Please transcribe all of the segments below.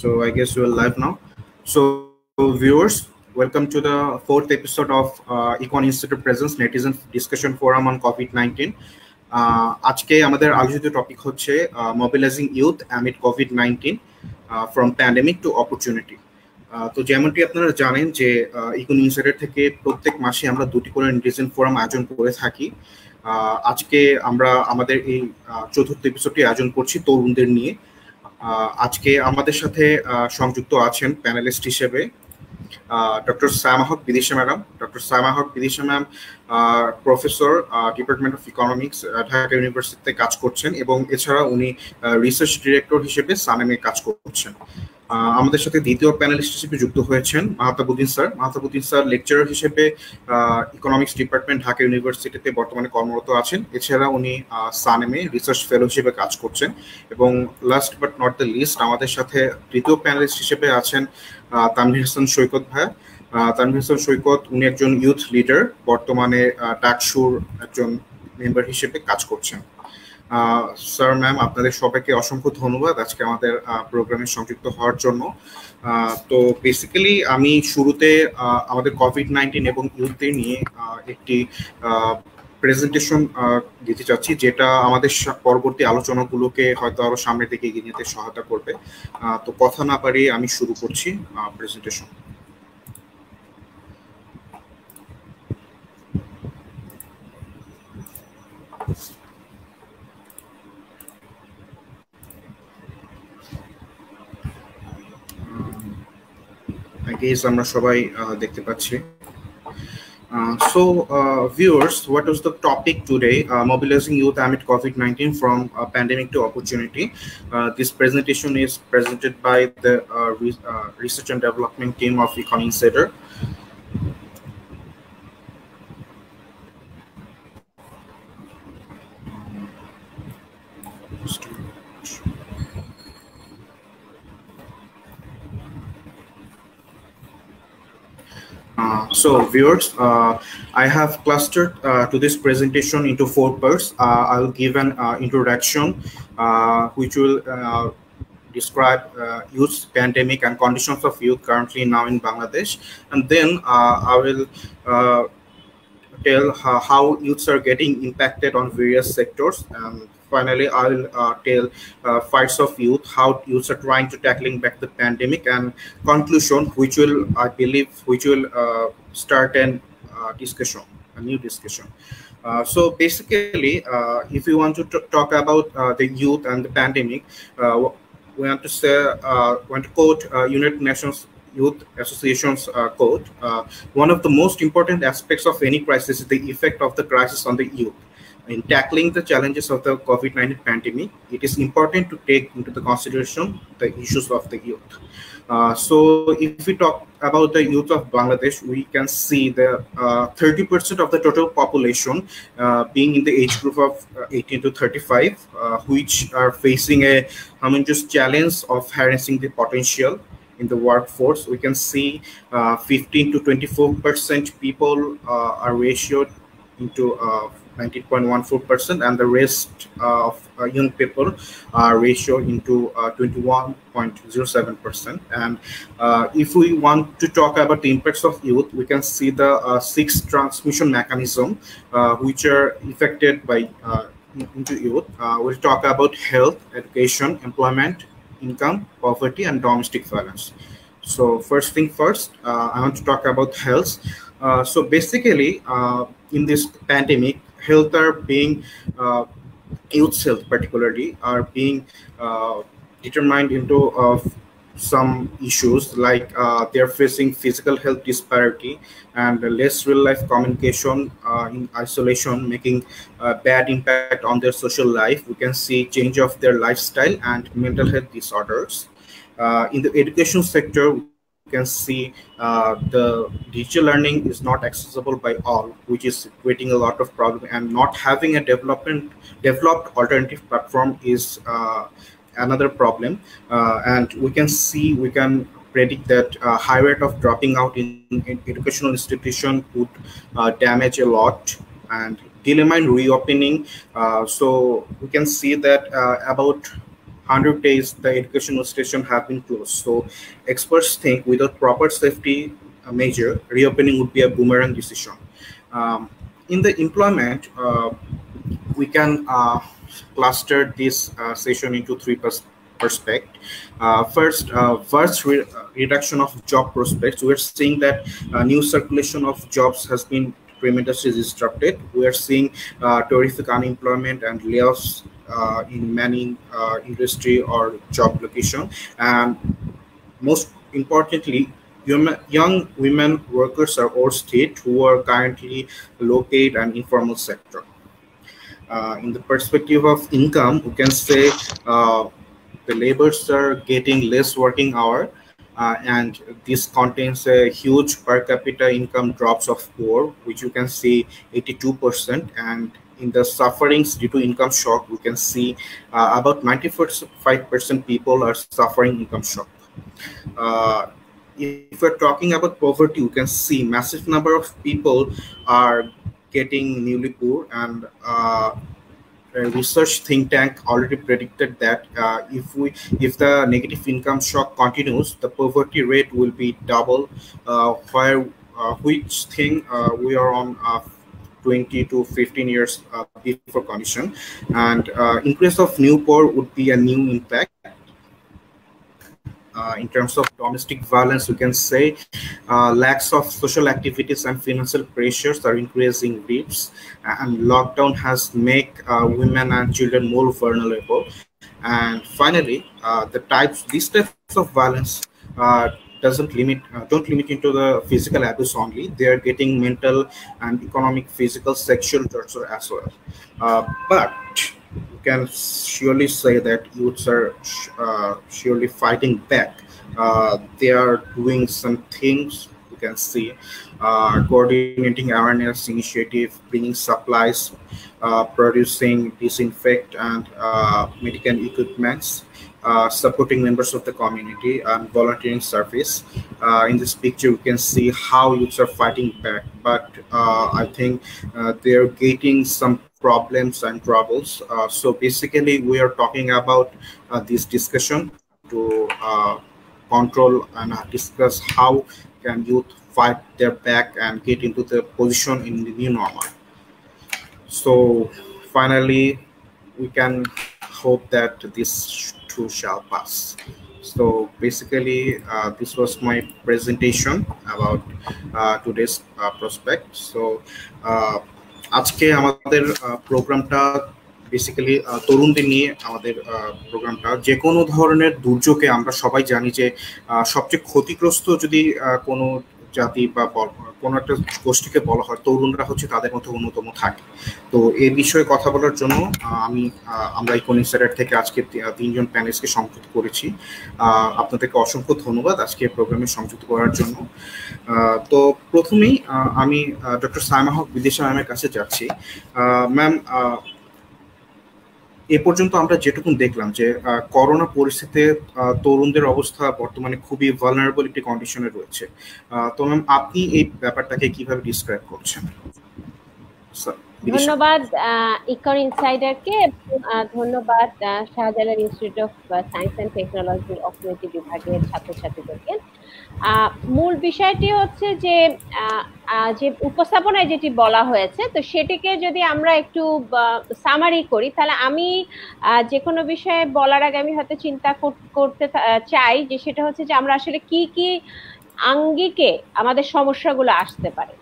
So I guess we're live now. So viewers, welcome to the fourth episode of Econ Institute Presence Netizen Discussion Forum on COVID-19. আজকে আমাদের আলোচিত topic হচ্ছে mobilizing youth amid COVID-19 from pandemic to opportunity. তো যেমনটি আপনারা জানেন যে ইকন insider থেকে প্রত্যেক মাসে আমরা দুটি করে নেটিজেন ফোরাম আয়োজন করে থাকি। আজকে আমরা আমাদের এই চতুর্থ এপিসোডটি আয়োজন করছি তরুণদের নিয়ে। আজকে আমাদের সাথে সংযুক্ত আছেন প্যানেলিস্ট হিসেবে doctor Saima Haque Bidisha madam. Doctor Saima Haque Bidisha ma'am professor, department of economics, Dhaka ইউনিভার্সিটিতে কাজ করছেন এবং এছাড়া উনি রিসার্চ ডিরেক্টর হিসেবে সানেমে কাজ করছেন। আমাদের সাথে দ্বিতীয় প্যানেলিস্ট হিসেবে যুক্ত হয়েছেন Mahtabuddin sir. Mahtabuddin sir lecturer হিসেবে ইকোনমিক্স ডিপার্টমেন্ট ঢাকা ইউনিভার্সিটিতে বর্তমানে কর্মরত আছেন। এছাড়া উনি সানেমে রিসার্চ ফেলো হিসেবে কাজ করছেন। এবং last but not the least, আমাদের সাথে তৃতীয় প্যানেলিস্ট হিসেবে আছেন তানভীর হাসান সৈকত ভাইয়া। তানভীর হাসান সৈকত উনি একজন ইউথ লিডার, বর্তমানে ডাকসুর একজন মেম্বার হিসেবে কাজ করছেন। স্যার ম্যাম, আপনাদের সবাইকে অসংখ্য ধন্যবাদ আজকে আমাদের প্রোগ্রামে সংযুক্ত হওয়ার জন্য। তো বেসিক্যালি আমি শুরুতে আমাদের কোভিড-19 এবং ইউথদের নিয়ে একটি প্রেজেন্টেশন দিতে চাচ্ছি, যেটা আমাদের পরবর্তী আলোচনাগুলোকে হয়তো আরো সামনের দিকে এগিয়ে নিতে সহায়তা করবে। তো কথা না পারি আমি শুরু করছি প্রেজেন্টেশন। আমরা সবাই দেখতে পাচ্ছি। So viewers, what was the topic today? Mobilizing youth amid COVID-19 from pandemic to opportunity. This presentation is presented by the research and development team of Econ Insider. So viewers, I have clustered to this presentation into 4 parts. I will give an introduction which will describe youth pandemic and conditions of youth currently now in Bangladesh, and then I will tell how youths are getting impacted on various sectors, and finally I will tell fights of youth, how youths are trying to tackling back the pandemic, and conclusion which will, I believe, start an discussion, a new discussion. So basically, if you want to talk about the youth and the pandemic, we want to quote United Nations Youth Association's quote. One of the most important aspects of any crisis is the effect of the crisis on the youth. In tackling the challenges of the COVID-19 pandemic, it is important to take into the consideration the issues of the youth. So if we talk about the youth of Bangladesh, we can see that 30% of the total population being in the age group of 18 to 35, which are facing a humongous challenge of harnessing the potential in the workforce. We can see 15 to 24% people are ratioed into 19.14%, and the rest of young people are ratioed into 21.07%. And if we want to talk about the impacts of youth, we can see the 6 transmission mechanism which are affected by into youth. We'll talk about health, education, employment, income, poverty, and domestic violence. So first thing first, I want to talk about health. So basically, in this pandemic, health are being youth's health particularly are being determined into some issues like they're facing physical health disparity and less real life communication in isolation, making bad impact on their social life. We can see change of their lifestyle and mental health disorders. In the education sector, we can see the digital learning is not accessible by all, which is creating a lot of problem, and not having a developed alternative platform is another problem. And we can predict that high rate of dropping out in educational institution would damage a lot and delay reopening. So we can see that about 100 days, the educational station have been closed. So experts think without proper safety measure, reopening would be a boomerang decision. In the employment, we can cluster this session into three perspectives. First, reduction of job prospects. We are seeing that new circulation of jobs has been tremendously disrupted. We are seeing terrific unemployment and layoffs in many industry or job location, and most importantly, young women workers are overstayed who are currently low-paid and informal sector. In the perspective of income, we can say the laborers are getting less working hour, and this contains a huge per capita income drops of poor, which you can see 82%, and in the sufferings due to income shock, we can see about 95% people are suffering income shock. If we're talking about poverty, you can see massive number of people are getting newly poor, and a research think tank already predicted that if the negative income shock continues, the poverty rate will be double, which thing we are on 20 to 15 years before condition, and increase of new poor would be a new impact. In terms of domestic violence, we can say lacks of social activities and financial pressures are increasing risks, and lockdown has made women and children more vulnerable. And finally, these types of violence don't limit into the physical abuse only. They are getting mental and economic, physical, sexual torture as well. But you can surely say that youths are surely fighting back. They are doing some things. You can see coordinating awareness initiative, bringing supplies, producing disinfect and medical equipments, supporting members of the community and volunteering service. In this picture, we can see how youths are fighting back, but I think they're getting some problems and troubles. So basically, we are talking about this discussion to control and discuss how can youth fight their back and get into the position in the new normal. So finally, we can hope that this too shall pass. So basically, this was my presentation about today's prospect. So আজকে আমাদের প্রোগ্রামটা basically তরুণদের নিয়ে আমাদের প্রোগ্রামটা যে কোনো ধরনের দুর্যোগে আমরা সবাই জানি যে সবচেয়ে ক্ষতিগ্রস্ত যদি কোনো জাতি বা কোনো একটা গোষ্ঠীকে বলা হয়, তরুণরা হচ্ছে তাদের মধ্যে অন্যতম থাকে। তো এই বিষয়ে কথা বলার জন্য আমরা ইকন ইনসাইডার থেকে আজকে তিনজন প্যানেলিস্টকে সংযুক্ত করেছি। আপনাদেরকে অসংখ্য ধন্যবাদ আজকে প্রোগ্রামে সংযুক্ত করার জন্য। তো প্রথমেই আমি ডক্টর সাইমা হক বিদিশা ম্যামের কাছে যাচ্ছি। ম্যাম, এ পর্যন্ত আমরা যেটুকুন দেখলাম যে করোনা পরিস্থিতিতে তরুণদের অবস্থা বর্তমানে খুবই ভালনারেবল একটি কন্ডিশনে রয়েছে। তো ম্যাম, আপনি এই ব্যাপারটাকে কিভাবে ডিসক্রাইব করছেন? ধন্যবাদ ইকন ইনসাইডারকে, ধন্যবাদ Shahjalal institute of science and technology অর্থনীতি বিভাগের ছাত্রছাত্রীদেরকে। মূল বিষয়টি হচ্ছে যে উপস্থাপনায় যেটি বলা হয়েছে, তো সেটিকে যদি আমরা একটু সামারি করি, তাহলে আমি যে কোনো বিষয়ে বলার আগে আমি হয়তো চিন্তা করতে চাই যে সেটা হচ্ছে যে আমরা আসলে কি কি আঙ্গিকে আমাদের সমস্যাগুলো আসতে পারে।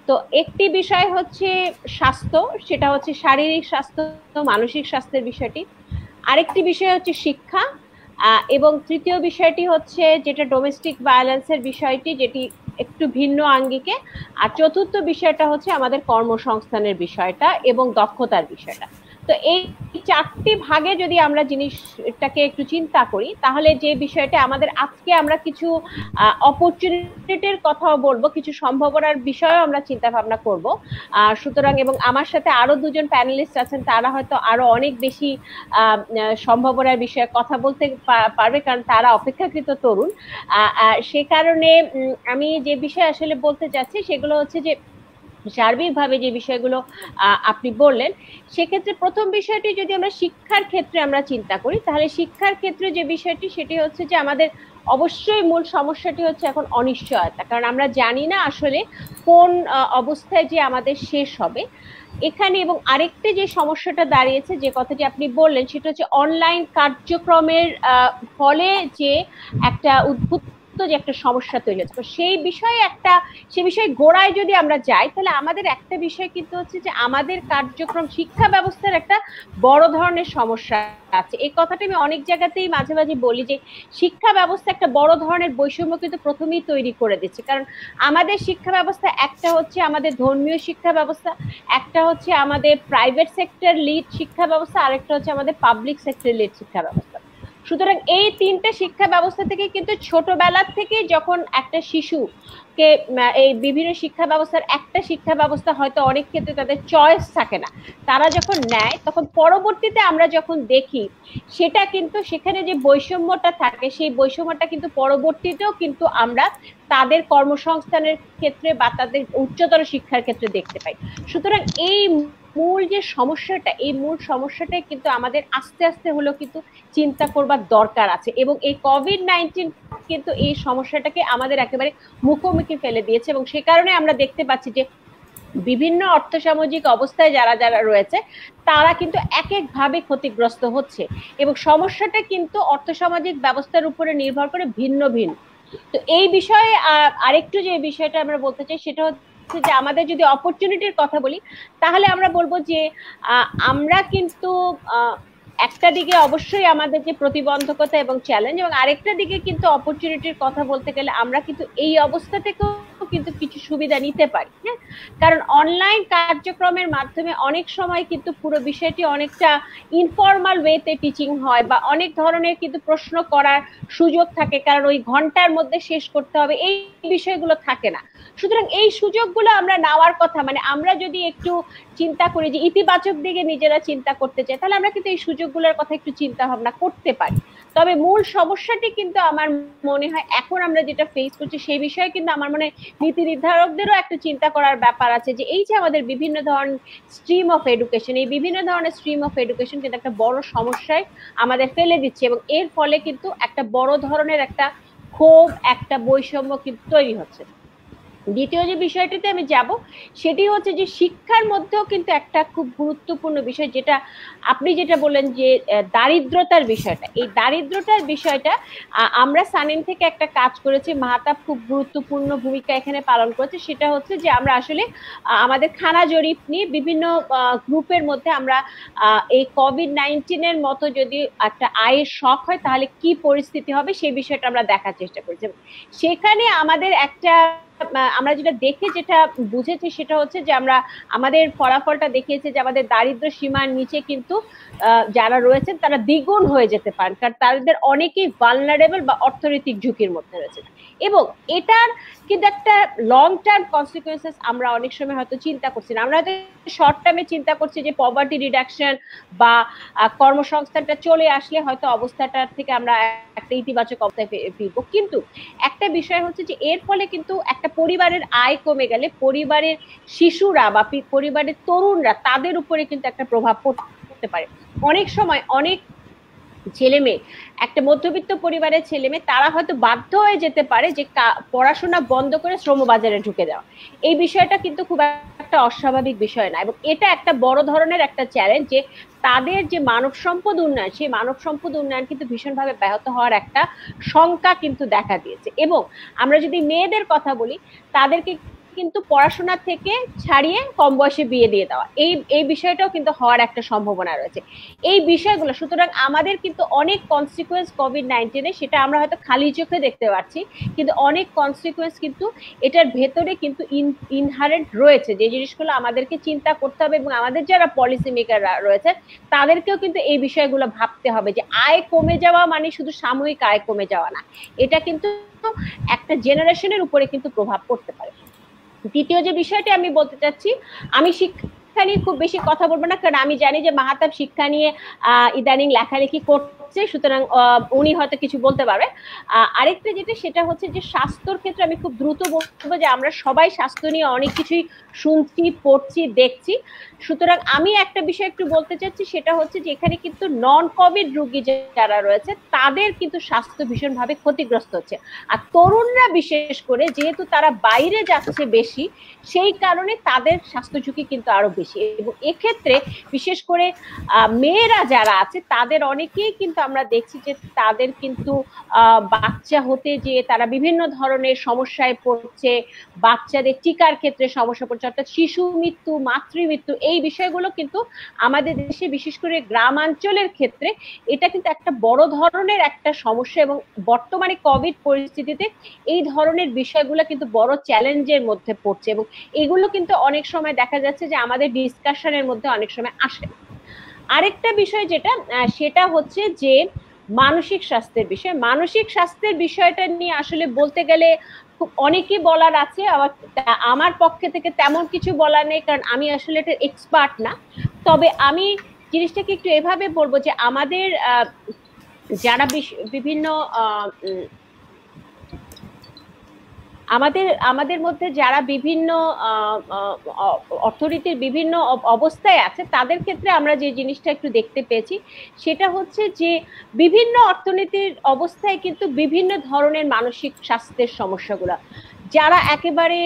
তো একটি বিষয় হচ্ছে স্বাস্থ্য, সেটা হচ্ছে শারীরিক স্বাস্থ্য, মানসিক স্বাস্থ্যের বিষয়টি। আরেকটি বিষয় হচ্ছে শিক্ষা, এবং তৃতীয় বিষয়টি হচ্ছে যেটা ডোমেস্টিক ভায়োলেন্সের বিষয়টি, যেটি একটু ভিন্ন আঙ্গিকে। আর চতুর্থ বিষয়টা হচ্ছে আমাদের কর্মসংস্থানের বিষয়টা এবং দক্ষতার বিষয়টা। তো এই চারটি ভাগে যদি আমরা জিনিসটাকে একটু চিন্তা করি, তাহলে যে বিষয়টা আমাদের আজকে আমরা কিছু অপরচুনিটির কথাও বলবো, কিছু সম্ভাবনার বিষয়েও আমরা চিন্তা ভাবনা করব। সুতরাং এবং আমার সাথে আরো দুজন প্যানেলিস্ট আছেন, তারা হয়তো আরো অনেক বেশি সম্ভাবনার বিষয়ে কথা বলতে পারবে, কারণ তারা অপেক্ষাকৃত তরুণ। সে কারণে আমি যে বিষয়ে আসলে বলতে চাচ্ছি সেগুলো হচ্ছে যে সার্বিকভাবে যে বিষয়গুলো আপনি বললেন, সেক্ষেত্রে প্রথম বিষয়টি যদি আমরা শিক্ষার ক্ষেত্রে আমরা চিন্তা করি, তাহলে শিক্ষার ক্ষেত্রে যে বিষয়টি সেটি হচ্ছে যে আমাদের অবশ্যই মূল সমস্যাটি হচ্ছে এখন অনিশ্চয়তা। কারণ আমরা জানি না আসলে কোন অবস্থায় যে আমাদের শেষ হবে এখানে। এবং আরেকটা যে সমস্যাটা দাঁড়িয়েছে, যে কথাটি আপনি বললেন, সেটা হচ্ছে অনলাইন কার্যক্রমের ফলে যে একটা উদ্ভূত যে একটা সমস্যা তৈরি হচ্ছে। সেই বিষয়ে গোড়ায় যদি আমরা যাই, তাহলে আমাদের একটা বিষয় কিন্তু হচ্ছে যে আমাদের কার্যক্রম, শিক্ষা ব্যবস্থার একটা বড় ধরনের সমস্যা আছে। এই কথাটা আমি অনেক জায়গাতেই মাঝে মাঝে বলি যে শিক্ষা ব্যবস্থা একটা বড় ধরনের বৈষম্য কিন্তু প্রথমেই তৈরি করে দিচ্ছে। কারণ আমাদের শিক্ষা ব্যবস্থা, একটা হচ্ছে আমাদের ধর্মীয় শিক্ষা ব্যবস্থা, একটা হচ্ছে আমাদের প্রাইভেট সেক্টর লিড শিক্ষা ব্যবস্থা, আরেকটা হচ্ছে আমাদের পাবলিক সেক্টর লিড শিক্ষা ব্যবস্থা। সুতরাং এই তিনটে শিক্ষা ব্যবস্থা থেকে কিন্তু ছোটবেলা থেকে যখন একটা শিশুকে এই বিভিন্ন শিক্ষা ব্যবস্থার একটা শিক্ষা ব্যবস্থা হয়তো অনেক ক্ষেত্রে তাদের চয়েস থাকে না, তারা যখন নেয় তখন পরবর্তীতে আমরা যখন দেখি সেটা কিন্তু সেখানে যে বৈষম্যটা থাকে, সেই বৈষম্যটা কিন্তু পরবর্তীতেও কিন্তু আমরা তাদের কর্মসংস্থানের ক্ষেত্রে বা তাদের উচ্চতর শিক্ষার ক্ষেত্রে দেখতে পাই। সুতরাং এই মূল যে সমস্যাটা, এই মূল সমস্যাটাই কিন্তু আমাদের আস্তে আস্তে হলেও কিন্তু চিন্তা করবার দরকার আছে। এবং এই কোভিড-19 কিন্তু এই সমস্যাটাকে আমাদের একেবারে মুখোমুখি ফেলে দিয়েছে। এবং সে কারণে আমরা দেখতে পাচ্ছি যে বিভিন্ন অর্থসামাজিক অবস্থায় যারা যারা রয়েছে তারা কিন্তু এক এক ভাবে ক্ষতিগ্রস্ত হচ্ছে, এবং সমস্যাটা কিন্তু অর্থসামাজিক ব্যবস্থার উপরে নির্ভর করে ভিন্ন ভিন্ন। তো এই বিষয়ে আরেকটু যে বিষয়টা আমরা বলতে চাই সেটা হচ্ছে যে আমাদের যদি অপরচুনিটির কথা বলি, তাহলে আমরা বলবো যে আমরা কিন্তু একটা দিকে অবশ্যই আমাদের যে প্রতিবন্ধকতা এবং চ্যালেঞ্জ, এবং আরেকটা দিকে কিন্তু অপরচুনিটির কথা বলতে গেলে আমরা কিন্তু এই অবস্থা থেকেও কিন্তু কিছু সুবিধা নিতে পারি। হ্যাঁ, কারণ অনলাইন কার্যক্রমের মাধ্যমে অনেক সময় কিন্তু পুরো বিষয়টি অনেকটা ইনফর্মাল ওয়েতে টিচিং হয়, বা অনেক ধরনের কিন্তু প্রশ্ন করার সুযোগ থাকে, কারণ ওই ঘন্টার মধ্যে শেষ করতে হবে এই বিষয়গুলো থাকে না। সুতরাং এই সুযোগগুলো আমরা নেওয়ার কথা, মানে আমরা যদি একটু চিন্তা করি যে ইতিবাচক দিকে নিজেরা চিন্তা করতে চাই, তাহলে আমরা কিন্তু এই সুযোগগুলোর কথা একটু চিন্তা ভাবনা করতে পারি। তবে মূল সমস্যাটি কিন্তু আমার মনে হয় এখন আমরা যেটা ফেস করছি সেই বিষয়ে কিন্তু আমার মনে হয় নীতি নির্ধারকদেরও একটা চিন্তা করার ব্যাপার আছে, যে এই যে আমাদের বিভিন্ন ধরনের স্ট্রিম অফ এডুকেশন, এই বিভিন্ন ধরনের স্ট্রিম অফ এডুকেশন কিন্তু একটা বড় সমস্যায় আমাদের ফেলে দিচ্ছে, এবং এর ফলে কিন্তু একটা বড় ধরনের একটা ক্ষোভ, একটা বৈষম্য কিন্তু তৈরি হচ্ছে। দ্বিতীয় যে বিষয়টিতে আমি যাব সেটি হচ্ছে যে শিক্ষার মধ্যেও কিন্তু একটা খুব গুরুত্বপূর্ণ বিষয়, যেটা আপনি যেটা বললেন যে দারিদ্রতার বিষয়টা। এই দারিদ্রতার বিষয়টা আমরা সানেন থেকে একটা কাজ করেছি, মাহতাব খুব গুরুত্বপূর্ণ ভূমিকা এখানে পালন করেছে। সেটা হচ্ছে যে আমরা আসলে আমাদের খানা জরিপ নিয়ে বিভিন্ন গ্রুপের মধ্যে আমরা এই কোভিড-19 মতো যদি একটা আয়ের শক হয় তাহলে কি পরিস্থিতি হবে সেই বিষয়টা আমরা দেখার চেষ্টা করেছি। সেখানে আমাদের একটা আমরা যেটা দেখে যেটা বুঝেছি সেটা হচ্ছে যে আমরা আমাদের ফলাফলটা দেখিয়েছে যে আমাদের দারিদ্র সীমার নিচে কিন্তু যারা রয়েছেন তারা দ্বিগুণ হয়ে যেতে পারেন, কারণ তাদের অনেকেই ভালনারেবল বা অর্থনৈতিক ঝুঁকির মধ্যে রয়েছে। এবং এটার কিন্তু একটা লং টার্ম কনসিকুয়েন্সেস আমরা অনেক সময় হয়তো চিন্তা করছি না। আমরা হয়তো শর্ট টার্মে চিন্তা করছি যে পভার্টি রিডাকশন বা কর্মসংস্থানটা চলে আসলে হয়তো অবস্থাটার থেকে আমরা একটা ইতিবাচক অবস্থায় ফিরবো, কিন্তু একটা বিষয় হচ্ছে যে এর ফলে কিন্তু একটা পরিবারের আয় কমে গেলে পরিবারের শিশুরা বা পরিবারের তরুণরা তাদের উপরে কিন্তু একটা প্রভাব পড়তে পারে। অনেক সময় অনেক ছেলে মেয়ে, একটা মধ্যবিত্ত পরিবারের ছেলে মেয়ে, তারা হয়তো বাধ্য হয়ে যেতে পারে যে পড়াশোনা বন্ধ করে শ্রমবাজারে ঢুকে যাওয়া। এই বিষয়টা কিন্তু খুব একটা অস্বাভাবিক বিষয় না, এবং এটা একটা বড় ধরনের একটা চ্যালেঞ্জ যে তাদের যে মানব সম্পদ উন্নয়ন, সেই মানব সম্পদ উন্নয়ন কিন্তু ভীষণভাবে ব্যাহত হওয়ার একটা শঙ্কা কিন্তু দেখা দিয়েছে। এবং আমরা যদি মেয়েদের কথা বলি, তাদেরকে কিন্তু পড়াশোনা থেকে ছাড়িয়ে কম বয়সে বিয়ে দিয়ে দেওয়া, এই বিষয়টাও কিন্তু হওয়ার একটা সম্ভাবনা রয়েছে। এই বিষয়গুলো সুতরাং আমাদের কিন্তু অনেক কনসিকুয়েন্স কোভিড-19 সেটা আমরা হয়তো খালি চোখে দেখতে পাচ্ছি, কিন্তু অনেক কনসিকুয়েন্স কিন্তু এটার ভেতরে কিন্তু ইনহারেন্ট রয়েছে, যে জিনিসগুলো আমাদেরকে চিন্তা করতে হবে। এবং আমাদের যারা পলিসি মেকাররা রয়েছে তাদেরকেও কিন্তু এই বিষয়গুলো ভাবতে হবে যে আয় কমে যাওয়া মানে শুধু সাময়িক আয় কমে যাওয়া না, এটা কিন্তু একটা জেনারেশনের উপরে কিন্তু প্রভাব পড়তে পারে। দ্বিতীয় যে বিষয়টি আমি বলতে চাচ্ছি, আমি শিক্ষা নিয়ে খুব বেশি কথা বলবো না, কারণ আমি জানি যে মাহতাব শিক্ষা নিয়ে ইদানিং লেখালেখি করতে হচ্ছে, সুতরাং উনি হয়তো কিছু বলতে পারবে। আরেকটা যেটা সেটা হচ্ছে যে স্বাস্থ্যর ক্ষেত্রে আমি খুব দ্রুত বলবো যে আমরা সবাই স্বাস্থ্য নিয়ে অনেক কিছুই শুনছি, পড়ছি, দেখছি। সুতরাং আমি একটা বিষয় একটু বলতে চাচ্ছি, সেটা হচ্ছে যে এখানে কিন্তু নন কোভিড রোগী যারা রয়েছে তাদের কিন্তু স্বাস্থ্য ভীষণভাবে ক্ষতিগ্রস্ত হচ্ছে। আর তরুণরা বিশেষ করে, যেহেতু তারা বাইরে যাচ্ছে বেশি, সেই কারণে তাদের স্বাস্থ্য ঝুঁকি কিন্তু আরো বেশি। এবং এক্ষেত্রে বিশেষ করে মেয়েরা যারা আছে তাদের অনেকেই কিন্তু আমরা দেখছি যে তাদের কিন্তু বাচ্চা হতে যে তারা বিভিন্ন ধরনের সমস্যায় পড়ছে, বাচ্চাদের টিকার ক্ষেত্রে সমস্যা পড়ছে, অর্থাৎ শিশু মৃত্যু, মাতৃমৃত্যু, এই বিষয়গুলো কিন্তু আমাদের দেশে বিশেষ করে গ্রামাঞ্চলের ক্ষেত্রে এটা কিন্তু একটা বড় ধরনের একটা সমস্যা। এবং বর্তমানে কোভিড পরিস্থিতিতে এই ধরনের বিষয়গুলো কিন্তু বড় চ্যালেঞ্জের মধ্যে পড়ছে, এবং এগুলো কিন্তু অনেক সময় দেখা যাচ্ছে যে আমাদের ডিসকাশনের মধ্যে অনেক সময় আসে। আরেকটা বিষয় যেটা সেটা হচ্ছে যে মানসিক স্বাস্থ্যের বিষয়। মানসিক স্বাস্থ্যের বিষয়টা নিয়ে আসলে বলতে গেলে খুব অনেকই বলার আছে। আমার পক্ষে থেকে তেমন কিছু বলার নেই, কারণ আমি আসলে এটা এক্সপার্ট না। তবে আমি জিনিসটাকে একটু এভাবে বলবো যে আমাদের যারা বিভিন্ন আমাদের মধ্যে যারা বিভিন্ন অর্থনীতির বিভিন্ন অবস্থায় আছে তাদের ক্ষেত্রে আমরা যে জিনিসটা একটু দেখতে পেয়েছি সেটা হচ্ছে যে বিভিন্ন অর্থনীতির অবস্থায় কিন্তু বিভিন্ন ধরনের মানসিক স্বাস্থ্যের সমস্যাগুলো, যারা একেবারে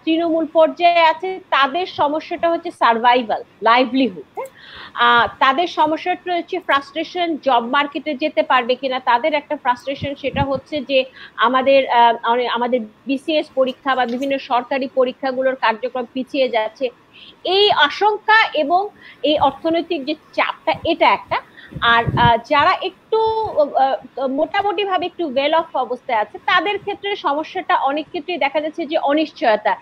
তৃণমূল পর্যায়ে আছে তাদের সমস্যাটা হচ্ছে সার্ভাইভাল, লাইভলিহুড। তাদের সমস্যাটা হচ্ছে ফ্রাস্ট্রেশন, জব মার্কেটে যেতে পারবে কিনা তাদের একটা ফ্রাস্ট্রেশন, সেটা হচ্ছে যে আমাদের বিসিএস পরীক্ষা বা বিভিন্ন সরকারি পরীক্ষাগুলোর কার্যক্রম পিছিয়ে যাচ্ছে, এই আশঙ্কা এবং এই অর্থনৈতিক যে চাপটা, এটা একটা। আর যারা একটু মোটামুটি ভাবে একটু ওয়েল অফ অবস্থায় আছে তাদের ক্ষেত্রে সমস্যাটা অনেক ক্ষেত্রেই দেখা যাচ্ছে যে অনিশ্চয়তা,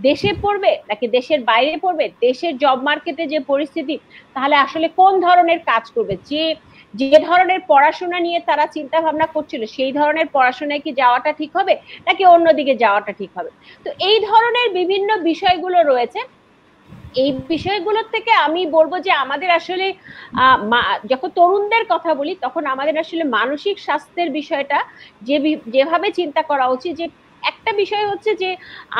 দেশে পড়বে নাকি দেশের বাইরে পড়বে, দেশের জব মার্কেটে যে পরিস্থিতি, তাহলে আসলে কোন ধরনের কাজ করবে, যে ধরনের পড়াশোনা নিয়ে তারা চিন্তা ভাবনা করছিল সেই ধরনের পড়াশোনায় কি যাওয়াটা ঠিক হবে নাকি অন্যদিকে যাওয়াটা ঠিক হবে। তো এই ধরনের বিভিন্ন বিষয়গুলো রয়েছে। এই বিষয়গুলোর থেকে আমি বলবো যে আমাদের আসলে যখন তরুণদের কথা বলি তখন আমাদের আসলে মানসিক স্বাস্থ্যের বিষয়টা যেভাবে চিন্তা করা উচিত, যে একটা বিষয় হচ্ছে যে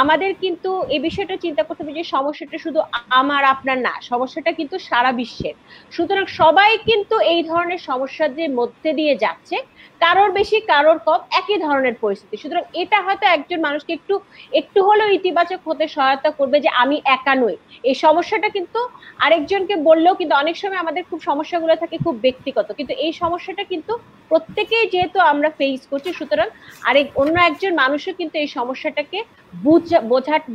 আমাদের কিন্তু এই বিষয়টা চিন্তা করতে হবে যে সমস্যাটা শুধু আমার আপনার না, সমস্যাটা কিন্তু সারা বিশ্বের। সুতরাং সবাই কিন্তু এই ধরনের সমস্যার মধ্যে দিয়ে যাচ্ছে, কারোর বেশি কারোর কম, একই ধরনের পরিস্থিতি। সুতরাং এটা হয়তো একজন মানুষকে একটু একটু হলেও ইতিবাচক হতে সহায়তা করবে যে আমি একা নই, এই সমস্যাটা কিন্তু আরেকজনকে বললেও কিন্তু অনেক সময় আমাদের খুব সমস্যাগুলো থাকে খুব ব্যক্তিগত, কিন্তু এই সমস্যাটা কিন্তু প্রত্যেকেই যেহেতু আমরা ফেস করছি, সুতরাং অন্য একজন মানুষও কিন্তু এই সমস্যাটাকে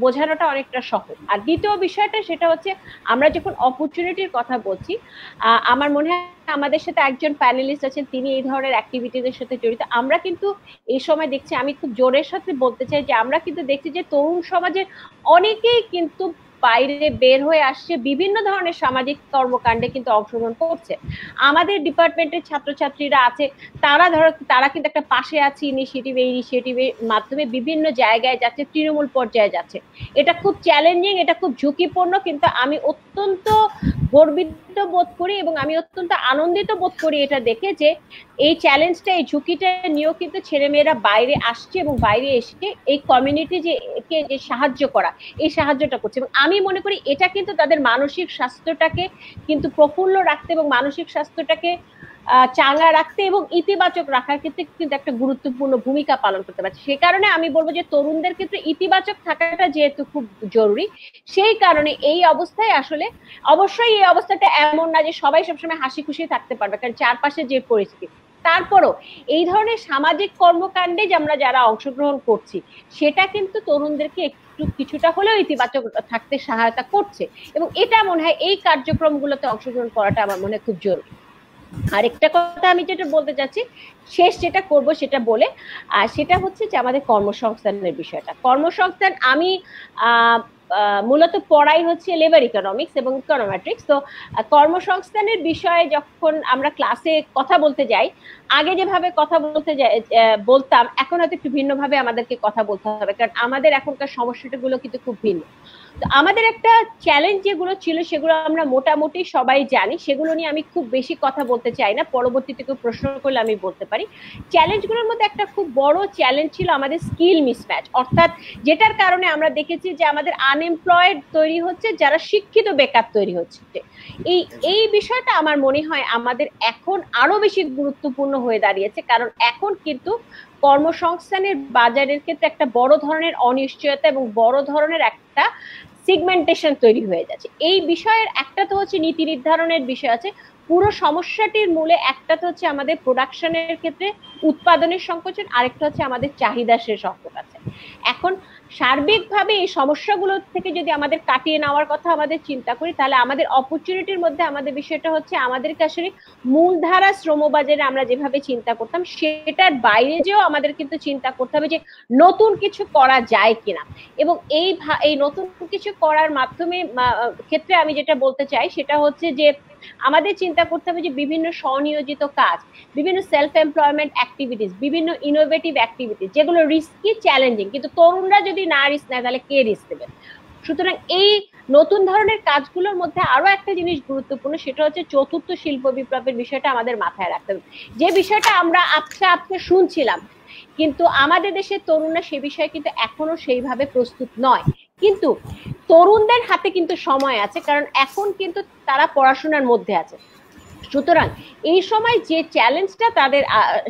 বোঝানোটা অনেকটা সহজ। আর দ্বিতীয় বিষয়টা সেটা হচ্ছে আমরা যখন অপরচুনিটির কথা বলছি, আমার মনে হয় আমাদের সাথে একজন প্যানেলিস্ট আছেন, তিনি এই ধরনের অ্যাক্টিভিটিদের সাথে জড়িত। আমরা কিন্তু এই সময় দেখছি, আমি খুব জোরের সাথে বলতে চাই যে আমরা কিন্তু দেখছি যে তরুণ সমাজের অনেকেই কিন্তু বাইরে বের হয়ে আসছে, বিভিন্ন ধরনের সামাজিক কর্মকাণ্ডে কিন্তু অংশগ্রহণ করছে। আমাদের ডিপার্টমেন্টের ছাত্রছাত্রীরা আছে, তারা কিন্তু একটা পাশে আছে ইনিশিয়েটিভের মাধ্যমে বিভিন্ন জায়গায় যাচ্ছে, তৃণমূল পর্যায়ে যাচ্ছে। এটা খুব চ্যালেঞ্জিং, এটা খুব ঝুঁকিপূর্ণ, কিন্তু আমি অত্যন্ত গর্বিত বোধ করি এবং আমি অত্যন্ত আনন্দিত বোধ করি এটা দেখে যে এই চ্যালেঞ্জটা, এই ঝুঁকিটা নিয়েও কিন্তু ছেলেমেয়েরা বাইরে আসছে এবং বাইরে এসে এই কমিউনিটি যে সাহায্য করা, এই সাহায্যটা করছে। এবং আমি মনে করি এটা কিন্তু তাদের মানসিক স্বাস্থ্যটাকে কিন্তু প্রফুল্ল রাখতে এবং মানসিক স্বাস্থ্যটাকে চাঙ্গা রাখতে এবং ইতিবাচক রাখার ক্ষেত্রে কিন্তু একটা গুরুত্বপূর্ণ ভূমিকা পালন করতে পারছে। সে কারণে আমি বলবো যে তরুণদের ক্ষেত্রে ইতিবাচক থাকাটা যেহেতু খুব জরুরি, সেই কারণে এই অবস্থায় আসলে অবশ্যই এই অবস্থাটা এমন না যে সবাই সবসময় হাসি খুশি থাকতে পারবে, কারণ চারপাশে যে পরিস্থিতি, তারপরও এই ধরনের সামাজিক কর্মকাণ্ডে আমরা যারা অংশগ্রহণ করছি সেটা কিন্তু তরুণদেরকে একটু কিছুটা হলেও ইতিবাচক থাকতে সহায়তা করছে, এবং এটা মনে হয় এই কার্যক্রমগুলোতে অংশগ্রহণ করাটা আমার মনে হয় খুব জরুরি। আরেকটা কথা আমি যেটা বলতে চাচ্ছি, শেষ যেটা করব সেটা বলে, সেটা হচ্ছে যে আমাদের কর্মসংস্থানের বিষয়টা। কর্মসংস্থান আমি মূলত পড়াই হচ্ছে লেবার ইকোনমিক্স এবং ইকোনমেট্রিক্স। তো কর্মসংস্থানের বিষয়ে যখন আমরা ক্লাসে কথা বলতে যাই, আগে যেভাবে কথা বলতাম এখন হয়তো একটু ভিন্নভাবে আমাদেরকে কথা বলতে হবে, কারণ আমাদের এখনকার সমস্যাগুলো কিন্তু খুব ভিন্ন। তো আমাদের একটা চ্যালেঞ্জ যেগুলো ছিল সেগুলো আমরা মোটামুটি সবাই জানি, সেগুলো নিয়ে আমি খুব বেশি কথা বলতে চাই না, পরবর্তীতে কেউ প্রশ্ন করলে আমি বলতে পারি। চ্যালেঞ্জগুলোর মধ্যে একটা খুব বড় চ্যালেঞ্জ ছিল আমাদের স্কিল মিসম্যাচ, অর্থাৎ যেটার কারণে আমরা দেখেছি যে আমাদের আনএমপ্লয়েড তৈরি হচ্ছে, যারা শিক্ষিত বেকার তৈরি হচ্ছে। এই বিষয়টা আমার মনে হয় আমাদের এখন আরো বেশি গুরুত্বপূর্ণ হয়ে দাঁড়িয়েছে, কারণ এখন কিন্তু কর্মসংস্থানের বাজারের ক্ষেত্রে একটা বড় ধরনের অনিশ্চয়তা এবং বড় ধরনের একটা সিগমেন্টেশন তৈরি হয়ে যাচ্ছে। এই বিষয়ের একটা তো হচ্ছে নীতি নির্ধারণের বিষয় আছে, পুরো সমস্যাটির মূলে একটা তো হচ্ছে আমাদের প্রোডাকশনের ক্ষেত্রে উৎপাদনের সংকোচন, আরেকটা হচ্ছে আমাদের চাহিদা শেষ সংকট আছে। এখন সার্বিকভাবে এই সমস্যাগুলো থেকে যদি আমাদের কাটিয়ে নেওয়ার কথা আমাদের চিন্তা করি, তাহলে আমাদের অপরচুনিটির মধ্যে আমাদের বিষয়টা হচ্ছে আমাদেরকে আসলে মূলধারা শ্রমবাজারে আমরা যেভাবে চিন্তা করতাম সেটার বাইরে যেও আমাদের কিন্তু চিন্তা করতে হবে যে নতুন কিছু করা যায় কিনা। এবং এই নতুন কিছু করার মাধ্যমে ক্ষেত্রে আমি যেটা বলতে চাই সেটা হচ্ছে যে আমাদের চিন্তা করতে হবে যে বিভিন্ন স্বনিয়োজিত কাজ, বিভিন্ন সেলফ এমপ্লয়মেন্ট অ্যাক্টিভিটিস, বিভিন্ন ইনোভেটিভ অ্যাক্টিভিটিস যেগুলো রিস্কি চ্যালেঞ্জিং, কিন্তু তরুণরা যদি না রিস্ক নেয় তাহলে কে রিস্ক দেবে? সুতরাং এই নতুন ধরনের কাজগুলোর মধ্যে আরো একটা জিনিস গুরুত্বপূর্ণ, সেটা হচ্ছে চতুর্থ শিল্প বিপ্লবের বিষয়টা আমাদের মাথায় রাখতে হবে। যে বিষয়টা আমরা আপকে শুনছিলাম, কিন্তু আমাদের দেশের তরুণরা সে বিষয়ে কিন্তু এখনো সেইভাবে প্রস্তুত নয়। কিন্তু তরুণদের হাতে কিন্তু সময় আছে, কারণ এখন কিন্তু তারা পড়াশোনার মধ্যে আছে। সুতরাং এই সময় যে চ্যালেঞ্জটা তাদের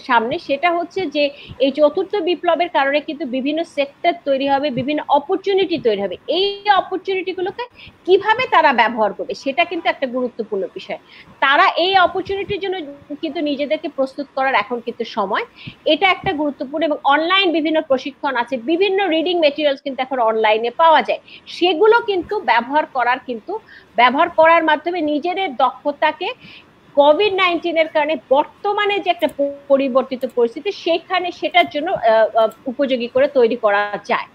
সামনে সেটা হচ্ছে যে এই চতুর্থ বিপ্লবের কারণে কিন্তু বিভিন্ন সেক্টর তৈরি হবে, বিভিন্ন অপরচুনিটি তৈরি হবে। এই অপরচুনিটিগুলোকে কিভাবে তারা ব্যবহার করবে সেটা কিন্তু একটা গুরুত্বপূর্ণ বিষয়। তারা এই অপরচুনিটির জন্য কিন্তু নিজেদেরকে প্রস্তুত করার এখন কিন্তু সময়, এটা একটা গুরুত্বপূর্ণ। এবং অনলাইন বিভিন্ন প্রশিক্ষণ আছে, বিভিন্ন রিডিং মেটেরিয়ালস কিন্তু এখন অনলাইনে পাওয়া যায়, সেগুলো কিন্তু ব্যবহার করার মাধ্যমে নিজেদের দক্ষতাকে কোভিড-19 এর কারণে বর্তমানে যে একটা পরিবর্তিত পরিস্থিতি সেখানে সেটার জন্য উপযোগী করে তৈরি করা যায়।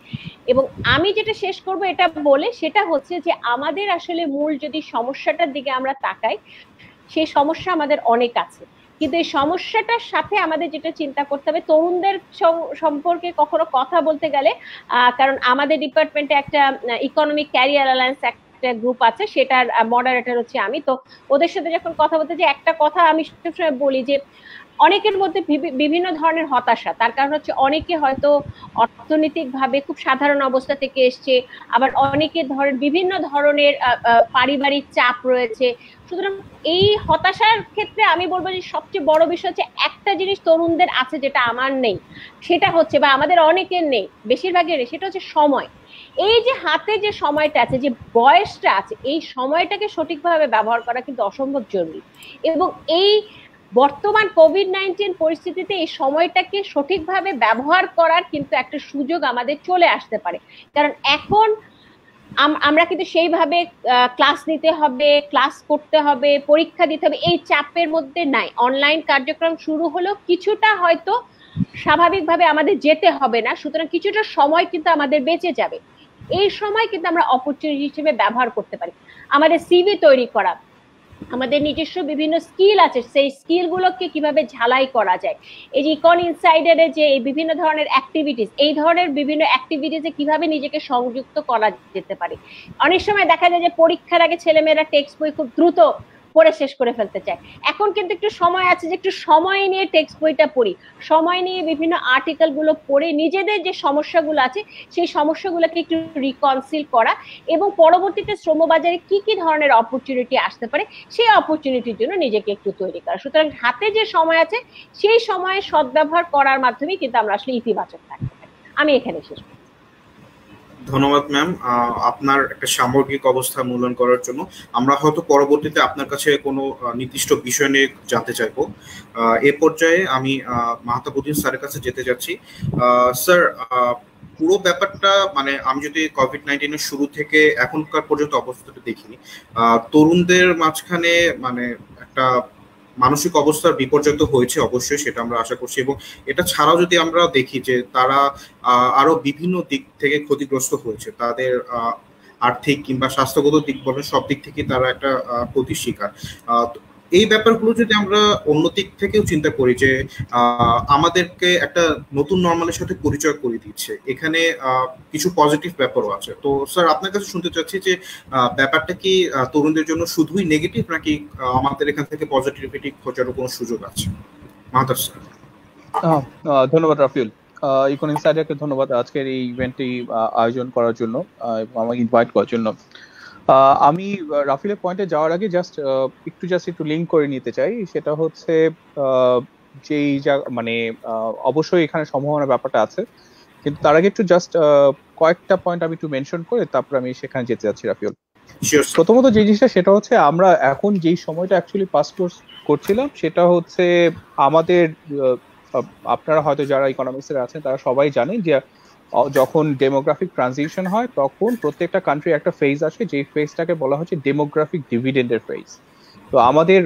এবং আমি যেটা শেষ করব এটা বলে, সেটা হচ্ছে যে আমাদের আসলে মূল যদি সমস্যাটার দিকে আমরা তাকাই, সেই সমস্যা আমাদের অনেক আছে, কিন্তু এই সমস্যাটার সাথে আমাদের যেটা চিন্তা করতে হবে তরুণদের সম্পর্কে কখনো কথা বলতে গেলে, কারণ আমাদের ডিপার্টমেন্টে একটা ইকোনমিক ক্যারিয়ার অ্যালায়েন্স গ্রুপ আছে, সেটার মডারেটর হচ্ছে আমি। তো ওদের সাথে যখন কথা বলতে যে একটা কথা আমি সবসময় বলি যে অনেকের মধ্যে বিভিন্ন ধরনের হতাশা, তার কারণ হচ্ছে অনেকে হয়তো অর্থনৈতিকভাবে খুব সাধারণ অবস্থা থেকে এসছে, আবার অনেকের বিভিন্ন ধরনের পারিবারিক চাপ রয়েছে। সুতরাং এই হতাশার ক্ষেত্রে আমি বলবো যে সবচেয়ে বড় বিষয় হচ্ছে একটা জিনিস তরুণদের আছে যেটা আমার নেই, সেটা হচ্ছে, বা আমাদের অনেকের নেই, বেশিরভাগের নেই, সেটা হচ্ছে সময়। এই যে হাতে যে সময়টা আছে, যে বয়সটা আছে, এই সময়টাকে সঠিকভাবে ব্যবহার করা কিন্তু অসম্ভব জরুরি। এবং এই বর্তমান কোভিড-19 পরিস্থিতিতে এই সময়টাকে সঠিকভাবে ব্যবহার করার কিন্তু একটা সুযোগ আমাদের চলে আসতে পারে, কারণ এখন আমরা কিন্তু সেইভাবে ক্লাস নিতে হবে, ক্লাস করতে হবে, পরীক্ষা দিতে হবে, এই চাপের মধ্যে নাই। অনলাইন কার্যক্রম শুরু হলেও কিছুটা হয়তো স্বাভাবিকভাবে আমাদের যেতে হবে না, সুতরাং কিছুটা সময় কিন্তু আমাদের বেঁচে যাবে। এই সময় কিন্তু আমরা অপরচুনিটি হিসেবে ব্যবহার করতে পারি। আমাদের সিভি তৈরি করা, আমাদের নিজস্ব বিভিন্ন স্কিল আছে, সেই স্কিলগুলোকে কিভাবে ঝালাই করা যায়, এই যে ইকন ইনসাইডারে যে বিভিন্ন ধরনের অ্যাক্টিভিটিস, এই ধরনের বিভিন্ন অ্যাক্টিভিটিসে কিভাবে নিজেকে সংযুক্ত করা যেতে পারে। অনেক সময় দেখা যায় যে পরীক্ষার আগে ছেলেমেয়েরা টেক্সট বই খুব দ্রুত পড়ে শেষ করে ফেলতে চায়, এখন কিন্তু একটু সময় আছে যে একটু সময় নিয়ে টেক্সট বইটা পড়ি, সময় নিয়ে বিভিন্ন আর্টিকেল গুলো পড়ে নিজেদের যে সমস্যাগুলো আছে সেই সমস্যাগুলোকে একটু রিকনসিল করা, এবং পরবর্তীতে শ্রমবাজারে কি কি ধরনের অপরচুনিটি আসতে পারে সেই অপরচুনিটির জন্য নিজেকে একটু তৈরি করা। সুতরাং হাতে যে সময় আছে সেই সময়ে সদ্ব্যবহার করার মাধ্যমে কিন্তু আমরা আসলে ইতিবাচক থাকতে পারি। আমি এখানে শেষ করছি। ধন্যবাদ ম্যাম আপনার একটা সামগ্রিক অবস্থা মূল্যায়ন করার জন্য। আমরা হয়তো পরবর্তীতে আপনার কাছে কোনো নির্দিষ্ট বিষয় নিয়ে জানতে চাইবো। এ পর্যায়ে আমি মাহতাবুদ্দিন স্যারের কাছে যেতে যাচ্ছি। স্যার, পুরো ব্যাপারটা মানে আমি যদি কোভিড-19 এর শুরু থেকে এখনকার পর্যন্ত অবস্থাটা দেখি, তরুণদের মাঝখানে মানে একটা মানসিক অবস্থার বিপর্যয় তো হয়েছে অবশ্যই, সেটা আমরা আশা করছি। এবং এটা ছাড়াও যদি আমরা দেখি যে তারা আরো বিভিন্ন দিক থেকে ক্ষতিগ্রস্ত হয়েছে, তাদের আর্থিক কিংবা স্বাস্থ্যগত দিক বলেন, সব দিক থেকে তারা একটা ক্ষতির শিকার। এই ব্যাপারগুলো যদি আমরা অন্য দিক থেকেও চিন্তা করি যে আমাদেরকে একটা নতুন নর্মালের সাথে পরিচয় করে দিচ্ছে, এখানে কিছু পজিটিভ ব্যাপারও আছে। তো স্যার আপনার কাছে শুনতে চাচ্ছি যে ব্যাপারটা কি তরুণদের জন্য শুধুই নেগেটিভ, নাকি আমাদের এখান থেকে পজিটিভিটি খোঁজারও কোনো সুযোগ আছে? মাহতাব স্যার। ধন্যবাদ রাফিউল। ইকন ইনসাইডারকে ধন্যবাদ আজকের এই ইভেন্টটি আয়োজন করার জন্য এবং আমাকে ইনভাইট করার জন্য। আমি রাফিলের পয়েন্টে যাওয়ার আগে একটু লিঙ্ক করে নিতে চাই। সেটা হচ্ছে যেই মানে অবশ্যই এখানে সম্ভাবনার ব্যাপারটা আছে, কিন্তু তার আগে একটু কয়েকটা পয়েন্ট আমি একটু মেনশন করে তারপর আমি সেখানে যেতে যাচ্ছি রাফিউল। প্রথমত যে জিনিসটা সেটা হচ্ছে আমরা এখন যেই সময়টা অ্যাকচুয়ালি পাস করছিলাম সেটা হচ্ছে আমাদের, আপনারা হয়তো যারা ইকোনমিক্সের আছেন তারা সবাই জানেন যে যখন ডেমোগ্রাফিক ট্রানজিশন হয় তখন প্রত্যেকটা কান্ট্রি একটা ফেজ আসে, যে ফেজটাকে বলা হচ্ছে ডেমোগ্রাফিক ডিভিডেন্ডের ফেজ। তো আমাদের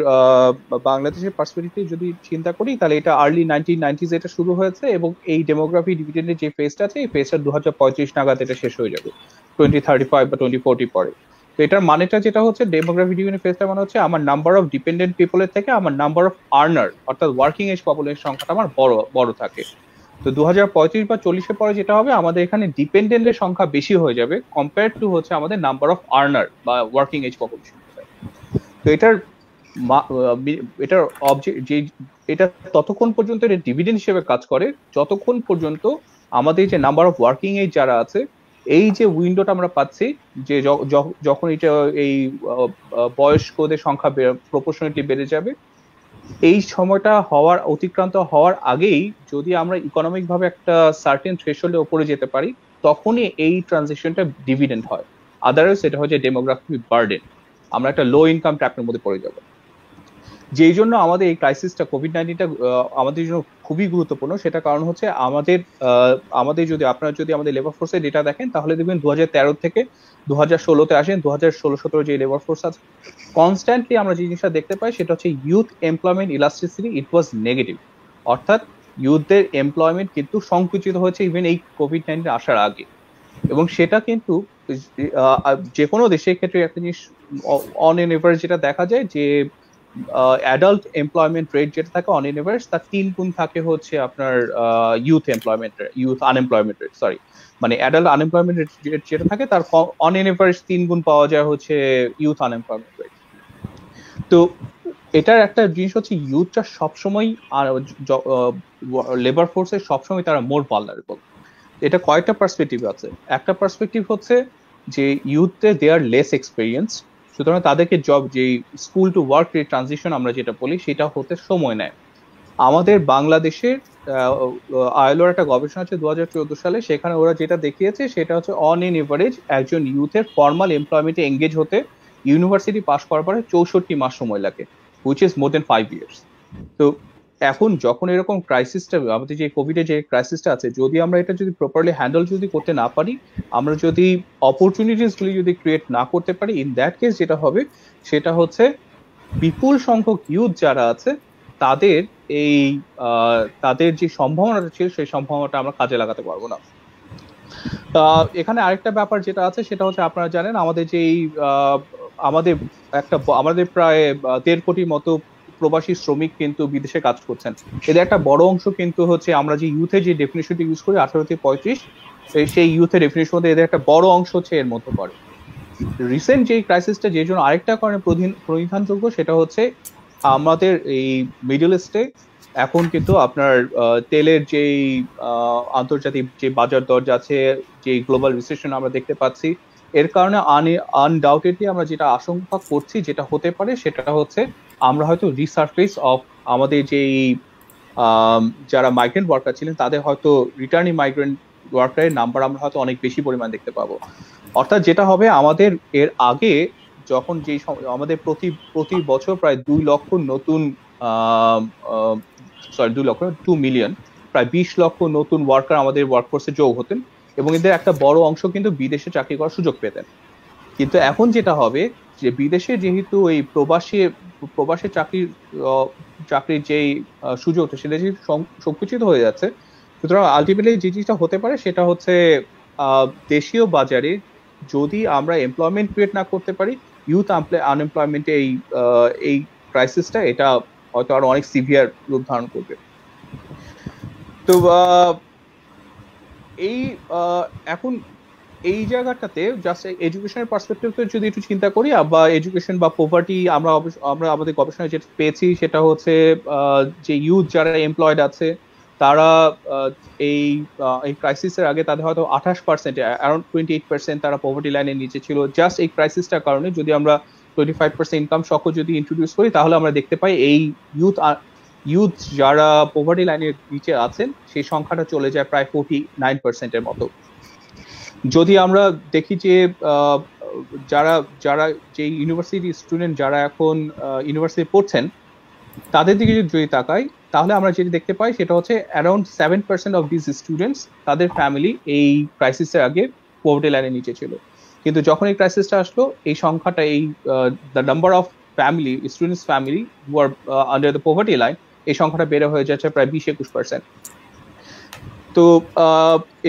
বাংলাদেশের পার্সপেক্টিভ যদি চিন্তা করি তাহলে এটা আর্লি 1990s এটা শুরু হয়েছে, এবং এই ডেমোগ্রাফিক ডিভিডেন্ডের যে ফেজটা আছে এই ফেজটা 2035 নাগাদ এটা শেষ হয়ে যাবে, 2035 বা 2040 পরে। তো এটার মানেটা যেটা হচ্ছে ডেমোগ্রাফিক ডিভিডেন্ড ফেজটা মানে হচ্ছে আমার নাম্বার অফ ডিপেন্ডেন্ট পিপলের থেকে আমার নাম্বার অফ আর্নার অর্থাৎ ওয়ার্কিং এজ পপুলেশন সংখ্যাটা আমার বড় থাকে। তো 2035 বা 40-এর পরে যেটা হবে আমাদের এখানে ডিপেন্ডেন্টের সংখ্যা বেশি হয়ে যাবে কম্পেয়ার টু হচ্ছে আমাদের নাম্বার অফ আর্নার বা ওয়ার্কিং এজ পপুলেশন। তো এটা ততক্ষণ পর্যন্ত এটা ডিভিডেন্ড হিসেবে কাজ করে যতক্ষণ পর্যন্ত আমাদের যে নাম্বার অফ ওয়ার্কিং এজ যারা আছে এই যে উইন্ডোটা আমরা পাচ্ছি, যে যখন এটা এই বয়স্কদের সংখ্যা প্রপোর্শনালি বেড়ে যাবে, এই সময়টা অতিক্রান্ত হওয়ার আগেই যদি আমরা ইকোনমিক ভাবে একটা সার্টেন থ্রেশহোল্ডের উপরে যেতে পারি তখনই এই ট্রানজিশনটা ডিভিডেন্ড হয়। আদারওয়াইজ এটা হচ্ছে ডেমোগ্রাফিক বার্ডেন, আমরা একটা লো ইনকাম ট্র্যাপের মধ্যে পড়ে যাব। যেই জন্য আমাদের এই ক্রাইসিসটা কোভিড-19টা আমাদের জন্য খুবই গুরুত্বপূর্ণ। সেটা কারণ হচ্ছে আমাদের যদি আমাদের লেবার ফোর্সের ডেটা দেখেন তাহলে দেখবেন 2013 থেকে 2016-তে আসেন, 2016-17 যে লেবার ফোর্স আছে কনস্ট্যান্টলি আমরা যে জিনিসটা দেখতে পাই সেটা হচ্ছে ইউথ এমপ্লয়মেন্ট ইলাস্টিসিটি ইট ওয়াজ নেগেটিভ, অর্থাৎ ইউথদের এমপ্লয়মেন্ট কিন্তু সংকুচিত হয়েছে ইভেন এই কোভিড-19 আসার আগে। এবং সেটা কিন্তু যে কোনো দেশের ক্ষেত্রে একটা জিনিস অন এন এভারেজ যেটা দেখা যায় যে অ্যাডাল্ট এমপ্লয়মেন্ট রেট যেটা থাকে অন এন এভারেজ তার 3 গুণ থাকে হচ্ছে আপনার ইউথ আনএমপ্লয়মেন্ট রেট, মানে অ্যাডাল্ট আনএমপ্লয়মেন্ট রেট যেটা থাকে তার অন এন এভারেজ 3 গুণ পাওয়া যায় হচ্ছে ইউথ আনএমপ্লয়মেন্ট রেট। তো এটার একটা জিনিস হচ্ছে ইউথটা সবসময় লেবার ফোর্সে সবসময় তারা মোর ভালনারেবল। এটা কয়েকটা পার্সপেক্টিভ আছে। একটা পার্সপেক্টিভ হচ্ছে যে ইউথে দে আর লেস এক্সপেরিয়েন্স, সুতরাং তাদেরকে যে স্কুল টু ওয়ার্ক ট্রানজিশন আমরা যেটা বলি সেটা হতে সময় নেয়। আমাদের বাংলাদেশের আইএলওর একটা গবেষণা আছে 2014 সালে, সেখানে ওরা যেটা দেখিয়েছে সেটা হচ্ছে অন এন এভারেজ একজন ইউথের ফর্মাল এমপ্লয়মেন্টে এঙ্গেজ হতে ইউনিভার্সিটি পাস করার পরে 64 মাস সময় লাগে, which is more than 5 years। তো এখন যখন এরকম ক্রাইসিসটা আমাদের যে কোভিডের যে ক্রাইসিসটা আছে, যদি আমরা এটা যদি প্রপারলি হ্যান্ডেল যদি করতে না পারি, আমরা যদি অপরচুনিটিসগুলি যদি ক্রিয়েট না করতে পারি, ইন দ্যাট কেস যেটা হবে সেটা হচ্ছে বিপুল সংখ্যক ইউথ যারা আছে তাদের যে সম্ভাবনাটা ছিল সেই সম্ভাবনাটা আমরা কাজে লাগাতে পারবো না। এখানে আরেকটা ব্যাপার যেটা আছে সেটা হচ্ছে আপনারা জানেন আমাদের প্রায় 1.5 কোটির মতো প্রবাসী শ্রমিক কিন্তু বিদেশে কাজ করছেন। এদের একটা বড় অংশ কিন্তু হচ্ছে আমরা যে ইউথের যে ডেফিনিশনটি ইউজ করি 18 থেকে 35, সেই ইউথের ডেফিনিশন মধ্যে এদের একটা বড় অংশ হচ্ছে এর মধ্যে পড়ে। রিসেন্ট যে ক্রাইসিসটা যে জন্য আরেকটা কারণে প্রধানযোগ্য সেটা হচ্ছে আমাদের এই মিডল ইস্টে এখন কিন্তু আপনার তেলের যেই আন্তর্জাতিক যে বাজার দর যাচ্ছে, যে গ্লোবাল রিসেশন আমরা দেখতে পাচ্ছি, এর কারণে আনডাউটেডলি আমরা যেটা আশঙ্কা করছি যেটা হতে পারে সেটা হচ্ছে আমরা হয়তো রিসার্ফেস অফ আমাদের যেই যারা মাইগ্রেন্ট ওয়ার্কার ছিলেন তাদের হয়তো রিটার্নিং মাইগ্রেন্ট ওয়ার্কারের নাম্বার আমরা হয়তো অনেক বেশি পরিমাণ দেখতে পাবো। অর্থাৎ যেটা হবে আমাদের এর আগে যখন আমাদের প্রতি বছর প্রায় 2 মিলিয়ন প্রায় 20 লক্ষ নতুন ওয়ার্কার আমাদের ওয়ার্কফোর্সে যোগ হতেন এবং এদের একটা বড় অংশ কিন্তু বিদেশে চাকরি করার সুযোগ পেতেন। কিন্তু এখন যেটা হবে যে বিদেশে যেহেতু এই প্রবাসী চাকরির যেই সুযোগটা সেটা যেহেতু সংকুচিত হয়ে যাচ্ছে, সুতরাং আলটিমেটলি যে জিনিসটা হতে পারে সেটা হচ্ছে দেশীয় বাজারে যদি আমরা এমপ্লয়মেন্ট ক্রিয়েট না করতে পারি, ইউথ আনএমপ্লয়মেন্টে এই ক্রাইসিসটা এটা হয়তো আরো অনেক সিভিয়ার রূপ ধারণ করবে। তো এই এখন এই জায়গাটাতে জাস্ট এডুকেশনের পার্সপেক্টিভ থেকে যদি একটু চিন্তা করি, বা এডুকেশন বা পভার্টি, আমরা আমাদের গবেষণায় যেটা পেয়েছি সেটা হচ্ছে যে ইউথ যারা এমপ্লয়েড আছে তারা এই ক্রাইসিসের আগে তাদের হয়তো 28%, অ্যারাউন্ড 28% তারা পভার্টি লাইনের নিচে ছিল। জাস্ট এই ক্রাইসিসটার কারণে যদি আমরা 25% ইনকাম শকও যদি ইন্ট্রোডিউস করি, তাহলে আমরা দেখতে পাই এই ইউথ যারা পভার্টি লাইনের নিচে আছেন সেই সংখ্যাটা চলে যায় প্রায় 49%-এর মতো। যদি আমরা দেখি যে যারা যে ইউনিভার্সিটি স্টুডেন্ট যারা এখন ইউনিভার্সিটি পড়ছেন তাদের দিকে যদি তাকাই, তাহলে আমরা যেটা দেখতে পাই সেটা হচ্ছে অ্যারাউন্ড 7% অফ দিস স্টুডেন্টস তাদের ফ্যামিলি এই ক্রাইসিসের আগে পভার্টি লাইনের নিচে ছিল। কিন্তু যখন এই ক্রাইসিসটা আসলো, এই সংখ্যাটা, এই the number of family, students family who are under the poverty line, এই সংখ্যাটা বেড়ে হয়ে যাচ্ছে প্রায় 20-21%। তো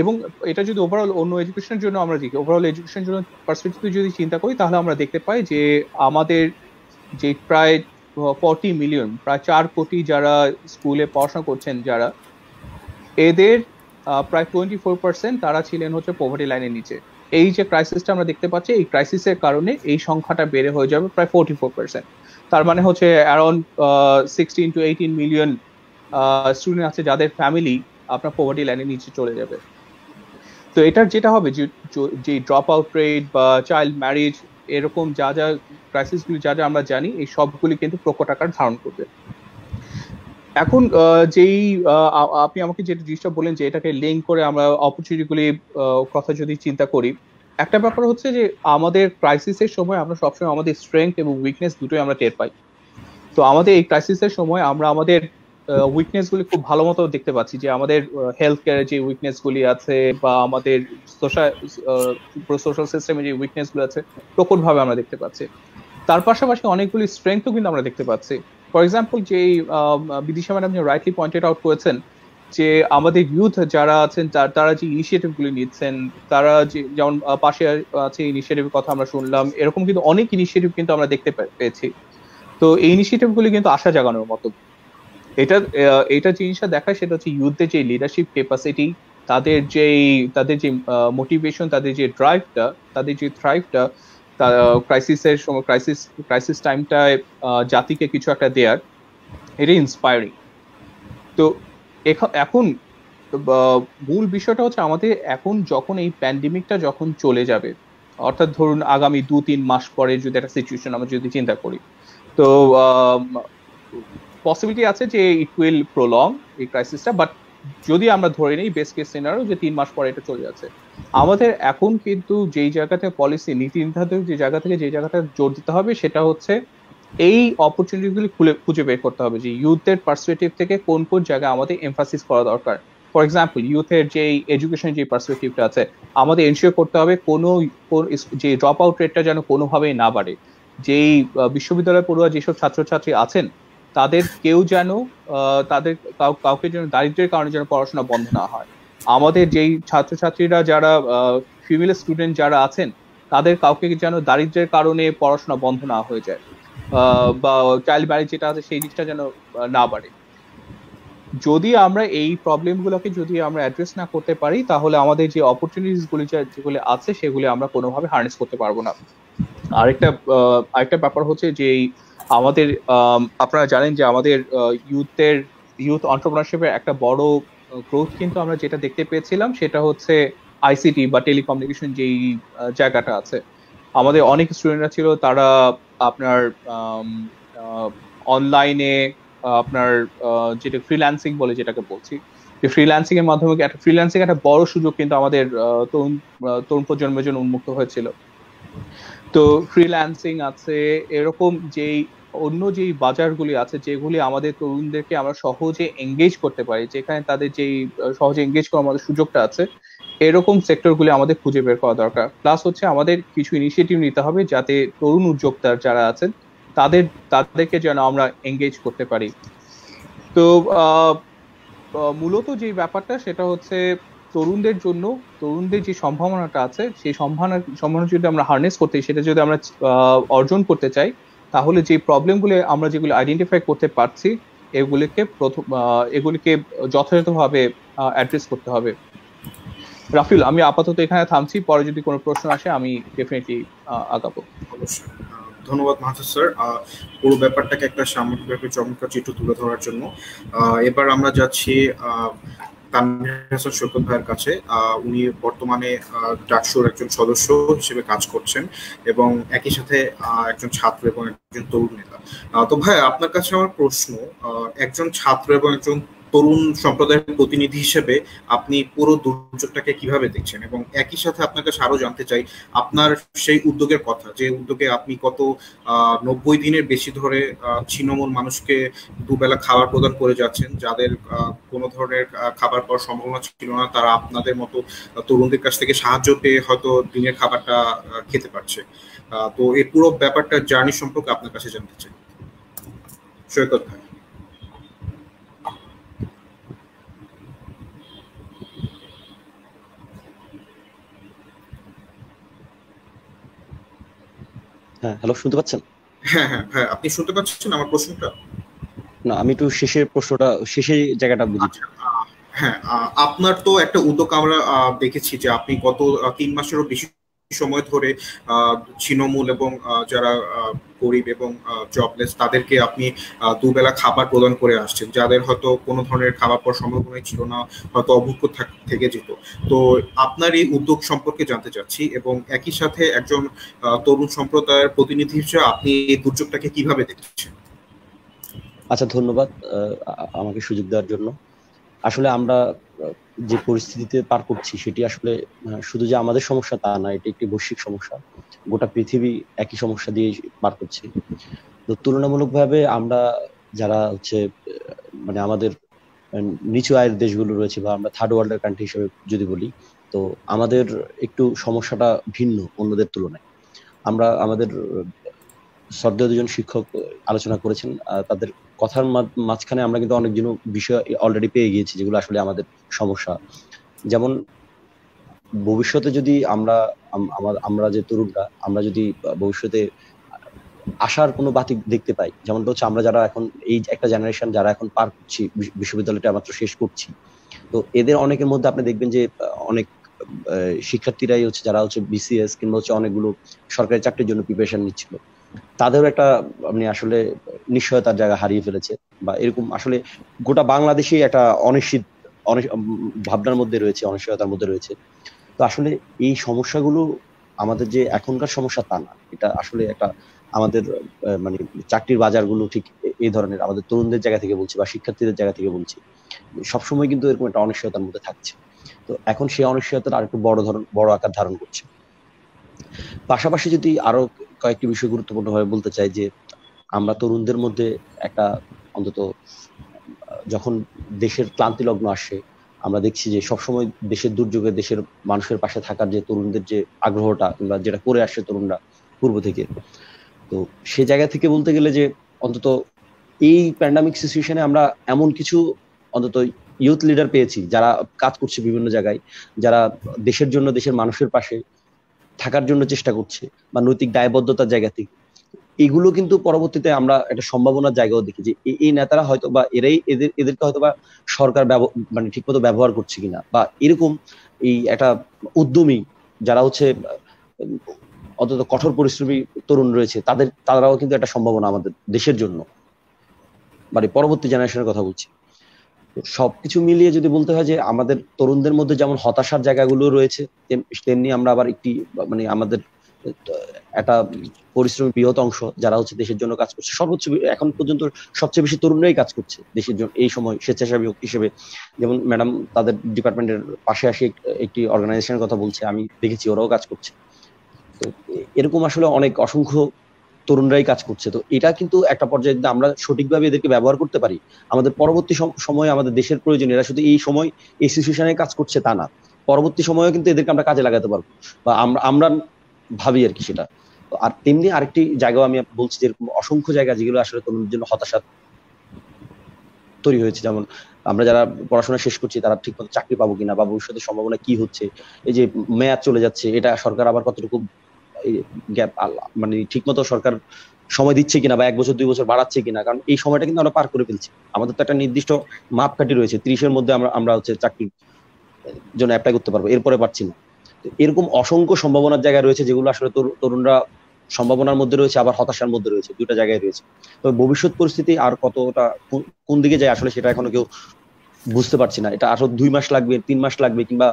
এবং এটা যদি ওভারঅল অন্য এডুকেশনের জন্য আমরা দেখি, ওভারঅল এডুকেশনের জন্য পার্সপেক্টিভ যদি চিন্তা করি, তাহলে আমরা দেখতে পাই যে আমাদের যে প্রায় 40 মিলিয়ন, প্রায় 4 কোটি যারা স্কুলে পড়াশোনা করছেন, যারা এদের প্রায় 24% তারা ছিলেন হচ্ছে পভার্টি লাইনের নিচে। এই যে ক্রাইসিসটা আমরা দেখতে পাচ্ছি, এই ক্রাইসিসের কারণে এই সংখ্যাটা বেড়ে হয়ে যাবে প্রায় 44%। তার মানে হচ্ছে অ্যারাউন্ড 16-18 মিলিয়ন স্টুডেন্ট আছে যাদের ফ্যামিলি আপনার পভার্টি লাইনের নিচে চলে যাবে। তো এটার যেটা হবে যে ড্রপ আউট রেট বা চাইল্ড ম্যারেজ, এরকম যা যা ক্রাইসিসগুলি যা যা আমরা জানি, এই সবগুলি কিন্তু প্রকট আকার ধারণ করবে। এখন যেই আপনি আমাকে যেটা জিনিসটা বলেন যে এটাকে লিঙ্ক করে আমরা অপরচুনিটিগুলি কথা যদি চিন্তা করি, একটা ব্যাপার হচ্ছে যে আমাদের ক্রাইসিসের সময় আমরা সবসময় আমাদের স্ট্রেংথ এবং উইকনেস দুটোই আমরা টের পাই। তো আমাদের এই ক্রাইসিসের সময় আমরা আমাদের উইকনেস গুলি খুব ভালো মতো দেখতে পাচ্ছি, যে আমাদের হেলথ কেয়ারের যে উইকনেস গুলি আছে বা আমাদের সোশ্যাল সিস্টেমে যে উইকনেস গুলো আছে প্রকট ভাবে আমরা দেখতে পাচ্ছি। তার পাশাপাশি অনেকগুলি স্ট্রেংথও কিন্তু আমরা দেখতে পাচ্ছি। ফর এক্সাম্পল, যে বিদিশা ম্যাডাম যে রাইটলি পয়েন্টেড আউট করেছেন যে আমাদের ইউথ যারা আছেন তারা যে ইনিশিয়েটিভ গুলি নিচ্ছেন, তারা যেমন পাশে আছে ইনিশিয়েটিভের কথা আমরা শুনলাম, এরকম কিন্তু অনেক ইনিশিয়েটিভ কিন্তু আমরা দেখতে পেয়েছি। তো এই ইনিশিয়েটিভ গুলি কিন্তু আশা জাগানোর মতো। এটা জিনিসটা দেখায় সেটা হচ্ছে ইউথদের যে লিডারশিপ ক্যাপাসিটি, তাদের যে মোটিভেশন, তাদের যে থ্রাইভটা ক্রাইসিসের সময়, ক্রাইসিস টাইমটায় জাতিকে কিছু একটা দেয়ার, এটা ইন্সপায়ারিং। তো এখন মূল বিষয়টা হচ্ছে আমাদের এখন যখন এই প্যান্ডেমিকটা যখন চলে যাবে, অর্থাৎ ধরুন আগামী 2-3 মাস পরে যদি একটা সিচুয়েশন আমরা যদি চিন্তা করি, তো পসিবিলিটি আছে যে ইট উইল প্রলং এই ক্রাইসিসটা, বাট যদি আমরা ধরে নিই বেস্ট কেস সিনারিও যে 3 মাস পরে এটা চলে যাচ্ছে, আমাদের এখন কিন্তু যেই জায়গা থেকে পলিসি নীতি নির্ধারক যে জায়গাটা জোর দিতে হবে সেটা হচ্ছে এই অপরচুনিটিগুলি খুঁজে বের করতে হবে যে ইউথের পার্সপেক্টিভ থেকে কোন কোন জায়গায় আমাদের এমফাসিস করা দরকার। ফর এক্সাম্পল, ইউথের যে এডুকেশন যে পার্সপেক্টিভটা আছে, আমাদের এনশিওর করতে হবে যে ড্রপ আউট রেটটা যেন কোনোভাবেই না বাড়ে। যেই বিশ্ববিদ্যালয় পড়ুয়া যেসব ছাত্রছাত্রী আছেন তাদের কেউ যেন কাউকে যেন দারিদ্র্যের কারণে যেন পড়াশোনা বন্ধ না হয়। আমাদের যেই ছাত্রছাত্রীরা যারা ফিমেল স্টুডেন্ট যারা আছেন তাদের কাউকে যেন দারিদ্র্যের কারণে পড়াশোনা বন্ধ না হয়ে যায়, বা চাইল্ড ম্যারেজ যেটা আছে সেই জিনিসটা যেন না বাড়ে। যদি আমরা এই প্রবলেমগুলোকে যদি আমরা অ্যাড্রেস না করতে পারি, তাহলে আমাদের যে অপরচুনিটিস গুলি যেগুলো আছে সেগুলি আমরা কোনোভাবে হার্নেস করতে পারবো না। আরেকটা ব্যাপার হচ্ছে যে আমাদের আপনারা জানেন যে আমাদের ইউথ এন্টারপ্রেনারশিপের একটা বড় গ্রোথ কিন্তু আমরা যেটা দেখতে পেয়েছিলাম সেটা হচ্ছে আইসিটি বা টেলিকমিউনিকেশন যেই জায়গাটা আছে। আমাদের অনেক স্টুডেন্টরা ছিল, তারা আপনার অনলাইনে আপনার যেটা ফ্রিল্যান্সিং বলে যেটাকে বলছি, যে ফ্রিল্যান্সিং এর মাধ্যমে ফ্রিল্যান্সিং একটা বড় সুযোগ কিন্তু আমাদের তরুণ প্রজন্মের জন্য উন্মুক্ত হয়েছিল। তো ফ্রিল্যান্সিং আছে, এরকম যেই অন্য যেই বাজারগুলি আছে যেগুলি আমাদের তরুণদেরকে আমরা সহজে এঙ্গেজ করতে পারি, যেখানে তাদের যেই সহজে এঙ্গেজ করার আমাদের সুযোগটা আছে, এরকম সেক্টরগুলি আমাদের খুঁজে বের করা দরকার। প্লাস হচ্ছে আমাদের কিছু ইনিশিয়েটিভ নিতে হবে যাতে তরুণ উদ্যোক্তা যারা আছেন তাদেরকে যেন আমরা এঙ্গেজ করতে পারি। তো মূলত যে ব্যাপারটা সেটা হচ্ছে তরুণদের যে সম্ভাবনাটা আছে সেই সম্ভাবনা যদি আমরা হারনেস করতে, সেটা যদি আমরা অর্জন করতে চাই, তাহলে যে প্রবলেমগুলো আমরা যেগুলো আইডেন্টিফাই করতে পারছি এগুলিকে যথাযথভাবে অ্যাড্রেস করতে হবে। রাফিউল, আমি আপাতত এখানে থামছি, পরে যদি কোনো প্রশ্ন আসে আমি ডেফিনেটলি আগাবো। অবশ্যই, ধন্যবাদ মাহফুজ স্যার পুরো ব্যাপারটাকে একটা সামগ্রিকভাবে চমৎকার চিত্র তুলে ধরার জন্য। এবার আমরা যাচ্ছি তানভীর হাসান শওকত ভাইয়ের কাছে। উনি বর্তমানে ডাকসুর একজন সদস্য হিসেবে কাজ করছেন এবং একই সাথে একজন ছাত্র এবং একজন তরুণ নেতা। তো ভাই, আপনার কাছে আমার প্রশ্ন, একজন ছাত্র এবং একজন তরুণ সম্প্রদায়ের প্রতিনিধি হিসেবে আপনি পুরো দুর্যোগটাকে কিভাবে দেখছেন, এবং একই সাথে আপনার কাছে আরো জানতে চাই আপনার সেই উদ্যোগের কথা, যে উদ্যোগে আপনি গত 90 দিনের বেশি ধরে ছিন্নমূল মানুষকে দুবেলা খাবার প্রদান করে যাচ্ছেন, যাদের কোনো ধরনের খাবার পাওয়ার সম্ভাবনা ছিল না, তারা আপনাদের মতো তরুণদের কাছ থেকে সাহায্য পেয়ে হয়তো দিনের খাবারটা খেতে পারছে। তো এই পুরো ব্যাপারটা জার্নি সম্পর্কে আপনার কাছে জানতে চাই সৈকত ভাই। হ্যাঁ, হ্যালো, শুনতে পাচ্ছেন? হ্যাঁ হ্যাঁ হ্যাঁ, আপনি শুনতে পাচ্ছেন আমার প্রশ্নটা? না, আমি একটু শেষের জায়গাটা বুঝি। হ্যাঁ, আপনার তো একটা উদ্যোগ আমরা দেখেছি যে আপনি গত 3 মাসেরও বেশি সময় ধরে ছিন্নমূল এবং যারা গরিব এবং জবলেস তাদেরকে আপনি দুবেলা খাবার প্রদান করে আসছেন, যাদের হয়তো কোনো ধরনের খাবার পাওয়ার সম্ভাবনাই ছিল না, হয়তো অভুক্ত থেকে যেত। তো আপনার এই উদ্যোগ সম্পর্কে জানতে চাচ্ছি, এবং একই সাথে একজন তরুণ সম্প্রদায়ের প্রতিনিধি হিসেবে আপনি এই দুর্যোগটাকে কিভাবে দেখছেন? আচ্ছা, ধন্যবাদ আমাকে সুযোগ দেওয়ার জন্য। আসলে আমরা যে পরিস্থিতিতে পার করছি সেটি আসলে শুধু যে আমাদের সমস্যা তা না, এটি একটি বৈশ্বিক সমস্যা। গোটা পৃথিবী একই সমস্যা দিয়ে পার করছে। তো তুলনামূলকভাবে আমরা যারা মানে আমাদের নিচু আয়ের দেশগুলো রয়েছে, বা আমরা থার্ড ওয়ার্ল্ডের কান্ট্রি হিসেবে যদি বলি, তো আমাদের একটু সমস্যাটা ভিন্ন অন্যদের তুলনায়। আমরা আমাদের শ্রদ্ধেয় দুজন শিক্ষক আলোচনা করেছেন, তাদের কথার মাঝখানে আমরা কিন্তু অনেকজন বিষয় অলরেডি পেয়ে গিয়েছি যেগুলো আসলে আমাদের সমস্যা। যেমন ভবিষ্যতে যদি আমরা যে তরুণরা, আমরা যদি ভবিষ্যতে আশার কোনো বাতি দেখতে পাই, যেমনটা হচ্ছে আমরা যারা এখন এই একটা জেনারেশন যারা এখন পার করছি, বিশ্ববিদ্যালয়টা মাত্র শেষ করছি, তো এদের অনেকের মধ্যে আপনি দেখবেন যে অনেক শিক্ষার্থীরাই যারা বিসিএস কিংবা অনেকগুলো সরকারি চাকরির জন্য প্রিপারেশন নিচ্ছিল, তাদেরও একটা আসলে নিশ্চয়তার জায়গা হারিয়ে ফেলেছে, বা এরকম আসলে গোটা বাংলাদেশে একটা অনিশ্চিত ভাবনার মধ্যে রয়েছে, অনিশ্চয়তার মধ্যে রয়েছে। তো আসলে এই সমস্যাগুলো আমাদের যে এখনকার সমস্যা তা না, এটা আসলে একটা আমাদের মানে চাকরির বাজারগুলো ঠিক এই ধরনের, আমাদের তরুণদের জায়গা থেকে বলছি বা শিক্ষার্থীদের জায়গা থেকে বলছি, সবসময় কিন্তু এরকম একটা অনিশ্চয়তার মধ্যে থাকছে। তো এখন সেই অনিশ্চয়তাটা আরেকটু বড় আকার ধারণ করছে। পাশাপাশি যদি আরো কয়েকটি বিষয় গুরুত্বপূর্ণভাবে বলতে চাই, যে আমরা তরুণদের মধ্যে একটা অন্তত যখন দেশের ক্লান্তি লগ্ন আসে, আমরা দেখছি যে সবসময় দেশের দুর্যোগে দেশের মানুষের পাশে থাকার যে তরুণদের যে আগ্রহটা কিংবা যেটা করে আসছে তরুণরা পূর্ব থেকে, তো সে জায়গা থেকে বলতে গেলে যে অন্তত এই প্যান্ডামিক সিচুয়েশনে আমরা এমন কিছু অন্তত ইউথ লিডার পেয়েছি যারা কাজ করছে বিভিন্ন জায়গায়, যারা দেশের জন্য দেশের মানুষের পাশে থাকার জন্য চেষ্টা করছে, বা নৈতিক দায়বদ্ধতার জায়গা থেকে। এগুলো কিন্তু পরবর্তীতে আমরা একটা সম্ভাবনার জায়গাও দেখি যে এই নেতারা হয়তো বা এদেরকে হয়তো বা সরকার মানে ঠিকমতো ব্যবহার করছে কিনা, বা এরকম এই একটা উদ্যমী যারা অন্তত কঠোর পরিশ্রমী তরুণ রয়েছে, তারাও কিন্তু একটা সম্ভাবনা আমাদের দেশের জন্য, মানে পরবর্তী জেনারেশনের কথা বলছি। সবকিছু মিলিয়ে যদি বলতে হয় যে আমাদের তরুণদের মধ্যে যেমন হতাশার জায়গাগুলো রয়েছে, তেমনি আমরা আবার একটি মানে আমাদের একটা পরিশ্রমী বৃহৎ অংশ যারা দেশের জন্য কাজ করছে, সর্বোচ্চ এখন পর্যন্ত সবচেয়ে বেশি তরুণরাই কাজ করছে দেশের জন্য এই সময় স্বেচ্ছাসেবী হিসেবে। যেমন ম্যাডাম তাদের ডিপার্টমেন্টের পাশে আসে একটি অর্গানাইজেশনের কথা বলছে, আমি দেখেছি ওরাও কাজ করছে। তো এরকম আসলে অনেক অসংখ্য তরুণরাই কাজ করছে। তো এটা কিন্তু একটা পর্যায়ে যদি আমরা সঠিকভাবে এদেরকে ব্যবহার করতে পারি, আমাদের পরবর্তী সময়ে আমাদের দেশের প্রয়োজন, এরা শুধু এই সময় এই সিচুয়েশনে কাজ করছে তা না, পরবর্তী সময়েও কিন্তু এদেরকে আমরা কাজে লাগাতে পারবো, বা আমরা ভাবি আর কি সেটা। আর তেমনি আরেকটি জায়গাও আমি বলছি, যে অসংখ্য জায়গা যেগুলো আসলে তরুণদের জন্য হতাশা তৈরি হয়েছে। যেমন আমরা যারা পড়াশোনা শেষ করছি তারা ঠিকমতো চাকরি পাবো কিনা, বা ভবিষ্যতের সম্ভাবনা কি হচ্ছে, এই যে মেয়াদ চলে যাচ্ছে, এটা সরকার আবার কতটুকু গ্যাপ মানে ঠিকমতো সরকার সময় দিচ্ছে কিনা বা 1 বছর 2 বছর বাড়াচ্ছে কিনা, কারণ এই সময়টা কিন্তু আমরা পার করে ফেলছি। আমাদের তো একটা নির্দিষ্ট মাপকাঠি রয়েছে, 30-এর মধ্যে আমরা হচ্ছে চাকরির জন্য অ্যাপ্লাই করতে পারবো, এরপরে পারছি না। এরকম অসংখ্য সম্ভাবনার জায়গা রয়েছে যেগুলো আসলে তরুণরা সম্ভাবনার মধ্যে রয়েছে, আবার হতাশার মধ্যে রয়েছে, দুইটা জায়গায় রয়েছে। তবে ভবিষ্যৎ পরিস্থিতি আর কতটা কোন দিকে যায় আসলে সেটা এখনো কেউ বুঝতে পারছি না। এটা আসলে 2 মাস লাগবে, 3 মাস লাগবে, কিংবা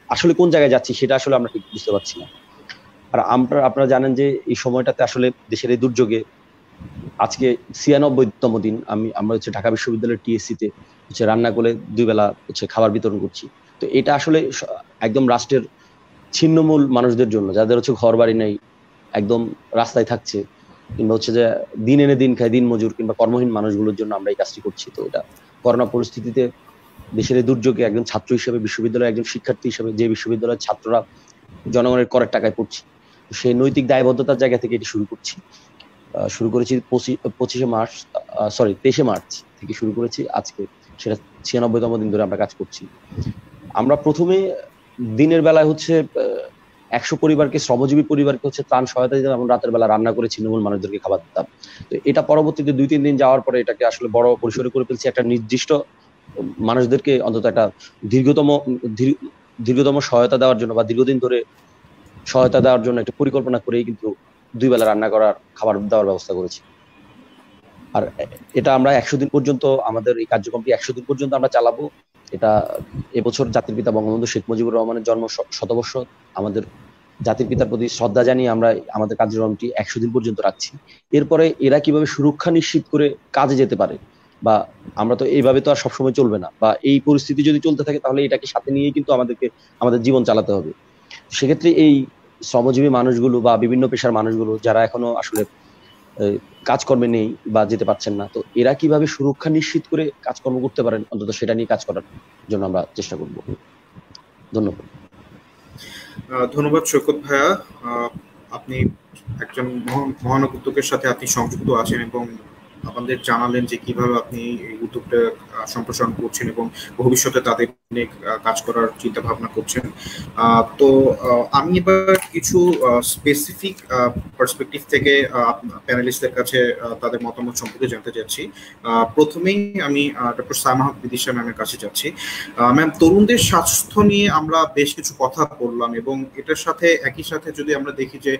আসলে কোন জায়গায় যাচ্ছি সেটা আসলে আমরা ঠিক বুঝতে পারছি না। আর আপনারা জানেন যে এই সময়টাতে আসলে দেশের এই দুর্যোগে আজকে 96তম দিন আমরা হচ্ছে ঢাকা বিশ্ববিদ্যালয়ের টিএসসি তে হচ্ছে রান্না করে 2 বেলা হচ্ছে খাবার বিতরণ করছি। তো এটা আসলে একদম রাষ্ট্রের ছিন্নমূল মানুষদের জন্য, যাদের হচ্ছে ঘর বাড়ি নেই, একদম রাস্তায় থাকছে, কিংবা হচ্ছে যে দিন এনে দিন খায়, দিন মজুর কিংবা কর্মহীন মানুষগুলোর জন্য আমরা এই কাজটি করছি। তো এটা করোনা পরিস্থিতিতে দেশের এই দুর্যোগে একজন ছাত্র হিসেবে, বিশ্ববিদ্যালয়ের একজন শিক্ষার্থী হিসেবে, যে বিশ্ববিদ্যালয়ের ছাত্ররা জনগণের করের টাকায় পড়ছি, সেই নৈতিক দায়বদ্ধতার জায়গা থেকে এটি শুরু করেছি 23শে মার্চ থেকে শুরু করেছি। আজকে সেটা 96তম দিন ধরে আমরা কাজ করছি। আমরা প্রথমে দিনের বেলায় হচ্ছে 100 পরিবারকে, শ্রমজীবী পরিবারকে হচ্ছে ত্রাণ সহায়তা দিতাম, এবং রাতের বেলা রান্না করে ছিন্নমূল মানুষদেরকে খাবার দিতাম। তো এটা পরবর্তীতে 2-3 দিন যাওয়ার পরে এটাকে আসলে বড় পরিসরে করে ফেলছি। একটা নির্দিষ্ট মানুষদেরকে অন্তত একটা দীর্ঘতম সহায়তা দেওয়ার জন্য, বা দীর্ঘদিন ধরে সহায়তা দেওয়ার জন্য একটা পরিকল্পনা করেই কিন্তু 2 বেলা রান্না করার, খাবার দেওয়ার ব্যবস্থা করেছি। আর এটা আমরা 100 দিন পর্যন্ত, আমাদের এই কার্যক্রমটি 100 দিন পর্যন্ত আমরা চালাবো। এটা এবছর জাতির পিতা বঙ্গবন্ধু শেখ মুজিবুর রহমানের জন্ম শতবর্ষ, আমাদের জাতির পিতার প্রতি শ্রদ্ধা জানিয়ে আমরা আমাদের কার্যক্রমটি 100 দিন পর্যন্ত রাখছি। এরপরে এরা কিভাবে সুরক্ষা নিশ্চিত করে কাজে যেতে পারে, বা আমরা তো এইভাবে তো আর সবসময় চলবে না, বা এই পরিস্থিতি যদি চলতে থাকে তাহলে এটাকে সাথে নিয়েই কিন্তু আমাদের জীবন চালাতে হবে। সেক্ষেত্রে এই শ্রমজীবী মানুষগুলো বা বিভিন্ন পেশার মানুষগুলো যারা এখনো আসলে কাজকর্মে নেই বা যেতে পারছেন না, তো এরা কিভাবে সুরক্ষা নিশ্চিত করে কাজকর্ম করতে পারেন, অন্তত সেটা নিয়ে কাজ করার জন্য আমরা চেষ্টা করব। ধন্যবাদ। ধন্যবাদ সৈকত ভাইয়া। আপনি একজন মহান উদ্যোগের সাথে আপনি সংযুক্ত আছেন এবং আমাদের জানালেন যে কিভাবে আপনি এই উদ্যোগটা সম্প্রসারণ করছেন এবং ভবিষ্যতে তাদের নিয়ে কাজ করার চিন্তা ভাবনা করছেন। তো আমি এবার কিছু স্পেসিফিক পার্সপেক্টিভ থেকে প্যানেলিস্টদের কাছে তাদের মতামত সম্পর্কে জানতে চাচ্ছি। প্রথমেই আমি ডক্টর সায়মা বিদিশা ম্যামের কাছে যাচ্ছি। ম্যাম, তরুণদের স্বাস্থ্য নিয়ে আমরা বেশ কিছু কথা বললাম, এবং এটার সাথে একই সাথে যদি আমরা দেখি যে